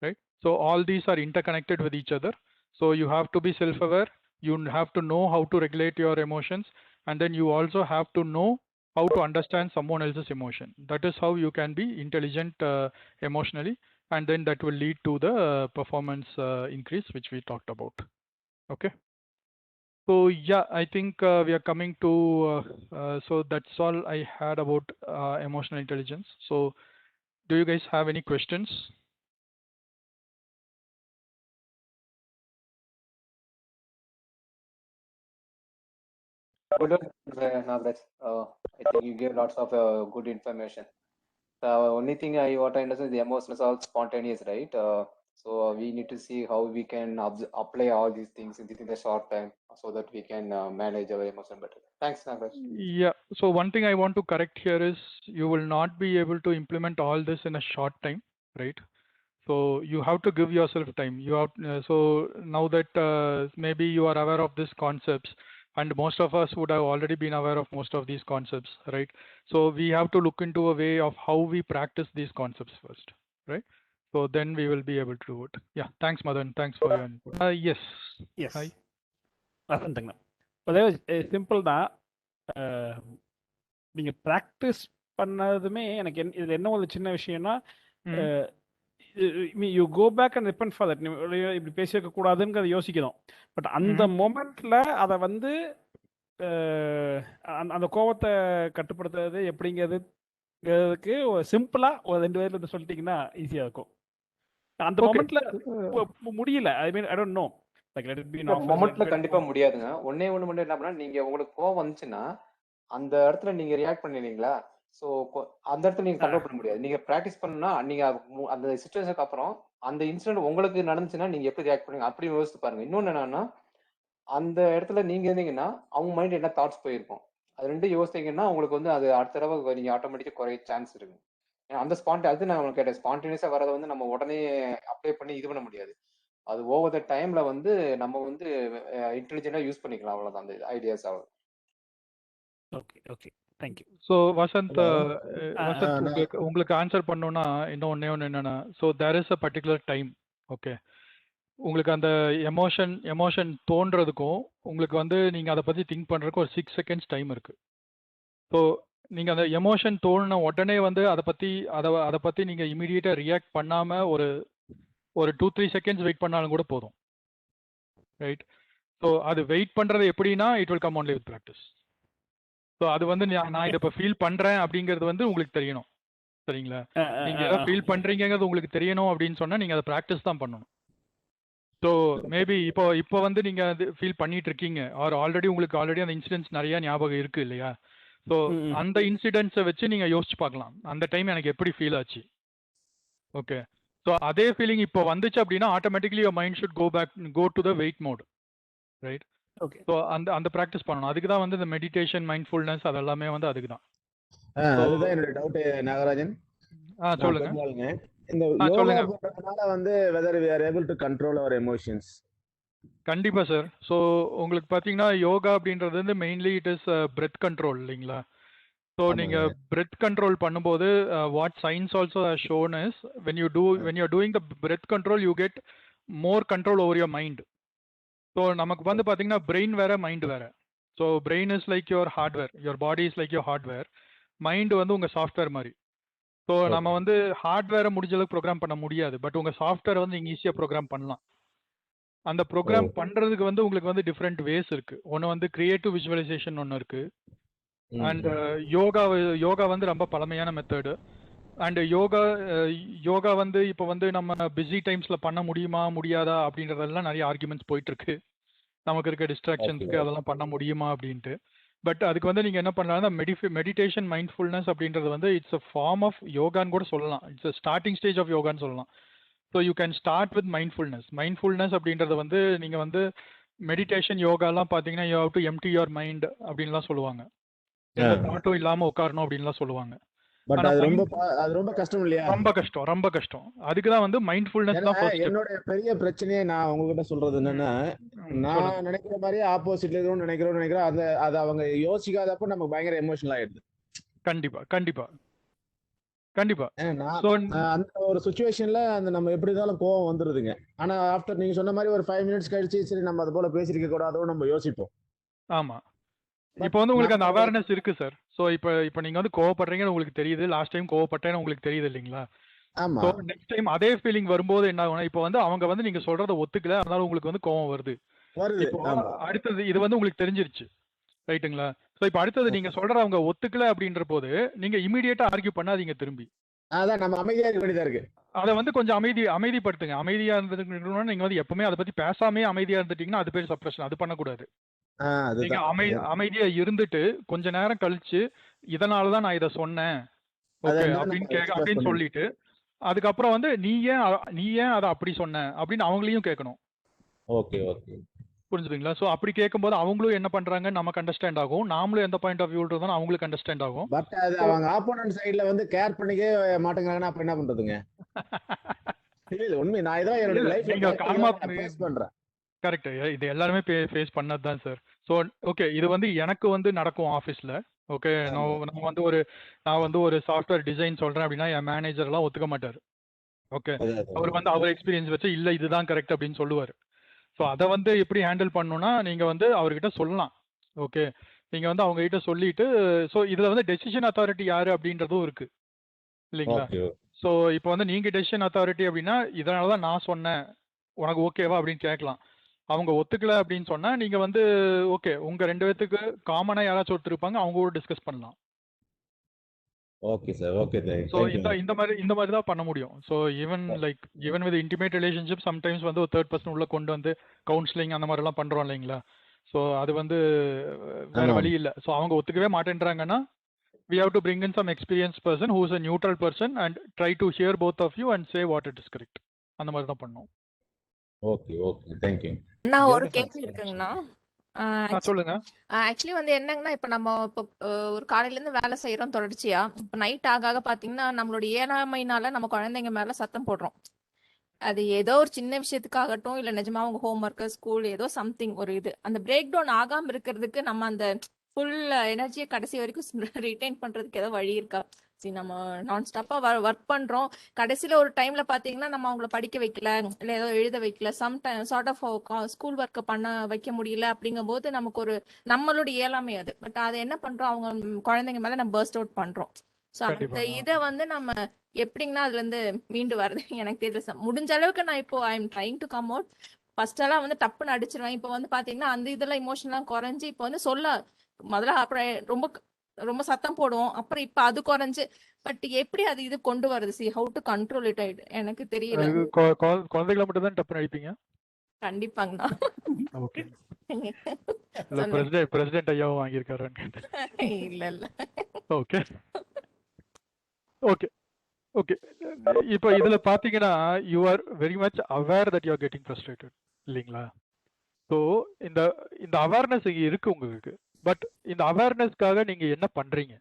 right? So all these are interconnected with each other. So you have to be self-aware. You have to know how to regulate your emotions, and then you also have to know how to understand someone else's emotion. That is how you can be intelligent emotionally, and then that will lead to the performance increase, which we talked about. Okay. So yeah, I think we are coming to, so that's all I had about emotional intelligence. So do you guys have any questions? Good one, Nagraj. I think you gave lots of good information. The only thing what I understand is the emotions are all spontaneous, right? So we need to see how we can apply all these things within the short time so that we can manage our emotion better. Thanks, Nagraj. Yeah. So one thing I want to correct here is you will not be able to implement all this in a short time, right? So you have to give yourself time. You have so now that maybe you are aware of these concepts, and most of us would have already been aware of most of these concepts, right? So we have to look into a way of how we practice these concepts first, right? So then we will be able to do it. Yeah. Thanks, Madan. Thanks for your input. Yes. Yes. Hi. வசந்தங்கண்ணா அதே simple தான். நீங்கள் practice பண்ணதுமே எனக்கு இது என்ன ஒரு சின்ன விஷயம்னா, you go back and repent for that. இப்படி பேசியிருக்க கூடாதுங்கிறத யோசிக்கணும். பட் அந்த மொமெண்ட்ல அதை வந்து அந்த கோபத்தை கட்டுப்படுத்துறது எப்படிங்கிறதுக்கு சிம்பிளா ஒரு 2 பேர்ல இருந்து சொல்லிட்டீங்கன்னா ஈஸியா இருக்கும். அந்த மொமெண்ட்ல முடியல. ஐ மீன் ஐ டோன்ட் நோ. மொமெண்ட்ல கண்டிப்பா முடியாதுங்க. ஒண்ணே ஒண்ணு மட்டும் என்ன பண்ணா, நீங்க உங்களுக்கு கோவம் வந்துச்சுன்னா அந்த இடத்துல நீங்க ரியாக்ட் பண்ணிடுவீங்களா? சோ அந்த இடத்துல நீங்க கண்ட்ரோல் பண்ண முடியாது. நீங்க பிராக்டிஸ் பண்ணா நீங்க அந்த சிச்சுவேஷனுக்கு அப்புறம் அந்த இன்சிடென்ட் உங்களுக்கு நடந்துச்சுன்னா நீங்க எப்படி ரியாக்ட் பண்ணுவீங்க அப்படி யோசிச்சு பாருங்க. இன்னொன்னு என்னன்னா, அந்த இடத்துல நீங்க இருந்தீங்கன்னா அவங்க மைண்ட் என்ன தாட்ஸ் போயிருக்கும். அது ரெண்டும் யோசித்தீங்கன்னா உங்களுக்கு வந்து அது அடுத்த தடவை நீங்க ஆட்டோமேட்டிக்கா குறைய சான்ஸ் இருக்கு. அந்த அது நான் உங்களுக்கு கேட்டேன். ஸ்பான்டேனியஸா வரதை வந்து நம்ம உடனே அப்ளை பண்ணி இது பண்ண முடியாது. அது ஓவர் த டைம்ல வந்து நம்ம வந்து இன்டெலிஜென்ட்டா யூஸ் பண்ணிக்கலாம். அவ்வளவுதான் அந்த ஐடியாஸ் ஆகும். Okay okay thank you. So Vasanth உங்களுக்கு ஆன்சர் பண்ணோன்னா இன்னும் ஒன்று என்னன்னா, so there is a particular time. Okay, உங்களுக்கு அந்த எமோஷன் தோன்றதுக்கும் உங்களுக்கு வந்து நீங்கள் அதை பற்றி திங்க் பண்ணுறதுக்கு ஒரு 6 செகண்ட்ஸ் டைம் இருக்குது. ஸோ நீங்கள் அந்த எமோஷன் தோணுன உடனே வந்து அதை பற்றி நீங்கள் இமீடியட்டாக ரியாக்ட் பண்ணாமல் ஒரு 2-3 செகண்ட்ஸ் வெயிட் பண்ணாலும் கூட போதும், ரைட்? ஸோ அது வெயிட் பண்ணுறது எப்படின்னா it will come only with practice. So அது வந்து நான் இதை இப்போ ஃபீல் பண்ணுறேன் அப்படிங்கிறது வந்து உங்களுக்கு தெரியணும், சரிங்களா? நீங்கள் எதாவது ஃபீல் பண்ணுறீங்கிறது உங்களுக்கு தெரியணும் அப்படின்னு சொன்னால் நீங்கள் அதை ப்ராக்டிஸ் தான் பண்ணணும். ஸோ மேபி இப்போ வந்து நீங்கள் அது ஃபீல் பண்ணிட்டு இருக்கீங்க, உங்களுக்கு ஆல்ரெடி அந்த இன்சிடென்ட்ஸ் நிறைய ஞாபகம் இருக்கு இல்லையா? ஸோ அந்த இன்சிடென்ட்ஸை வச்சு நீங்கள் யோசிச்சு பார்க்கலாம், அந்த டைம் எனக்கு எப்படி ஃபீல் ஆச்சு. ஓகே, ஸோ அதே ஃபீலிங் இப்போ வந்துச்சு அப்படின்னா automatically your mind should go to the wait mode, right? Okay. So அந்த ப்ராக்டிஸ் பண்ணணும். அதுக்கு தான் வந்து இந்த மெடிடேஷன், மைண்ட்ஃபுல்னஸ் அதெல்லாமே வந்து அதுக்கு தான். அதுதான் என்னோட டவுட் நாகராஜன். சொல்லுங்க. இந்த யோகா சொல்லுங்க. பண்றதுனால வந்து whether we are able to control our emotions. கண்டிப்பா சார். ஸோ உங்களுக்கு பார்த்தீங்கன்னா யோகா அப்படின்றது வந்து mainly it is breadth control இல்லைங்களா? ஸோ நீங்க பிரெத் கண்ட்ரோல் பண்ணும்போது what science also has shown is when you're doing the breath control you get more control over your mind. So நமக்கு வந்து பார்த்தீங்கன்னா பிரெயின் வேற மைண்ட் வேற. So brain is like your hardware, your body is like your hardware, mind வந்து உங்க software மாதிரி. So நம்ம வந்து ஹார்ட்வேரை முடிஞ்ச அளவுக்கு ப்ரோக்ராம் பண்ண முடியாது, பட் உங்க சாஃப்ட்வேர் வந்து நீங்க ஈஸியாக ப்ரோக்ராம் பண்ணலாம். அந்த ப்ரோக்ராம் பண்றதுக்கு வந்து உங்களுக்கு வந்து டிஃப்ரெண்ட் வேஸ் இருக்கு. ஒன்று வந்து கிரியேட்டிவ் விஜுவலைசேஷன் ஒன்று இருக்கு, அண்ட் யோகா வந்து ரொம்ப பழமையான மெத்தடு. அண்ட் யோகா வந்து இப்போ வந்து நம்ம பிஸி டைம்ஸ்ல பண்ண முடியுமா முடியாதா அப்படின்றதெல்லாம் நிறைய ஆர்குமெண்ட்ஸ் போயிட்டு இருக்கு. நமக்கு இருக்க டிஸ்ட்ராக்ஷன்ஸ்க்கு அதெல்லாம் பண்ண முடியுமா அப்படின்ட்டு. பட் அதுக்கு வந்து நீங்க என்ன பண்ணலாம்னா மெடிடேஷன், மைண்ட்ஃபுல்னஸ் அப்படின்றது வந்து இட்ஸ் அ ஃபார்ம் ஆஃப் யோகான்னு கூட சொல்லலாம். It's a starting stage of யோகான்னு சொல்லலாம். So you can start with mindfulness அப்படின்றது வந்து நீங்க வந்து மெடிடேஷன் யோகாலாம் பார்த்தீங்கன்னா you have to empty your mind அப்படின்லாம் சொல்லுவாங்க. எந்த தாட்டும் இல்லாம உட்காரணும் அப்படின்லாம் சொல்லுவாங்க. பட் அது ரொம்ப கஷ்டம் இல்லையா? ரொம்ப கஷ்டம். அதுக்கு தான் வந்து மைண்ட்ஃபுல்னஸ் தான் ஃபர்ஸ்ட். என்னோட பெரிய பிரச்சனையே நான் உங்ககிட்ட சொல்றது என்னன்னா, நான் நினைக்கிற மாதிரியே ஆப்போசிட்ல இருக்கணும்னு நினைக்கிறேன். அது அவங்க யோசிக்காதப்ப நம்ம பயங்கர எமோஷனல் ஆயிடுது. கண்டிப்பா. அந்த ஒரு சிச்சுவேஷன்ல அந்த நம்ம எப்படி இருந்தாலும் கோவம் வந்துருதுங்க. ஆனா ஆஃப்டர் நீங்க சொன்ன மாதிரி ஒரு 5 மினிட்ஸ் கழிச்சு சரி நம்ம அது போல பேசிருக்க கூடாதோ நம்ம யோசிப்போம். ஆமா, இப்போ வந்து உங்களுக்கு அந்த அவேர்னஸ் இருக்கு சார். ஸோ இப்போ நீங்க வந்து கோவப்படுறீங்கன்னு உங்களுக்கு தெரியுது, லாஸ்ட் டைம் கோவப்பட்டேன்னு உங்களுக்கு தெரியுது இல்லைங்களா? ஆமா. ஸோ நெக்ஸ்ட் டைம் அதே ஃபீலிங் வரும்போது என்ன ஆகும்னா, இப்போ வந்து அவங்க வந்து நீங்க சொல்றத ஒத்துக்கல, அதனால உங்களுக்கு வந்து கோவம் வருது. இப்போ அடுத்தது இது வந்து உங்களுக்கு தெரிஞ்சிருச்சு, ரைட்டுங்களா? ஸோ இப்போ அடுத்தது நீங்க சொல்ற அவங்க ஒத்துக்கல அப்படின்ற போது நீங்க இமீடியட்டா ஆர்கியூ பண்ணாதீங்க திரும்பி. அதான் நம்ம அமைதியா இருக்க வேண்டியதா இருக்கு. அதை வந்து கொஞ்சம் அமைதிப்படுத்துங்க. அமைதியா இருந்துட்டு நீங்க வந்து எப்பவுமே அதை பத்தி பேசாமே அமைதியா இருந்துட்டீங்கன்னா அது பேர் சப்ரஷன். அது பண்ணக்கூடாது. நீங்க அமைதியா இருந்துட்டு கொஞ்ச நேரம் கழிச்சு இதனாலதான் நான் இதை சொன்னேன் அப்படின்னு சொல்லிட்டு அதுக்கப்புறம் வந்து நீ ஏன் அதை அப்படி சொன்ன அப்படின்னு அவங்களையும் கேட்கணும். ஓகே புரிஞ்சுதுங்களா? சோ அப்படி கேட்கும்போது அவங்களும் என்ன பண்றாங்க நமக்கு அண்டர்ஸ்டாண்ட் ஆகும், நாமளும் எந்த பாயிண்ட் ஆஃப் வியூ இருந்தாலும் அவங்களுக்கு அண்டர்ஸ்டாண்ட் ஆகும். பட் அது அவங்க ஆப்போனன்ட் சைடுல வந்து கேர் பண்ணிக்கவே மாட்டேங்கிறாங்கன்னா அப்ப என்ன பண்றதுங்க? இல்ல உண்மை, நான் இதான் என்னோட லைஃப்ல ஃபேஸ் பண்றேன். கரெக்ட், இது எல்லாருமே ஃபேஸ் பண்ணதுதான் சார். ஸோ ஓகே, இது வந்து எனக்கு வந்து நடக்கும் ஆஃபீஸ்ல. ஓகே, நான் வந்து ஒரு சாஃப்ட்வேர் டிசைன் சொல்றேன் அப்படின்னா என் மேனேஜர் எல்லாம் ஒத்துக்க மாட்டாரு. ஓகே, அவர் வந்து அவர் எக்ஸ்பீரியன்ஸ் வச்சு இல்ல இதுதான் கரெக்ட் அப்படின்னு சொல்லுவாரு. ஸோ அதை வந்து எப்படி ஹேண்டில் பண்ணணும்னா நீங்க வந்து அவர்கிட்ட சொல்லலாம். ஓகே, நீங்க வந்து அவங்க கிட்ட சொல்லிட்டு, ஸோ இதுல வந்து டெசிஷன் அத்தாரிட்டி யாரு அப்படின்றதும் இருக்கு இல்லைங்களா? ஸோ இப்போ வந்து நீங்க டெசிஷன் அத்தாரிட்டி அப்படின்னா இதனாலதான் நான் சொன்னேன், உனக்கு ஓகேவா அப்படின்னு கேட்கலாம். அவங்க ஒத்துக்கல அப்படின்னு சொன்னா நீங்க வந்து ஓகே உங்க 2 பேத்துக்கு காமனா யாராச்சும் ஒருத்தர் இருப்பாங்க, அவங்க கூட டிஸ்கஸ் பண்ணலாம். Okay sir, okay. சோ இந்த மாதிரி தான் பண்ண முடியும். So even with intimate relationship sometimes வந்து ஒரு தேர்ட் பர்சன் உள்ள கொண்டு வந்து கவுன்சிலிங் அந்த மாதிரி எல்லாம் பண்றோம் இல்லைங்களா? சோ அது வந்து வேற வழி இல்ல. சோ அவங்க ஒத்துக்கவே மாட்டேன்றாங்கன்னா we have to bring in some experienced person who is a neutral person and try to hear both of you and say what it is correct. அந்த மாதிரி தான் பண்ணணும். Okay, thank you. நான் ஒரு கேள்வி இருக்குங்கண்ணா. சொல்லுங்க. ஆக்சுவலி வந்து என்னங்கன்னா, இப்ப நம்ம ஒரு காலையில இருந்து வேலை செய்யறோம் தொடர்ச்சியா. இப்ப நைட் ஆக பாத்தீங்கன்னா நம்மளோட இயலாமையினால நம்ம குழந்தைங்க மேல சத்தம் போடுறோம். அது ஏதோ ஒரு சின்ன விஷயத்துக்காகட்டும், இல்ல நிஜமா அவங்க ஹோம் ஒர்க், ஸ்கூல் ஏதோ சம்திங் ஒரு இது அந்த பிரேக் டவுன் ஆகாம இருக்கிறதுக்கு நம்ம அந்த ஃபுல் எனர்ஜியை கடைசி வரைக்கும் ரிட்டைன் பண்றதுக்கு ஏதோ வழி இருக்கா? சரி, நம்ம நான் ஸ்டாப்பா ஒர்க் பண்றோம், கடைசியில ஒரு டைம்ல பாத்தீங்கன்னா நம்ம அவங்கள படிக்க வைக்கல, இல்ல ஏதோ எழுத வைக்கல, some time sort of school work பண்ண வைக்க முடியல. அப்படிங்கும் போது நமக்கு ஒரு நம்மளோட இயலாமை அது. பட் அதை என்ன பண்றோம், அவங்க குழந்தைங்க மேல நம்ம பர்ஸ்ட் அவுட் பண்றோம். ஸோ அந்த இதை வந்து நம்ம எப்படிங்கன்னா அதுல இருந்து மீண்டு வருது எனக்கு தெரியல. முடிஞ்ச அளவுக்கு நான் இப்போ I am trying to come out. First எல்லாம் வந்து டப்புன்னு அடிச்சிருவேன். இப்போ வந்து பாத்தீங்கன்னா அந்த இதெல்லாம் இமோஷன்லாம் குறைஞ்சு இப்போ வந்து முதல்ல அப்புறம் ரொம்ப சத்தம் போடுவோம், அப்புறம் இப்ப அது குறைஞ்சு. பட் எப்படி அது இது கொண்டு வருது, see how to control it ஆயிடு எனக்கு தெரியல. குழந்தைகளை மட்டும் தான் டப்பு அடிப்பீங்க? கண்டிப்பாங்கண்ணா. ஓகே, பிரசிடென்ட் ஐயாவும் வாங்கியிருக்காரு. இல்ல ஓகே ஓகே. இப்போ இதுல பாத்தீங்கன்னா you are very much aware that you are getting frustrated இல்லைங்களா? ஸோ இந்த இந்த அவேர்னஸ் இருக்கு உங்களுக்கு. பட் இந்த அவேர்னஸ்க்காக நீங்க என்ன பண்றீங்க?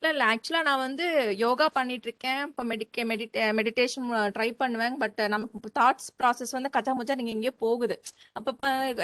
இல்ல ஆக்சுவலா நான் வந்து யோகா பண்ணிட்டு இருக்கேன். இப்போ மெடிடேஷன் ட்ரை பண்ணுவேன். பட் நமக்கு தாட்ஸ் ப்ராசஸ் வந்து கச்சா முச்சா நீங்க எங்கேயோ போகுது. அப்ப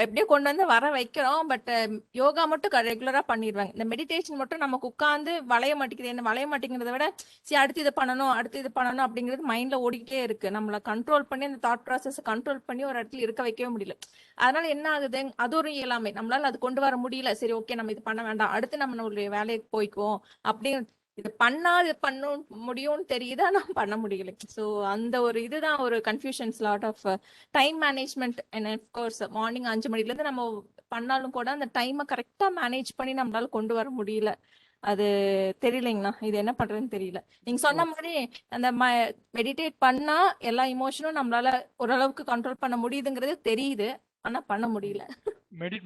எப்படியோ கொண்டு வந்து வர வைக்கிறோம். பட் யோகா மட்டும் ரெகுலரா பண்ணிடுவாங்க. இந்த மெடிடேஷன் மட்டும் நமக்கு உட்காந்து வளைய மாட்டேங்குது. என்ன வளைய மாட்டேங்கிறத விட சரி அடுத்து இது பண்ணணும் அடுத்து இது பண்ணணும் அப்படிங்கிறது மைண்ட்ல ஓடிக்கிட்டே இருக்கு. நம்மள கண்ட்ரோல் பண்ணி அந்த தாட் ப்ராசஸ் கண்ட்ரோல் பண்ணி ஒரு இடத்துல இருக்க வைக்கவே முடியல. அதனால என்ன ஆகுது, அது ஒரு இயலாமை. நம்மளால அது கொண்டு வர முடியல. சரி ஓகே நம்ம இது பண்ண வேண்டாம், அடுத்து நம்ம நம்மளுடைய வேலைக்கு போய்க்குவோம் அப்படின்னு. இது பண்ணா இது பண்ண முடியும்னு தெரியுது, ஆனா பண்ண முடியல. ஸோ அந்த ஒரு இதுதான் ஒரு confusions, lot of time management. And of course morning 5 மணிலேருந்து நம்ம பண்ணாலும் கூட அந்த டைமை கரெக்டா மேனேஜ் பண்ணி நம்மளால கொண்டு வர முடியல. அது தெரியலைங்கண்ணா, இது என்ன பண்றதுன்னு தெரியல. நீங்க சொன்ன மாதிரி அந்த மெடிடேட் பண்ணா எல்லா இமோஷனும் நம்மளால ஓரளவுக்கு கண்ட்ரோல் பண்ண முடியுதுங்கிறது தெரியுது, ஆனா பண்ண முடியல.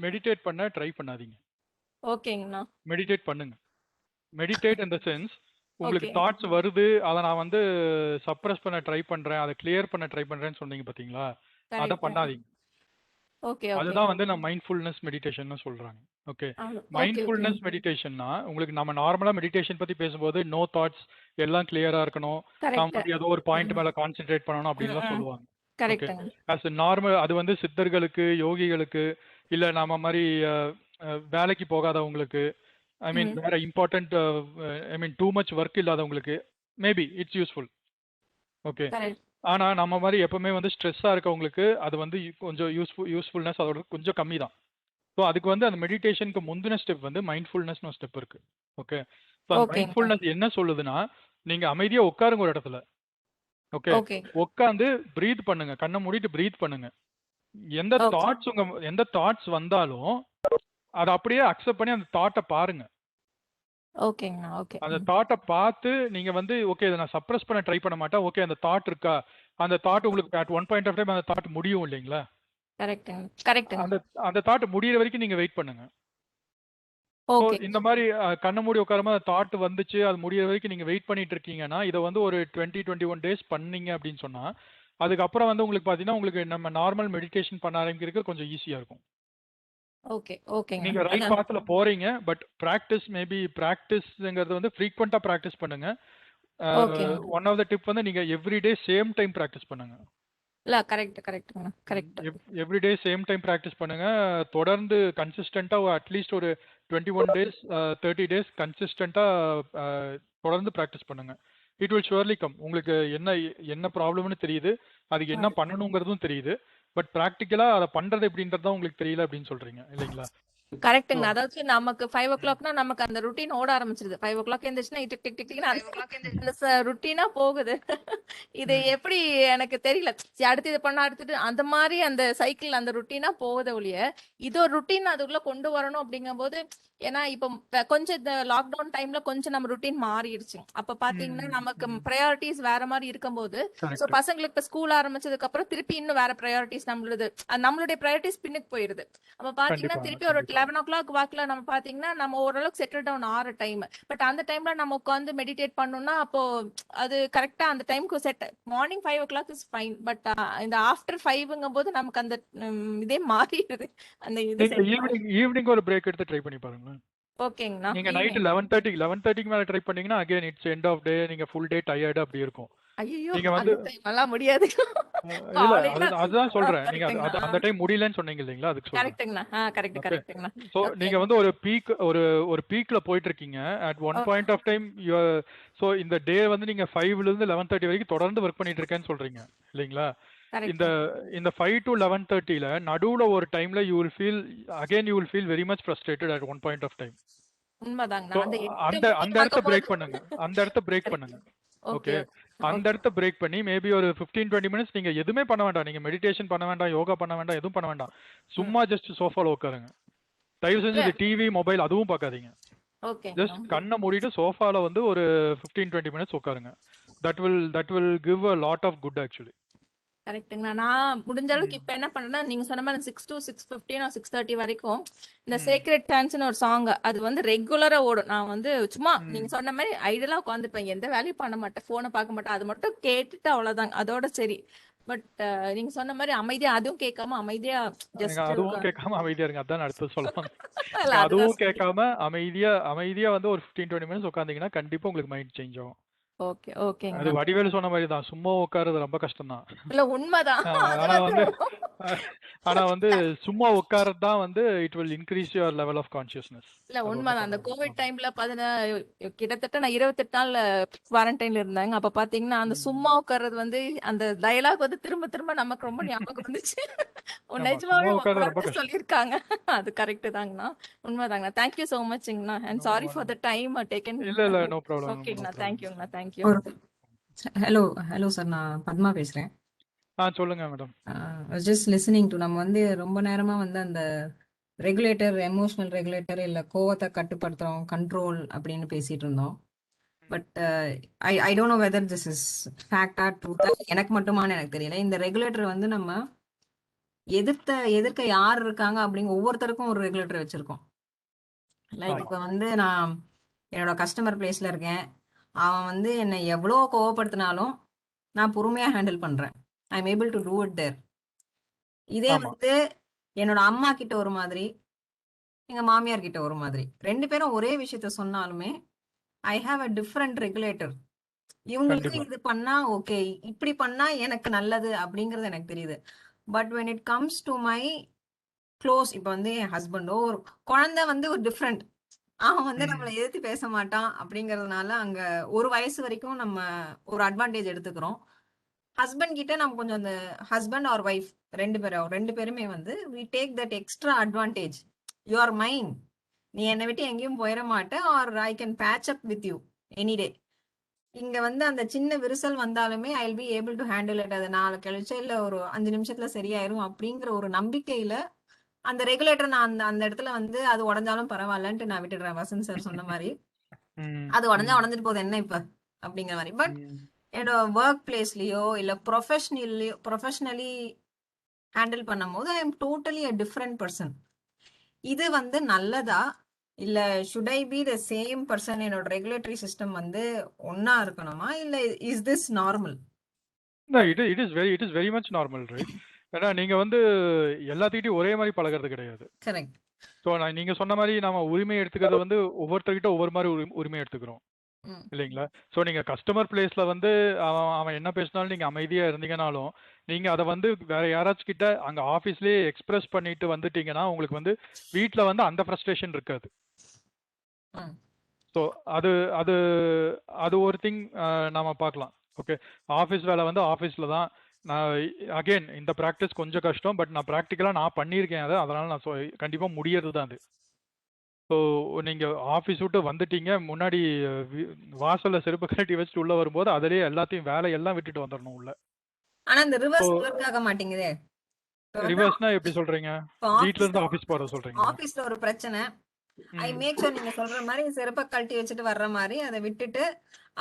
மெடிடேட் பண்ண ட்ரை பண்ணாதீங்க. ஓகேங்கண்ணா. மெடிடேட் பண்ணுங்க. மெடிடேட் இன் த சென்ஸ் உங்களுக்கு ஓகே. தாட்ஸ் வருது, அதை நான் வந்து சப்ரஸ் பண்ண ட்ரை பண்றேன், அதை கிளியர் பண்ண ட்ரை பண்றேன்னு சொன்னீங்க பாத்தீங்களா? அதை கரெக்ட். பண்ணாதீங்க. Okay okay. அதுதான் வந்து நான் மைண்ட்ஃபுல்னஸ் மெடிடேஷன் சொல்றாங்க. ஓகே. Okay okay. மைண்ட்ஃபுல்னஸ் மெடிடேஷன்னா உங்களுக்கு நம்ம நார்மலா மெடிடேஷன் பத்தி பேசும்போது நோ தாட்ஸ், எல்லாம் கிளியரா இருக்கணும், நாம் கரெக்ட். வந்து ஏதோ ஒரு பாயிண்ட் மேல கான்சென்ட்ரேட் பண்ணணும் அப்படின்லாம் சொல்லுவாங்க. ஓகே. கரெக்ட்டுங்க. ஆஸ் நார்மல் அது வந்து சித்தர்களுக்கு, யோகிகளுக்கு, இல்ல நாம மாதிரி வேலைக்கு போகாதவங்களுக்கு, ஐ மீன் ம். வேற இம்பார்ட்டன்ட், ஐ மீன் டூ மச் ஒர்க் இல்லாதவங்களுக்கு maybe it's useful. Okay. Correct. ஆனா நம்ம மாதிரி எப்பவுமே வந்து ஸ்ட்ரெஸ்ஸா இருக்கவங்களுக்கு அது வந்து கொஞ்சம் யூஸ்ஃபுல்னஸ் அதோட கொஞ்சம் கம்மி தான். ஸோ அதுக்கு வந்து அந்த மெடிடேஷனுக்கு முந்தின ஸ்டெப் வந்து மைண்ட்ஃபுல்னஸ்னு ஒரு ஸ்டெப் இருக்கு. ஓகே. ஸோ அந்த ஓகேங்கண்ணா. மைண்ட்ஃபுல்னஸ் என்ன சொல்லுதுன்னா, நீங்க அமைதியா உட்காருங்க ஒரு இடத்துல. ஓகே. ஓகே. உட்காந்து பிரீத் பண்ணுங்க, கண்ணை மூடிட்டு பிரீத் பண்ணுங்க. எந்த ஓகே. தாட்ஸ் எந்த தாட்ஸ் வந்தாலும் அதை அப்படியே அக்செப்ட் பண்ணி அந்த தாட்டை பாருங்க. ஓகேங்கண்ணா. ஓகே. அந்த தாட்டை பார்த்து நீங்க வந்து ஓகே இதை நான் சப்ரஸ் பண்ண ட்ரை பண்ண மாட்டேன், ஓகே அந்த தாட் இருக்கா, அந்த தாட் உங்களுக்கு at one point of time அந்த தாட் முடியும் இல்லைங்களா? கரெக்ட்டுங்க. கரெக்ட்டுங்க. அந்த அந்த தாட் முடியிற வரைக்கும் நீங்க வெயிட் பண்ணுங்க. So okay. இந்த மாதிரி கண்ணை மூடி உட்காரமா அந்த தாட் வந்துச்சு, அது முடியிற வரைக்கும் நீங்க வெயிட் பண்ணிட்டு இருக்கீங்கன்னா, இதை வந்து ஒரு 20-21 டேஸ் பண்ணீங்க அப்படின்னு சொன்னா, அதுக்கப்புறம் வந்து உங்களுக்கு பார்த்தீங்கன்னா உங்களுக்கு நம்ம நார்மல் மெடிடேஷன் பண்ண ஆரம்பிக்கிறதுக்கு கொஞ்சம் ஈஸியா இருக்கும். ஓகே. ஓகேங்க. நீங்க ரைட் அதான். பாத்துல போறீங்க, பட் பிராக்டிஸ்ங்கிறது வந்து ஃப்ரீக்வெண்டா பிராக்டிஸ் பண்ணுங்க. ஓகேங்க. ஒன் ஆஃப் த டிப் வந்து நீங்க எவ்ரிடே சேம் டைம் பிராக்டிஸ் பண்ணுங்க. இல்ல கரெக்ட்டுங்கண்ணா. Correct. Everyday same time practice பண்ணுங்க. தொடர்ந்து கன்சிஸ்டண்டா அட்லீஸ்ட் ஒரு 21 டேஸ் 30 டேஸ் கன்சிஸ்டண்டா தொடர்ந்து பிராக்டிஸ் பண்ணுங்க. It will surely come. உங்களுக்கு என்ன என்ன ப்ராப்ளம்னு தெரியுது, அதுக்கு என்ன பண்ணணுங்கிறதும் தெரியுது. பட் ப்ராக்டிக்கலா அதை பண்றது எப்படின்றது தான் உங்களுக்கு தெரியல அப்படின்னு சொல்றீங்க இல்லைங்களா? கரெக்ட்டுங்க. அதாவது நமக்கு 5 o'clockனா நமக்கு அந்த ருட்டீன் ஓட ஆரம்பிச்சிருது. 5 o'clock எந்திரிச்சுன்னா டிக் டிக் டிக் டிக்னு அந்த ருட்டீனா போகுது. இது எப்படி எனக்கு தெரியல. சரி அடுத்து இது பண்ண அடுத்துட்டு அந்த மாதிரி அந்த சைக்கிள் அந்த ருட்டீனா போகுது ஒழிய, இது ஒரு ருட்டீன் அதுக்குள்ள கொண்டு வரணும் அப்படிங்கும்போது, ஏன்னா இப்போ கொஞ்சம் இந்த லாக்டவுன் டைம்ல கொஞ்சம் நம்ம ருட்டீன் மாறிடுச்சு. அப்ப பாத்தீங்கன்னா நமக்கு ப்ரையாரிட்டிஸ் வேற மாதிரி இருக்கும்போது, சோ பசங்களுக்கு இப்ப ஸ்கூல் ஆரம்பிச்சதுக்கு அப்புறம் திருப்பி இன்னும் வேற ப்ரையாரிட்டிஸ் நம்மளுடைய ப்ரையாரிட்டிஸ் பின்னுக்கு போயிருது. அப்ப பாத்தீங்கன்னா திருப்பி ஒரு 11 o'clock வாக்குல நம்ம பாத்தீங்கன்னா நம்ம ஓரளவுக்கு செட்டில் டவுன் ஆற டைம். பட் அந்த டைம்ல நம்ம உட்காந்து மெடிடேட் பண்ணோம்னா அப்போ அது கரெக்டா அந்த டைம்க்கு set. Morning 5 o'clock is fine. But இந்த ஆஃப்டர் 5ங்கும் போது நமக்கு அந்த இதே மாறிடுது. அந்த இது ஈவினிங் ஒரு பிரேக் எடுத்து ட்ரை பண்ணி பாருங்க. ஓகேங்கண்ணா. நீங்க நைட் 11:30 மேல ட்ரை பண்ணீங்கன்னா அகைன் இட்ஸ் எண்ட் ஆஃப் டே, நீங்க ஃபுல் டே டயர்டு அப்படி இருக்கும். ஐயோ நீங்க அந்த வந்து டைம் எல்லாம் முடியாது. இல்ல அதுதான் சொல்றேன். நீங்க அந்த டைம் முடியலன்னு சொன்னீங்க இல்லைங்களா, அதுக்கு சொல்றேன். கரெக்ட்டுங்கண்ணா. கரெக்ட்டுங்கண்ணா. சோ நீங்க வந்து ஒரு பீக்ல போயிட்டு இருக்கீங்க. At one point of time so இந்த டே வந்து நீங்க 5ல இருந்து 11:30 வரைக்கும் தொடர்ந்து ஒர்க் பண்ணிட்டு இருக்கேன்னு சொல்றீங்க இல்லைங்களா? இந்த 5 to 11:30ல நடுவுல ஒரு டைம்ல you will feel very much frustrated at one point of time. உண்மைதாங்கண்ணா. அந்த இடத்த பிரேக் பண்ணுங்க. அந்த இடத்த பிரேக் பண்ணுங்க. ஓகே. அந்த இடத்த பிரேக் பண்ணி மேபி ஒரு 15-20 மினிட்ஸ் நீங்க எதுவுமே பண்ண வேண்டாம். நீங்க மெடிடேஷன் பண்ண வேண்டாம், யோகா பண்ண வேண்டாம், எதுவும் பண்ண வேண்டாம். சும்மா ஜஸ்ட் சோஃபால உட்காருங்க. தயவு செஞ்சு இந்த டிவி மொபைல் அதுவும் பார்க்காதீங்க. ஜஸ்ட் கண்ணை மூடிட்டு சோஃபால வந்து ஒரு 15-20 மினிட்ஸ் உட்காருங்க. That will give a lot of good actually. கரெக்ட்டுங்கண்ணா. நான் முடிஞ்ச அளவுக்கு ம். இப்ப என்ன பண்றேன்னா, நீங்க சொன்ன மாதிரி 6 to 6:15 or 6:30 வரைக்கும் இந்த ம். சேக்ரெட் டான்ஸ்னு ஒரு சாங் அது வந்து ரெகுலரா ஓடும். நான் வந்து சும்மா நீங்க ம். சொன்ன மாதிரி ஐடியலா உட்காந்துப்பேன். எந்த வேலையும் பண்ண மாட்டேன். போனை பார்க்க மாட்டேன். அது மட்டும் கேட்டுட்டு அவ்வளவுதாங்க. அதோட சரி. பட் நீங்க சொன்ன மாதிரி அமைதியா அதுவும் கேட்காம அமைதியா நீங்க ஜஸ்ட் அதுவும் கேட்காம அமைதியா இருங்க. அதான் அடுத்து சொல்ல வந்தேன். இல்ல நீங்க அதுதான் அதுவும் சொல்றேன். கேட்காம அமைதியா வந்து ஒரு 15-20 மினிட்ஸ் உட்காந்தீங்கன்னா கண்டிப்பா உங்களுக்கு மைண்ட் சேஞ்ச் ஆகும். ஓகே அது ஓகேங்கண்ணா. வடிவேலு சொன்ன மாதிரி தான். சும்மா உட்காருறது ரொம்ப கஷ்டம் தான். இல்ல உண்மைதான். அது ஆனா வந்து வந்து ஆனா வந்து சும்மா உட்கார்றது தான் வந்து it will increase your level of consciousness. இல்ல அது ஒண்ணும் உண்மைதான். அந்த பண்ண கோவிட் ஆமா. டைம்ல கிட்டத்தட்ட நான் 28 நாள் குவாரண்டைன்ல இருந்தாங்க. அப்ப பாத்தீங்கன்னா அந்த ம். சும்மா உட்கார்றது வந்து அந்த டயலாக் வந்து திரும்ப திரும்ப நமக்கு ரொம்ப ஞாபகம் வந்துச்சு. ஆமா. நிஜமாவே சும்மா உட்கார்றது ரொம்ப உடனே கஷ்டம். சொல்லியிருக்காங்க. அது கரெக்ட் தாங்கண்ணா. உண்மைதாங்கண்ணா. தேங்க்யூ சோ மச்ங்கண்ணா. And no sorry for the time taken. இல்ல நோ ப்ராப்ளம் நோ ஓகேங்கண்ணா. ப்ராப்ளம். தேங்க்யூங்கண்ணா. தேங்க்யூ. ஒரு ஹலோ ஹலோ சார், நான் பத்மா பேசுகிறேன். சொல்லுங்க மேடம். ஜஸ்ட் லிசனிங் டு நம்ம வந்து ரொம்ப நேரமாக வந்து அந்த ரெகுலேட்டர், எமோஷனல் ரெகுலேட்டர் இல்லை கோவத்தை கட்டுப்படுத்துகிறோம், கண்ட்ரோல் அப்படின்னு பேசிகிட்டு இருந்தோம். But I don't know whether this is ஃபேக்டா ட்ரூத்தா, எனக்கு மட்டுமான்னு எனக்கு தெரியல. இந்த ரெகுலேட்டர் வந்து நம்ம எதிர்க்க யார் இருக்காங்க அப்படிங்க ஒவ்வொருத்தருக்கும் ஒரு ரெகுலேட்டர் வச்சுருக்கோம். லைக் ஆமா. இப்போ வந்து நான் என்னோட கஸ்டமர் பிளேஸில் இருக்கேன். அவன் வந்து என்னை எவ்வளோ கோவப்படுத்தினாலும் நான் பொறுமையாக ஹேண்டில் பண்ணுறேன். I am able to do it there. இதே ஆமா. வந்து என்னோட அம்மா கிட்ட ஒரு மாதிரி, எங்க மாமியார் கிட்ட ஒரு மாதிரி, 2 பேரும் ஒரே விஷயத்த சொன்னாலுமே I have a different regulator. இவங்களுக்கு கண்டிப்பா. இது பண்ணா ஓகே, இப்படி பண்ணா எனக்கு நல்லது அப்படிங்கிறது எனக்கு தெரியுது. But when it comes to my close, இப்போ வந்து என் ஹஸ்பண்டோ ஒரு குழந்தை வந்து ஒரு டிஃப்ரெண்ட், அவன் வந்து ம். நம்மளை எதிர்த்து பேச மாட்டான் அப்படிங்கிறதுனால அங்க ஒரு வயசு வரைக்கும் நம்ம ஒரு அட்வான்டேஜ் எடுத்துக்கிறோம். ஹஸ்பண்ட் கிட்ட நம்ம கொஞ்சம் அந்த ஹஸ்பண்ட் ஆர் ஒய்ஃப் ரெண்டு பேருமே வந்து we take that extra advantage. You are mine. நீ என்னை விட்டு எங்கேயும் போயிட மாட்ட, or I can patch up with you any day. இங்க வந்து அந்த சின்ன விரிசல் வந்தாலுமே I will be able to handle it. அது நாளை கழிச்சு இல்ல ஒரு 5 நிமிஷத்துல சரியாயிரும் அப்படிங்கிற ஒரு நம்பிக்கையில அந்த ரெகுலேட்டர் நான் அந்த அந்த இடத்துல வந்து அது உடஞ்சாலும் பரவாயில்லன்ட்டு நான் விட்டுடுறேன். வசந்த் சார் சொன்ன மாதிரி ம். அது உடஞ்சா ம். உடஞ்சிட்டு போகுது என்ன இப்ப அப்படிங்கிற மாதிரி. பட் ம். என்னோட ஒர்க் பிளேஸ்லயோ இல்ல ப்ரொஃபஷனலி ஹேண்டில் பண்ணும்போது I am totally a different person. இது வந்து நல்லதா இல்ல should I be the same person? என்னோட ரெகுலேட்டரி சிஸ்டம் வந்து ஒன்னா இருக்கணுமா இல்ல is this normal? It is very much normal right. ஏன்னா நீங்க வந்து எல்லாத்துக்கிட்டையும் ஒரே மாதிரி பழகிறது கிடையாது. கரெக்ட். ஸோ நீங்க சொன்ன மாதிரி நாம உரிமை எடுத்துக்கிறது வந்து ஒவ்வொருத்தர்கிட்ட ஒவ்வொரு மாதிரி உரிமை எடுத்துக்கிறோம் இல்லைங்களா? ஸோ நீங்க கஸ்டமர் பிளேஸ்ல வந்து அவன் என்ன பேசினாலும் நீங்க அமைதியா இருந்தீங்கனாலும் நீங்க அதை வந்து வேற யாராச்சும் கிட்ட அங்க ஆபீஸ்லயே எக்ஸ்பிரஸ் பண்ணிட்டு வந்துட்டீங்கன்னா உங்களுக்கு வந்து வீட்டுல வந்து அந்த ஃப்ரஸ்ட்ரேஷன் இருக்காது. ஸோ அது அது அது ஒரு திங் நாம பார்க்கலாம். ஓகே, ஆஃபீஸ் வேலை வந்து ஆஃபீஸில் தான். நான் அகெயின் இந்த ப்ராக்டிஸ் கொஞ்சம் கஷ்டம், பட் நான் ப்ராக்டிக்கலாக நான் பண்ணியிருக்கேன் அதை, அதனால் நான் கண்டிப்பாக முடியறது தான் அது. ஸோ நீங்கள் ஆஃபீஸ் விட்டு வந்துட்டீங்க, முன்னாடி வாசலில் செருப்பு கட்டி வச்சுட்டு உள்ளே வரும்போது அதிலேயே எல்லாத்தையும் வேலையெல்லாம் விட்டுட்டு வந்துடணும் உள்ள. ஆனா இந்த ரிவர்ஸ் ஒர்க் ஆக மாட்டேங்குதே. ரிவர்ஸ்னா எப்படி சொல்றீங்க? வீட்ல இருந்து ஆஃபீஸ் போற சொல்றீங்க? ஆஃபீஸ்ல ஒரு பிரச்சனை, ஐ மேக் ஷூர் நீங்க சொல்ற மாதிரி செருப்பை கழட்டி வச்சுட்டு வர்ற மாதிரி அதை விட்டுட்டு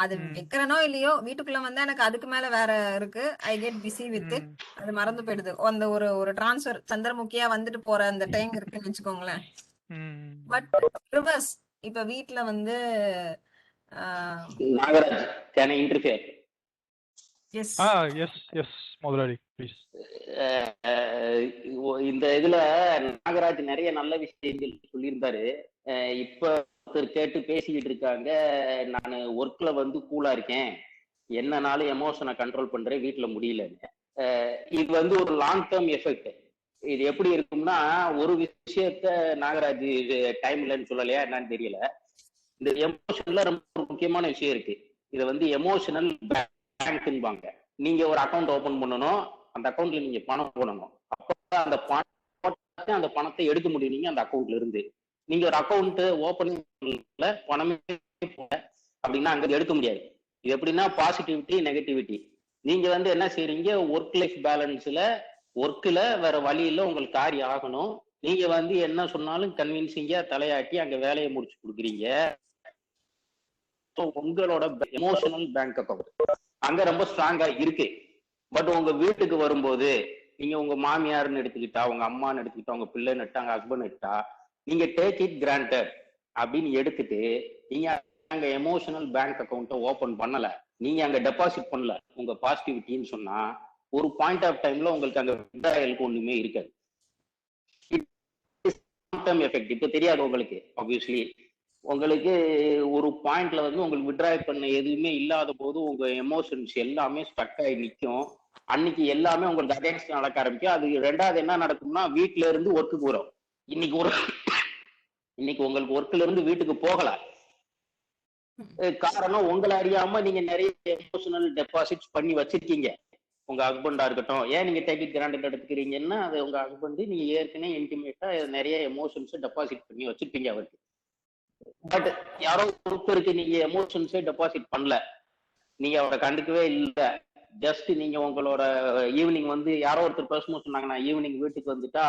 அது வைக்கிறனோ இல்லையோ வீட்டுக்குள்ள வந்தா எனக்கு அதுக்கு மேல வேற இருக்கு, I get busy with it. அது மறந்து போயிடுது. அந்த ஒரு டிரான்ஸ்ஃபர் சந்திரமுகியா வந்துட்டு போற அந்த டைம் இருக்குன்னு வச்சுக்கோங்களேன். பட் ரிவர்ஸ் இப்ப வீட்ல வந்து Nagaraj, can I interfere? Yes yes முதலாளி ப்ளீஸ். இந்த இதுல நாகராஜ் நிறைய நல்ல விஷயங்கள் சொல்லியிருந்தாரு. இப்ப கேட்டு பேசிக்கிட்டு இருக்காங்க, நான் ஒர்க்ல வந்து கூலா இருக்கேன், என்னனாலும் எமோஷனை கண்ட்ரோல் பண்றேன், வீட்டுல முடியலன்னு. இது வந்து ஒரு லாங் டேர்ம் எஃபெக்ட். இது எப்படி இருக்கும்னா, ஒரு விஷயத்த நாகராஜ் டைம் இல்லைன்னு சொல்லலையா என்னன்னு தெரியல, இந்த எமோஷன்ல ரொம்ப முக்கியமான விஷயம் இருக்கு. இதை வந்து எமோஷனல் பேங்க்பாங்க. நீங்க ஒரு அக்கௌண்ட் ஓபன் பண்ணணும், அந்த அக்கௌண்ட்ல நீங்க பணம் போடணும், அப்ப அந்த பணத்தை எடுக்க முடியும் நீங்க அந்த அக்கௌண்ட்ல இருந்து. நீங்க ஒரு அக்கௌண்ட் ஓபனிங்ல பணமே அப்படின்னா அங்க எடுக்க முடியாது. இது எப்படின்னா பாசிட்டிவிட்டி நெகட்டிவிட்டி. நீங்க வந்து என்ன செய்றீங்க, ஒர்க் லைஃப் பேலன்ஸ்ல ஒர்க்ல வேற வழியில உங்களுக்கு காரியம் ஆகணும், நீங்க வந்து என்ன சொன்னாலும் கன்வின்சிங்கா தலையாட்டி அங்க வேலையை முடிச்சு கொடுக்குறீங்க. உங்களோட எமோஷனல் பேங்க் அக்கௌண்ட் அங்க ரொம்ப ஸ்ட்ராங்கா இருக்கு. பட் உங்க வீட்டுக்கு வரும்போது நீங்க உங்க மாமியார்னு எடுத்துக்கிட்டா, உங்க அம்மான்னு எடுத்துக்கிட்டா, உங்க பிள்ளைன்னு எடுத்தா, உங்க ஹஸ்பண்ட் எடுத்தா, நீங்க டேக் இட் கிராண்டட் அப்படின்னு எடுத்துட்டு நீங்க அங்க எமோஷனல் பேங்க் அக்கௌண்ட்டை ஓபன் பண்ணல, நீங்க அங்க டெபாசிட் பண்ணல உங்க பாசிட்டிவிட்டின்னு சொன்னா, ஒரு பாயிண்ட் ஆஃப் டைம்ல உங்களுக்கு அங்க வித்ட்ராயலுக்கு ஒண்ணுமே இருக்காது. எஃபெக்ட் இப்ப தெரியாது உங்களுக்கு. ஆப்வியஸ்லி உங்களுக்கு ஒரு பாயிண்ட்ல வந்து உங்களுக்கு வித்ட்ராய் பண்ண எதுவுமே இல்லாத போது உங்க எமோஷன்ஸ் எல்லாமே ஸ்டக் ஆகி நிற்கும். அன்னைக்கு எல்லாமே உங்களுக்கு அகைன்ஸ்ட் நடக்க ஆரம்பிக்கும். அது ரெண்டாவது என்ன நடக்கும்னா, வீட்டுல இருந்து ஒர்க்குக்கு வரும். இன்னைக்கு உங்களுக்கு ஒர்க்ல இருந்து வீட்டுக்கு போகல. காரணம், உங்களை அறியாம நீங்க நிறைய எமோஷனல் டெபாசிட்ஸ் பண்ணி வச்சிருக்கீங்க. உங்க ஹஸ்பண்டா இருக்கட்டும், ஏன் நீங்க டேக் இட் கிராண்டட் எடுத்துக்கிறீங்கன்னா, அது உங்க ஹஸ்பண்ட் நீங்க ஏற்கனவே இன்டிமேட்டா நிறைய எமோஷன்ஸ் டெபாசிட் பண்ணி வச்சிருப்பீங்க அவருக்கு. பட் யாரோ ஒருத்தருக்கு நீங்க எமோஷன்ஸே டெபாசிட் பண்ணல, நீங்க அவரை கண்டுக்கவே இல்லை. ஜஸ்ட் நீங்க உங்களோட ஈவினிங் வந்து யாரோ ஒருத்தர் பேசணும் சொன்னாங்க, நான் ஈவினிங் வீட்டுக்கு வந்துட்டா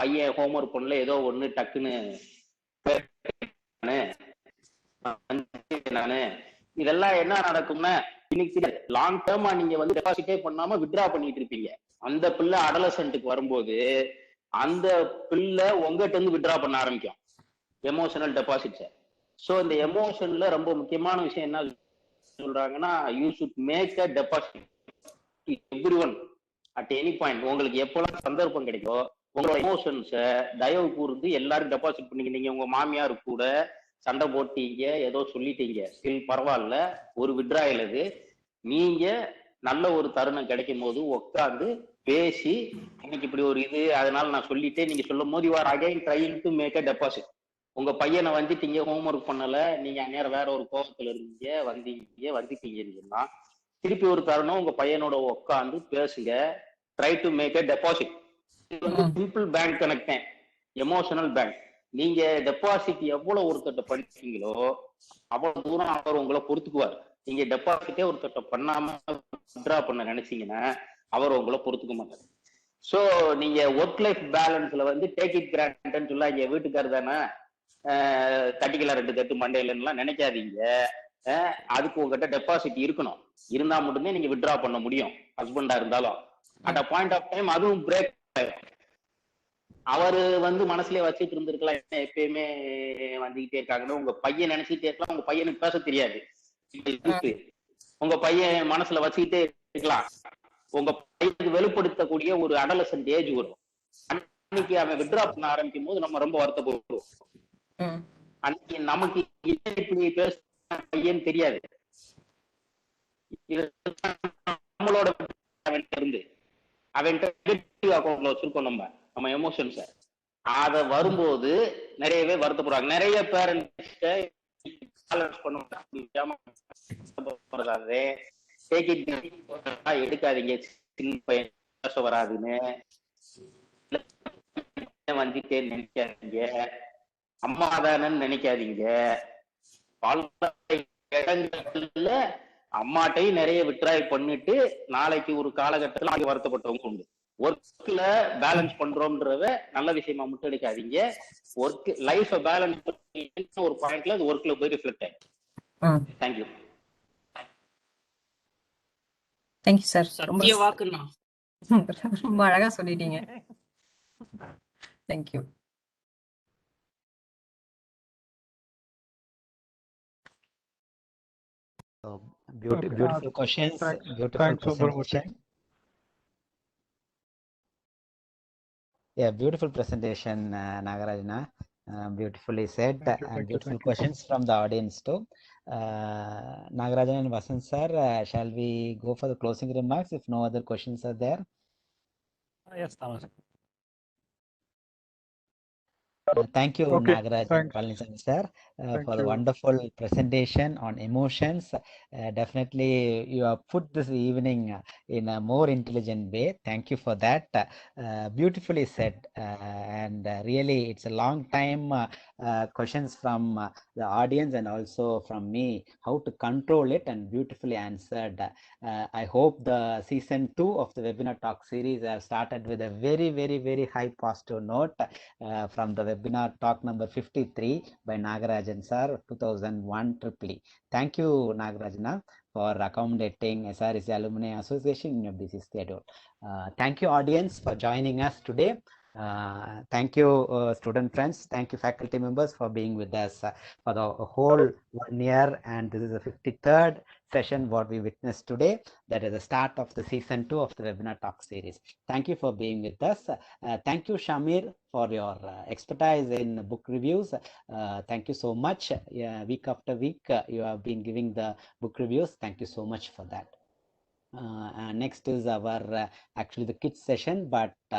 பையன் ஹோம்ஒர்க் பண்ணல, ஏதோ ஒண்ணு டக்குன்னு நானு இதெல்லாம் என்ன நடக்கும்னா, இன்னைக்கு லாங் டேர்மா நீங்க வந்து டெபாசிட்டே பண்ணாம வித்ட்ரா பண்ணிட்டு இருப்பீங்க. அந்த பிள்ளை அடலசன்ட்டுக்கு வரும்போது அந்த பிள்ளை உங்ககிட்ட இருந்து வித்ட்ரா பண்ண ஆரம்பிக்கும் எமோஷனல் டெபாசிட்ஸை. ஸோ இந்த எமோஷன்ல ரொம்ப முக்கியமான விஷயம் என்ன சொல்றாங்கன்னா, you should make a deposit everyone at any point. உங்களுக்கு எப்போல்லாம் சந்தர்ப்பம் கிடைக்கோ உங்களோட எமோஷன்ஸை தயவு கூர்ந்து எல்லாரும் டெபாசிட் பண்ணீங்க. நீங்க உங்க மாமியார் கூட சண்டை போட்டீங்க, ஏதோ சொல்லிட்டீங்க, ஸ்டில் பரவாயில்ல, ஒரு வித்ட்ராயல் அது. நீங்க நல்ல ஒரு தருணம் கிடைக்கும் போது உட்காந்து பேசி, இன்னைக்கு இப்படி ஒரு இது, அதனால நான் சொல்லிட்டேன், நீங்க சொல்லும் போது you are again trying to make a deposit. உங்க பையனை வந்துட்டீங்க, ஹோம்ஒர்க் பண்ணல, நீங்க அந்நேரம் வேற ஒரு கோபத்துல இருந்தீங்க, வந்துட்டீங்கன்னு சொன்னா, திருப்பி ஒரு தருணம் உங்க பையனோட உட்காந்து பேசுங்க, try to make a deposit. இது வந்து simple bank connect, emotional bank. நீங்க டெபாசிட் எவ்வளவு ஒருத்தட்ட படிச்சீங்களோ அவ்வளவு தூரம் அவர் உங்களை பொறுத்துக்குவார். நீங்க டெபாசிட்டே ஒருத்தட்ட பண்ணாம வித்ட்ரா பண்ண நினைச்சீங்கன்னா அவர் உங்களை பொறுத்துக்க மாட்டார். ஸோ நீங்க ஒர்க் லைஃப் பேலன்ஸ்ல வந்து டேக் இட் கிராண்டட்னு சொல்ல, இங்க வீட்டுக்காரு தானே தட்டிக்கலாம் 2 தட்டு மண்டையிலலாம் நினைக்காதீங்க. அதுக்கு உங்ககிட்ட டெபாசிட் இருக்கணும். இருந்தா மட்டுமே நீங்க வித்ட்ரா பண்ண முடியும். ஹஸ்பண்டா இருந்தாலும் at a point of time அதுவும் பிரேக் ஆயிடும். அவரு வந்து மனசுலயே வச்சுட்டு இருந்திருக்கலாம், என்ன எப்பயுமே வந்துகிட்டே இருக்காங்கன்னு உங்க பையன் நினைச்சிட்டே இருக்கலாம். உங்க பையனுக்கு பேச தெரியாது, உங்க பையன் மனசுல வச்சுக்கிட்டே இருக்கலாம். உங்க பையனுக்கு வெளிப்படுத்தக்கூடிய ஒரு அடலசன்ட் ஏஜ் வரும். அன்னைக்கு அவன் வித்ட்ரா பண்ண ஆரம்பிக்கும் போது நம்ம ரொம்ப வருத்தப்படுவோம். அன்னைக்கு நமக்கு இப்படி பேச பையன் தெரியாது. நம்மளோட இருந்து அவன் அக்கௌண்ட்ல வச்சிருக்கோம் நம்ம எமோஷன்ஸ. அத வரும்போது நிறையவே வருத்தப்படுறாங்க. நிறைய பேரண்ட்ஸ் எடுக்காதீங்க, சின்ன பையன் பேச வராதுன்னு வந்துட்டே நினைக்காதீங்க, அம்மா தானு நினைக்காதீங்க. பல இடங்கள்ல அம்மாட்டையும் நிறைய வித்ட்ராய் பண்ணிட்டு நாளைக்கு ஒரு காலகட்டத்தில் அங்கே வருத்தப்பட்டவங்க உண்டு. ஒர்க்ல பேலன்ஸ் பண்றோம்ன்றத நல்ல விஷயமா மட்டும் எடுக்காதீங்க. ஒர்க் லைஃப பேலன்ஸ் ஒரு பாயிண்ட்ல அது ஒர்க்ல போய் ரிஃப்ளெக்ட் ஆகும். தேங்க்யூ. Thank you sir. ரொம்ப அழகா சொல்லிட்டீங்க. Thank you. Beautiful questions. Thanks so much. Yeah, beautiful presentation, Nagarajana. Beautifully said. And beautiful questions from the audience too. Nagarajana and Vasant sir, shall we go for the closing remarks if no other questions are there? Yes, Thomas. Thank you, Nagaraj and Palaniswamy sir, for the wonderful presentation on emotions. Definitely, you have put this evening in a more intelligent way. Thank you for that. Beautifully said. And really, it's a long time questions from the audience and also from me, how to control it, and beautifully answered. I hope the season 2 of the webinar talk series have started with a very, very, very high positive note from the webinar talk number 53 by Nagarajan sir, 2001 Tripoli. Thank you, Nagarajana, for accommodating SRC Alumni Association in your busy schedule. Thank you, audience, for joining us today. Thank you, student friends. Thank you, faculty members, for being with us for the whole 1 year. And this is the 53rd session what we witnessed today. That is the start of the season 2 of the webinar talk series. Thank you for being with us. Thank you, Shamir, for your expertise in book reviews. Thank you so much. Week after week, you have been giving the book reviews. Thank you so much for that. Next is our actually the kids session, but I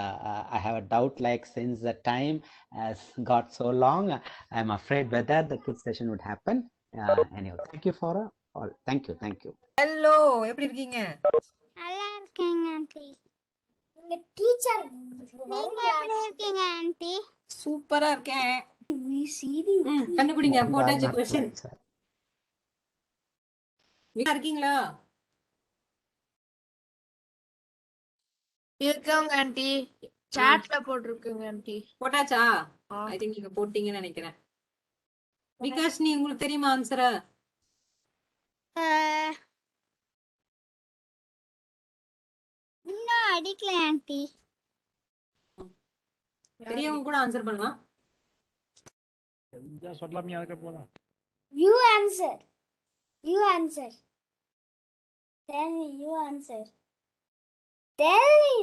have a doubt, like since the time has got so long, I'm afraid whether the kids session would happen. Anyway, thank you for all. Thank you. Hello, எப்படி இருக்கீங்க? நல்லா இருக்கேங்க aunty. உங்க teacher நீங்க எப்படி இருக்கீங்க aunty? சூப்பரா இருக்கேன். கண்டுபிடிங்க, போட்டாச்சு கொஸ்டின். வீட்ல இருக்கீங்களா? இருக்கோங்க ஆண்டி. சாட்ல போட்டிருக்குங்க ஆண்டி. போட்டாச்சா? ஐ திங்க் நீங்க போட்டீங்கன்னு நினைக்கிறேன். விகாஷ், நீ உங்களுக்கு தெரியுமா ஆன்சரா? இன்னும் அடிக்கல ஆண்டி. பெரியவங்க கூட ஆன்சர் பண்ணலாம். சொல்லலாமே, அதுக்கு போலாம். You answer. You answer. Tell me, you answer. Tell me.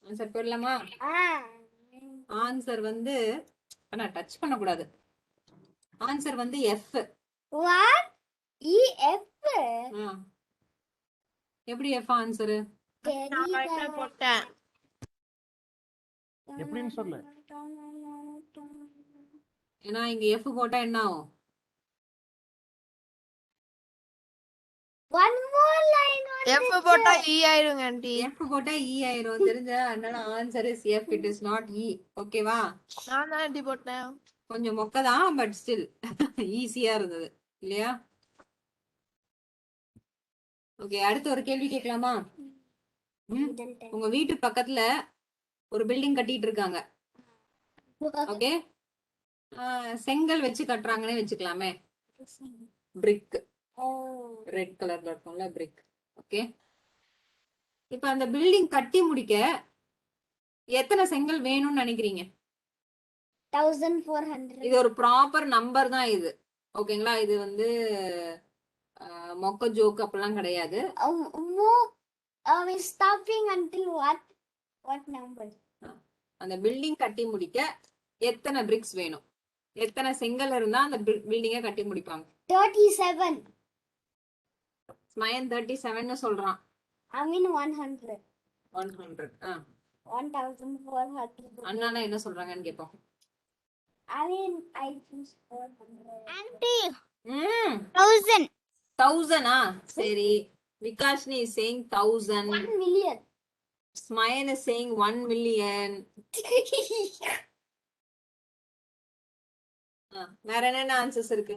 Answer போடலாமா? ஆன்சர் வந்து ஆனா டச் பண்ண கூடாது. ஆன்சர் வந்து F. What? EF. எப்படி F ஆன்சர்? நான் போட்டேன். எப்படின்னு சொல்லு. ஏன்னா இங்க F போட்டா என்ன ஆகும்? One more line. F போட்டா E ஆயிருங்க ஆண்டி. F போட்டா E ஆயிரும். தெரிஞ்சா? அதனால answer is F. It is not E. ஓகேவா? நான் தான் ஆண்டி போட்டேன். கொஞ்சம் மொக்கதான், பட் ஸ்டில் ஈஸியா இருந்தது இல்லையா? ஓகே, அடுத்து ஒரு கேள்வி கேட்கலாமா? உங்க வீட்டு பக்கத்துல ஒரு பில்டிங் கட்டிட்டு இருக்காங்க. ஓகே, செங்கல் வச்சு கட்டுறாங்கன்னு வச்சுக்கலாமே. பிரிக், ரெட் கலர்ல இருக்கும்ல பிரிக். ஓகே, இப்ப அந்த பில்டிங் கட்டி முடிக்க எத்தனை செங்கல் வேணும்னு நினைக்கிறீங்க? 1400. இது ஒரு ப்ராப்பர் நம்பர் தான் இது. ஓகேங்களா? இது வந்து மொக்க ஜோக் அப்பெல்லாம் கிடையாது. Stopping until what number? அந்த பில்டிங் கட்டி முடிக்க எத்தனை பிரிக்ஸ் வேணும்? எத்தனை செங்கல் இருந்தா அந்த பில்டிங்கை கட்டி முடிப்பாங்க? 37. ஸ்மயன் 37 சொல்றான். I mean 100. 100. 1400. அண்ணா என்ன சொல்றாங்கன்னு கேட்போம். I mean I choose 400. Auntie. 1000. 1000. சரி. Vikashni is saying 1000. 1 million. Smayan is saying 1 million. வேற என்ன ஆன்சர்ஸ் இருக்கு?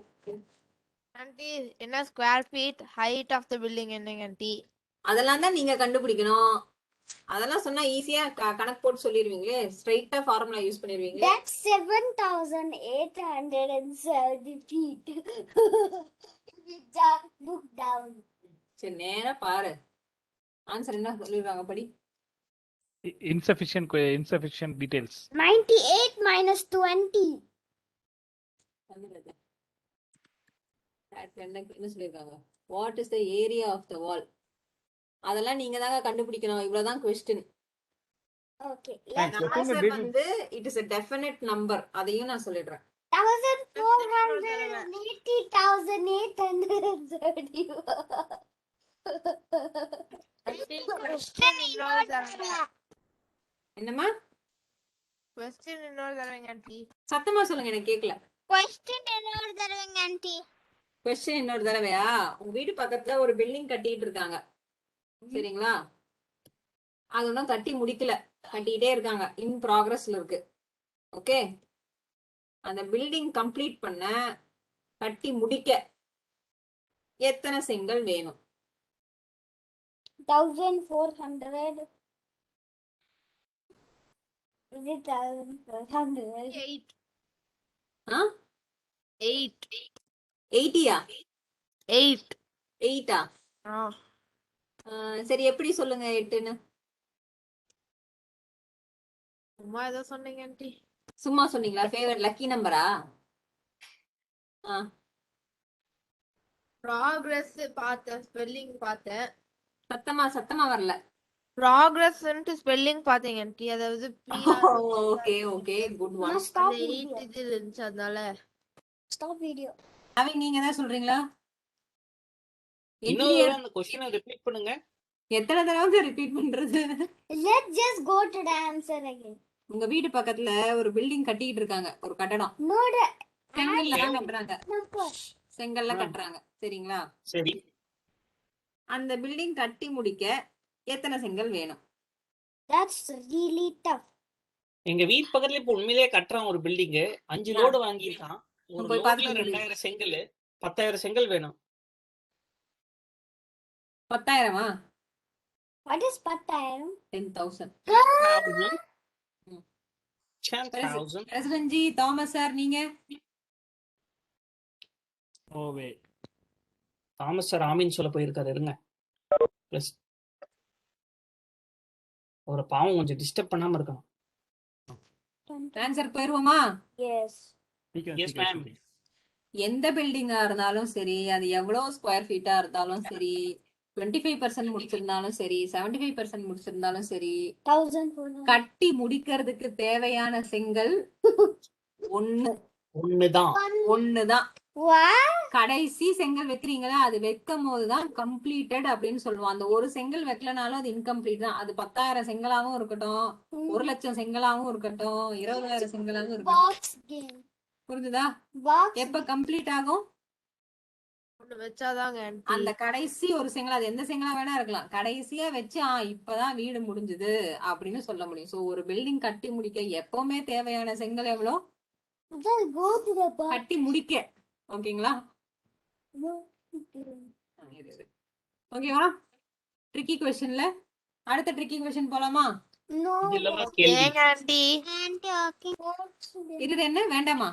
ஆண்டி, என்ன square feet height of the building என்னங்க ஆண்டி? அதெல்லாம் தான் நீங்க கண்டுபிடிக்கணும். அதெல்லாம் சொன்னா ஈஸியா கணக்கு போட்டு சொல்லிடுவீங்களே. ஸ்ட்ரைட்டா formula use பண்ணிடுவீங்களே. That's 7870 feet. Look down. சரி, நேரா பாரு. ஆன்சர் என்ன சொல்லிருக்காங்க படி. insufficient details. 98 minus 20. என்ன சொல்லிருக்காங்க? What is the area of the wall? அதெல்லாம் நீங்க தாங்க கண்டுபிடிக்கணும். இவ்வளவுதான் क्वेश्चन. Okay. ஆன்சர் வந்து it is a definite number. அதையும் நான் சொல்லிடுறேன். 1480,830. என்னம்மா? क्वेश्चन இன்னொரு தடவைங்க ஆண்டி. சத்தமா சொல்லுங்க, எனக்கு கேட்கல. Question இன்னொரு தடவைங்க ஆண்டி. क्वेश्चन இன்னொரு தடவையா? உங்க வீட்டு பக்கத்துல ஒரு பில்டிங் கட்டிட்டு இருக்காங்க. சரிங்களா? அது ஒன்றும் கட்டி முடிக்கல, கட்டிக்கிட்டே இருக்காங்க. இன் ப்ராக்ரஸ்ல இருக்கு. ஓகே, அந்த பில்டிங் கம்ப்ளீட் பண்ண, கட்டி முடிக்க எத்தனை செங்கல் வேணும்? 1400. Is it 1400? 8. 80யா? 8. 8ஆ? சரி, எப்படி சொல்லுங்க 8ன்னு? சும்மா ஏதோ சொன்னீங்க ஆண்டி. சும்மா சொன்னீங்களா? ஃபேவரட் லக்கி நம்பரா? ப்ராக்ரஸ் பார்த்தேன், ஸ்பெல்லிங் பார்த்தேன். சத்தமா வரல. ப்ராக்ரஸ்ன்ட்டு ஸ்பெல்லிங் பார்த்தேங்க ஆண்டி. அதாவது ஓகே ஓகே, குட் ஒன். 8 இது இருந்துச்சு, அதனால ஸ்டாப் வீடியோ. அவங்க நீங்க என்ன சொல்றீங்களா? இன்னொரு தடவை அந்த क्वेश्चனை ரிப்பீட் பண்ணுங்க. எத்தனை தடவை ரிப்பீட் பண்றது? Let's just go to the answer again. உங்க வீட்டு பக்கத்துல ஒரு பில்டிங் கட்டிட்டு இருக்காங்க, ஒரு கட்டடம். No, செங்கல்ல தான் கட்டுறாங்க. number. செங்கல்ல கட்டுறாங்க, சரிங்களா? சரி. அந்த பில்டிங் கட்டி முடிக்க எத்தனை செங்கல் வேணும்? That's really tough. எங்க வீட்டு பக்கத்துல இப்ப உண்மையிலேயே கட்டுறான் ஒரு பில்டிங். 5 லோடு வாங்கியிருக்கான். ஒரு போய் லோட்ல பார்த்துட்டு 2000 செங்கல், 10,000 செங்கல் வேணும். 10,000-ஆ? What is 10,000? 10,000. 10,000. President G, Thomas sir, நீங்க? ஓவே தாமஸ் சார் ஆமீன் சொல்ல போயிருக்காரு, இருங்க. ப்ளஸ் ஒரு பாவம் கொஞ்சம் டிஸ்டர்ப் பண்ணாம இருக்கணும். ஆன்சர் போயிருவோமா? Yes. Yes ma'am. எந்த பில்டிங்கா இருந்தாலும் சரி, அது எவ்வளவு ஸ்கொயர் ஃபீட்டா இருந்தாலும் சரி, 25% முடிச்சிருந்தாலும் சரி, 75% முடிச்சிருந்தாலும் சரி, 1,400. கட்டி முடிக்கிறதுக்கு தேவையான செங்கல் ஒண்ணுதான். ஒண்ணுதான். What? கடைசி செங்கல் வைக்கிறீங்களா, அது வைக்கும் போதுதான் கம்ப்ளீட்டட் அப்படின்னு சொல்லுவோம். அந்த ஒரு செங்கல் வைக்கலனாலும் அது இன்கம்ப்ளீட் தான். அது 10,000 செங்கலாவும் இருக்கட்டும், 1,00,000 செங்கலாவும் இருக்கட்டும், 20,000 செங்கலாவும் இருக்கட்டும். Box game. புரிஞ்சுதா? Box. எப்ப கம்ப்ளீட் ஆகும்? ஒண்ணு வச்சாதாங்க ஆண்டி. அந்த கடைசி ஒரு செங்கல், அது எந்த செங்கலா வேணா இருக்கலாம், கடைசியா வச்சு இப்பதான் வீடு முடிஞ்சது அப்படின்னு சொல்ல முடியும். சோ ஒரு பில்டிங் கட்டி முடிக்க எப்பவுமே தேவையான செங்கல் எவ்வளோ? Just go to the box. கட்டி முடிக்க. ஓகேங்களா? No. ஓகேவா? ட்ரிக்கி क्वेश्चनல அடுத்த ட்ரிக்கி क्वेश्चन போலாமா? No. இல்லமா கேள்வி. ஏங்க ஆண்டி? Auntie talking. இது என்ன வேண்டாமா?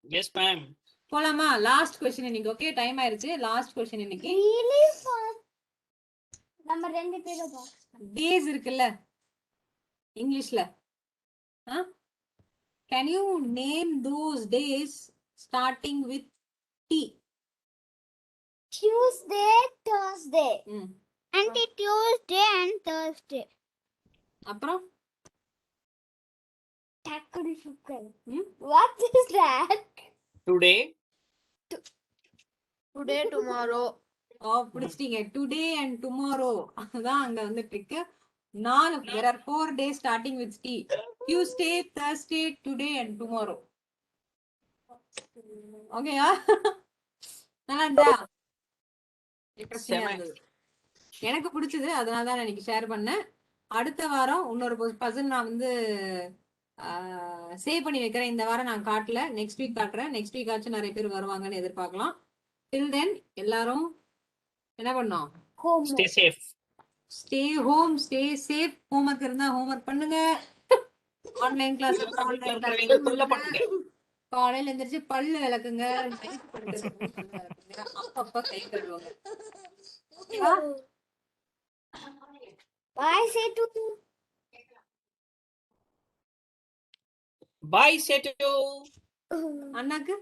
Yes ma'am. போலாமா? லாஸ்ட் क्वेश्चन இன்னைக்கு. ஓகே, டைம் ஆயிருச்சு. லாஸ்ட் क्वेश्चन இன்னைக்கு. Really fun. நம்ம ரெண்டு பேரும் box. டேஸ் இருக்குல்ல இங்கிலீஷ்ல, can you name those days starting with T? Tuesday, Thursday. ம், Auntie, Tuesday and Thursday. அப்புறம் Tackle chicken. ம், What is that? Today, today, tomorrow. பிடிச்சிட்டீங்க. டுடே அண்ட் டுமாரோ, அதுதான் அங்க வந்து trick. 4 there are 4 days starting with T. Tuesday, Thursday, today and tomorrow. ஓகேயா? நல்லா இருந்தா? Interesting-ஆ இருந்தது. எனக்கு பிடிச்சது, அதனால தான் நான் இன்னைக்கு ஷேர் பண்ணேன். அடுத்த வாரம் இன்னொரு பசில் நான் வந்து சேவ் பண்ணி வைக்கிறேன். இந்த வாரம் நான் காட்டல, நெக்ஸ்ட் வீக் காட்டுறேன். நெக்ஸ்ட் வீக் ஆச்சும் நிறைய பேர் வருவாங்கன்னு எதிர்பார்க்கலாம். டில் தென் எல்லாரும் என்ன பண்ணோம்? Stay safe. Stay home, stay safe. Homework இருந்தா ஹோம்வொர்க் பண்ணுங்க. ஆன்லைன் கிளாஸ் காலையில எந்திரிச்சு பல்லு விளக்குங்க, அப்பப்ப கை கழுவுங்க. Bye, say to. பாய் சேட்டு. அண்ணாக்கு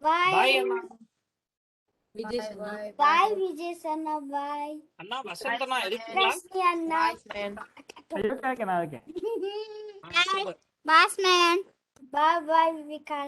Bye. பாய் அண்ணா. விஜய் சொன்னா Bye, Vijay Sanna. Bye. அண்ணா வசந்தனா இருக்கீங்களா? Trust me, Anna. நான் இருக்கேன். Super. Boss man. Bye, bye, Vikas.